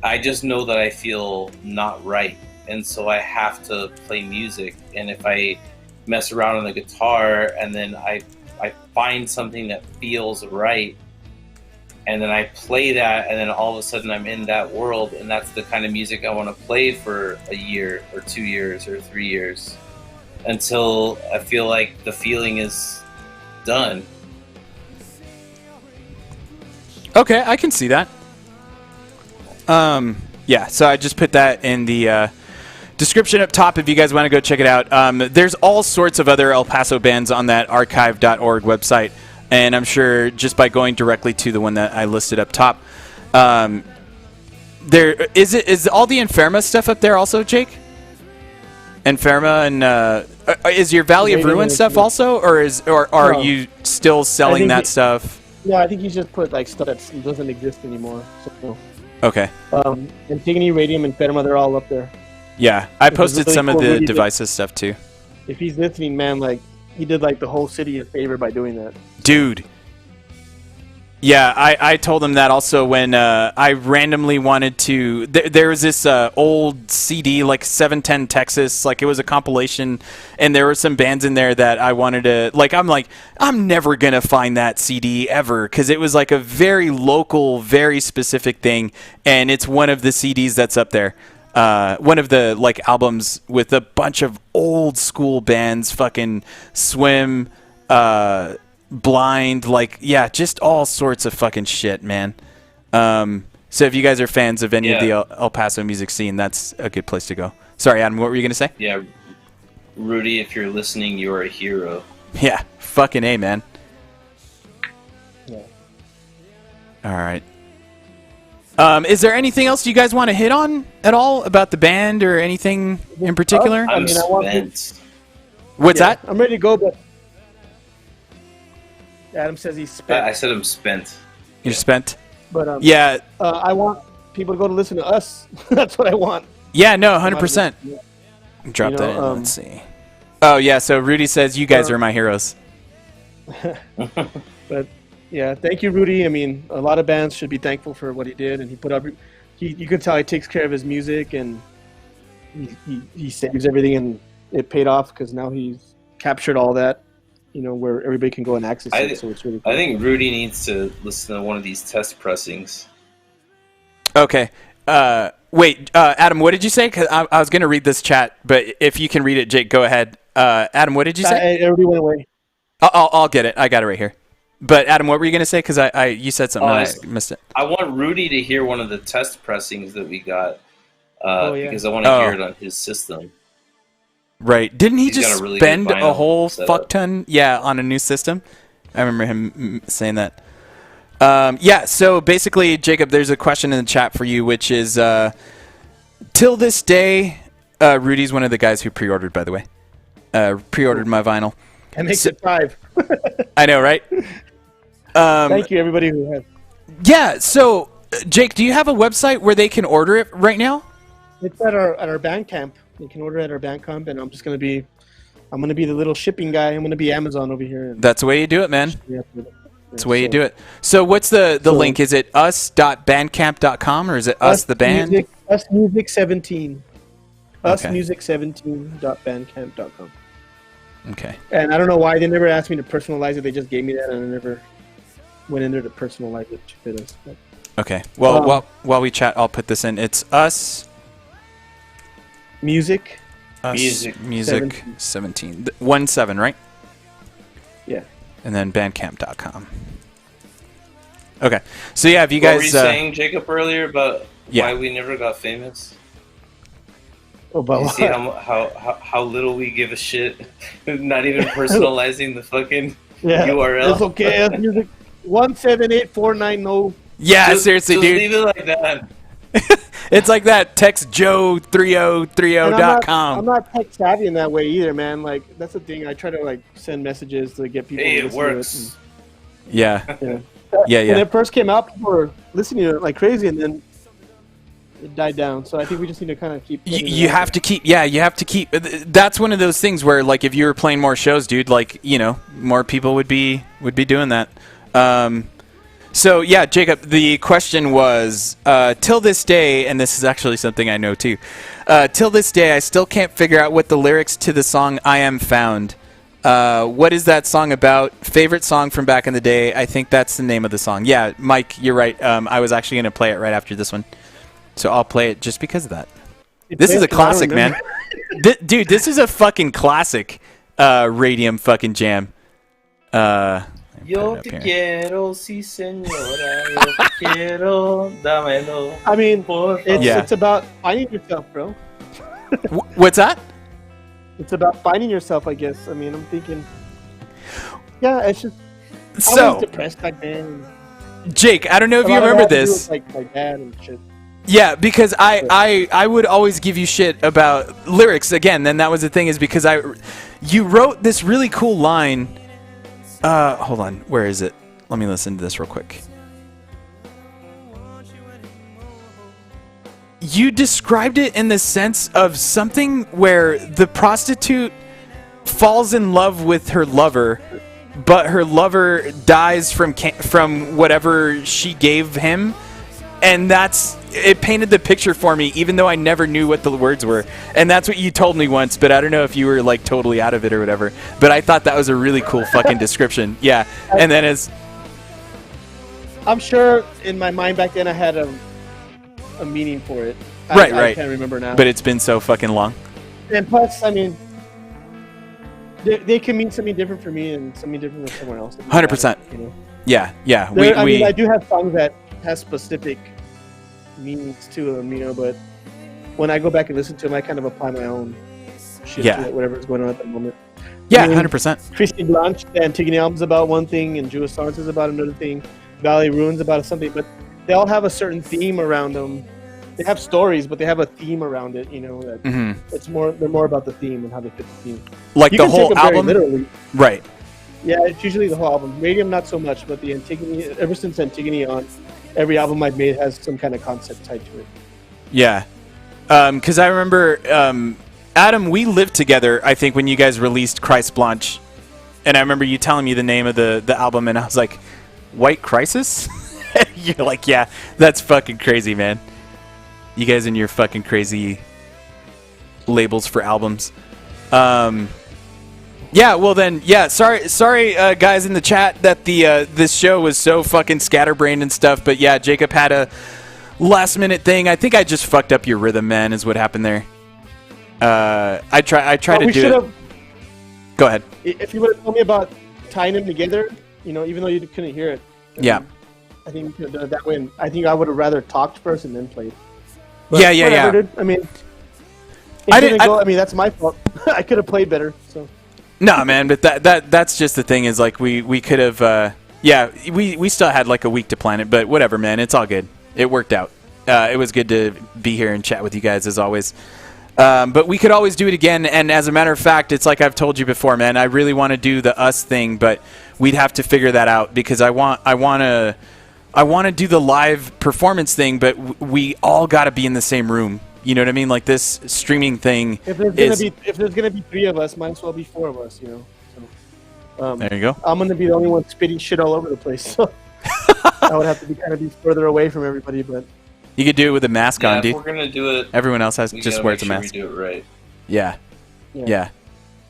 I just know that I feel not right. And so I have to play music. And if I mess around on the guitar and then I find something that feels right, and then I play that, and then all of a sudden I'm in that world, and that's the kind of music I want to play for a year or 2 years or 3 years until I feel like the feeling is done. Okay, I can see that. Yeah, so I just put that in the description up top if you guys want to go check it out. There's all sorts of other El Paso bands on that archive.org website, and I'm sure just by going directly to the one that I listed up top, there is all the Inferma stuff up there also, Jake? Inferma and is your Valley of Ruin stuff also, or are you still selling that stuff? No, I think you just put like stuff that doesn't exist anymore. So. Okay. Antigone, Radium, and Inferma, they're all up there. Yeah, I posted really some cool. of the Rudy Devices stuff too. If he's listening, man, like he did like the whole city a favor by doing that. Dude. Yeah, I told him that also when I randomly wanted to... There was this old CD, like 710 Texas, like it was a compilation, and there were some bands in there that I wanted to... I'm never going to find that CD ever, because it was like a very local, very specific thing, and it's one of the CDs that's up there. one of the like albums with a bunch of old school bands, fucking Swim, Blind, like just all sorts of fucking shit, man. So if you guys are fans of any of the El Paso music scene, that's a good place to go. Sorry, Adam, what were you gonna say? Yeah, Rudy, if you're listening, you're a hero. Yeah, fucking A, man. Yeah. All right. Is there anything else you guys want to hit on at all about the band or anything in particular? I'm spent. What's that? I'm ready to go, but Adam says he's spent. I said I'm spent. You're spent? But I want people to go to listen to us. That's what I want. Yeah, no, 100%. Drop that in. Let's see. Oh, yeah, so Rudy says, you guys are my heroes. But, yeah, thank you, Rudy. I mean, a lot of bands should be thankful for what he did. And he put up, you could tell he takes care of his music, and he saves everything, and it paid off because now he's captured all that, where everybody can go and access it. So it's really cool. I think Rudy needs to listen to one of these test pressings. Okay. Wait, Adam, what did you say? Because I was going to read this chat, but if you can read it, Jake, go ahead. Adam, what did you say? Everybody went away. I'll get it. I got it right here. But Adam, what were you going to say? Because you said something and I missed it. I want Rudy to hear one of the test pressings that we got because I want to hear it on his system. Right. Didn't he just really spend a whole fuck ton on a new system? I remember him saying that. So basically, Jacob, there's a question in the chat for you, which is, till this day, Rudy's one of the guys who pre-ordered, by the way. Pre-ordered my vinyl. That makes it 5. I know, right? Thank you, everybody who has. Yeah, so, Jake, do you have a website where they can order it right now? It's at our Bandcamp. You can order it at our Bandcamp, and I'm gonna be the little shipping guy. I'm gonna be Amazon over here. That's the way you do it, man. That's the way you do it. So what's the link? Is it us.bandcamp.com or is it us the band? Usmusic17. Okay. Usmusic17.bandcamp.com. Okay. And I don't know why they never asked me to personalize it. They just gave me that, and I never went in there to personalize it to fit us. But, okay. Well, while we chat, I'll put this in. It's us. Music 17. 17, right? Yeah. And then bandcamp.com. Okay. So yeah, if you guys what were you saying, Jacob, earlier about why we never got famous? About you see how little we give a shit? Not even personalizing the fucking URL. It's okay. Music 178490. Yeah, seriously, just dude. Leave it like that. It's like that. Text Joe3030.com. I'm not tech savvy in that way either, man. Like that's the thing. I try to like send messages to get people. Hey, to it works. Yeah. When it first came out, people were listening to it like crazy, and then it died down. So I think we just need to kind of keep. You have to keep. Yeah, you have to keep. That's one of those things where, like, if you were playing more shows, dude, like, more people would be doing that. So yeah, Jacob, the question was, till this day, and this is actually something I know too, till this day, I still can't figure out what the lyrics to the song I Am Found. What is that song about? Favorite song from back in the day. I think that's the name of the song. Yeah, Mike, you're right. I was actually going to play it right after this one. So I'll play it just because of that. This is a classic, man. Dude, this is a fucking classic Radium fucking jam. Yo te quiero, sí señora, yo te quiero, dámelo. I mean, it's about finding yourself, bro. What's that? It's about finding yourself, I guess. I mean, I'm thinking, it's just I was depressed back then. Jake, I don't know if you remember this. Like my dad and shit. Yeah, because I would always give you shit about lyrics again. Then that was the thing, is because you wrote this really cool line. Hold on, where is it? Let me listen to this real quick. You described it in the sense of something where the prostitute falls in love with her lover, but her lover dies from whatever she gave him, and it painted the picture for me, even though I never knew what the words were. And that's what you told me once, but I don't know if you were like totally out of it or whatever. But I thought that was a really cool fucking description. Yeah. And then I'm sure in my mind back then I had a meaning for it. Right. I can't remember now. But it's been so fucking long. And plus, I mean, they can mean something different for me and something different for someone else. 100%. You know? Yeah. I mean, I do have songs that have specific meanings to them, you know, but when I go back and listen to them, I kind of apply my own shit to it, whatever's going on at the moment. Yeah, I mean, 100%. Christy Blanche, the Antigone album's about one thing, and Jewish Songs is about another thing. Valley Ruins about something, but they all have a certain theme around them. They have stories, but they have a theme around it. You know, that they're more about the theme and how they fit the theme. Like you the can whole take them album, very literally. Right? Yeah, it's usually the whole album. Radium, not so much, but the Antigone. Ever since Antigone on, every album I've made has some kind of concept tied to it. Yeah, because I remember Adam, we lived together. I think when you guys released Christ Blanche, and I remember you telling me the name of the album, and I was like, White Crisis? You're like, yeah, that's fucking crazy, man. You guys and your fucking crazy labels for albums. Yeah, well then, yeah, sorry guys in the chat that this show was so fucking scatterbrained and stuff, but yeah, Jacob had a last minute thing. I think I just fucked up your rhythm, man, is what happened there. I tried to do it. Go ahead. If you would have told me about tying them together, you know, even though you couldn't hear it. I think we could have done it that way, and I think I would have rather talked first and then played. But yeah. Dude. I mean, I mean, that's my fault. I could have played better. So. No, man, but that's just the thing is like we could have. We still had like a week to plan it, but whatever, man. It's all good. It worked out. It was good to be here and chat with you guys as always. But we could always do it again. And as a matter of fact, it's like I've told you before, man. I really want to do the us thing, but we'd have to figure that out because I want to do the live performance thing, but we all got to be in the same room. You know what I mean? Like this streaming thing. If there's gonna be three of us, might as well be four of us. You know. So, there you go. I'm gonna be the only one spitting shit all over the place. So I would have to be further away from everybody, but. You could do it with a mask on, dude. If we're gonna do it. Everyone else just wears a mask. We do it right. Yeah.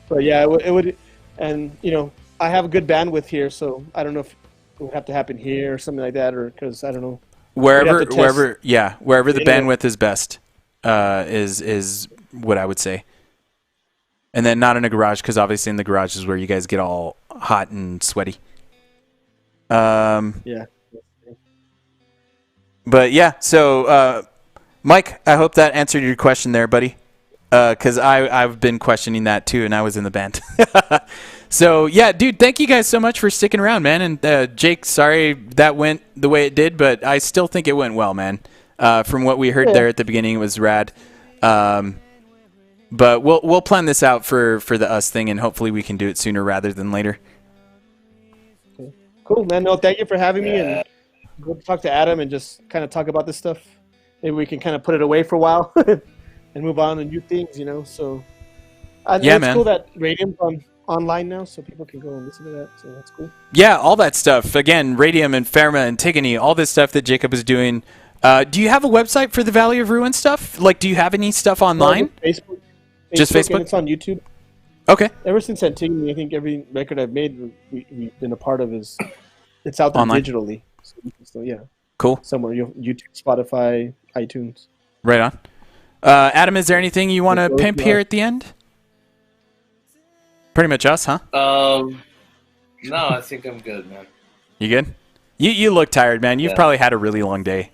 But yeah, it would, and you know, I have a good bandwidth here, so I don't know if it would have to happen here or something like that, or because I don't know. Wherever the bandwidth is best, is what I would say. And then not in a garage, because obviously in the garage is where you guys get all hot and sweaty. Yeah. But yeah, so Mike, I hope that answered your question there, buddy. Because I've been questioning that too, and I was in the band. So yeah, dude, thank you guys so much for sticking around, man. And Jake, sorry that went the way it did, but I still think it went well, man. From what we heard there at the beginning, it was rad. But we'll plan this out for the us thing, and hopefully we can do it sooner rather than later. Okay. Cool, man. No, thank you for having me, and go talk to Adam and just kind of talk about this stuff. Maybe we can kind of put it away for a while and move on to new things, you know. So it's cool that Radium's online now, so people can go and listen to that. So that's cool. Yeah, all that stuff. Again, Radium and Pharma, Antigone, all this stuff that Jacob is doing. Do you have a website for the Valley of Ruin stuff? Like, do you have any stuff online? No, Facebook. Just Facebook? And it's on YouTube. Okay. Ever since Antigone, I think every record I've made, we've been a part of it's out there online? digitally. So yeah. Cool. Somewhere, YouTube, Spotify, iTunes. Right on. Adam, is there anything you want to pimp here at the end? Pretty much us, huh? No, I think I'm good, man. You good? You look tired, man. You've probably had a really long day.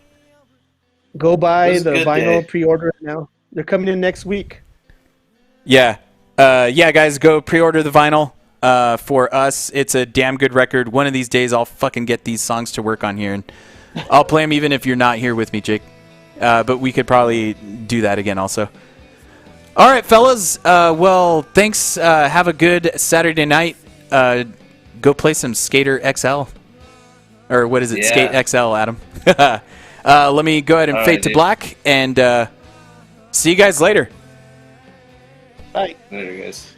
Go buy the vinyl, pre-order it now. They're coming in next week. Yeah. Guys, go pre-order the vinyl. For us, it's a damn good record. One of these days, I'll fucking get these songs to work on here, and I'll play them even if you're not here with me, Jake. But we could probably do that again also. All right, fellas. Well, thanks. Have a good Saturday night. Go play some Skater XL. Or what is it? Skate XL, Adam. Let me go ahead and fade to black, and see you guys later. Bye. Later, guys.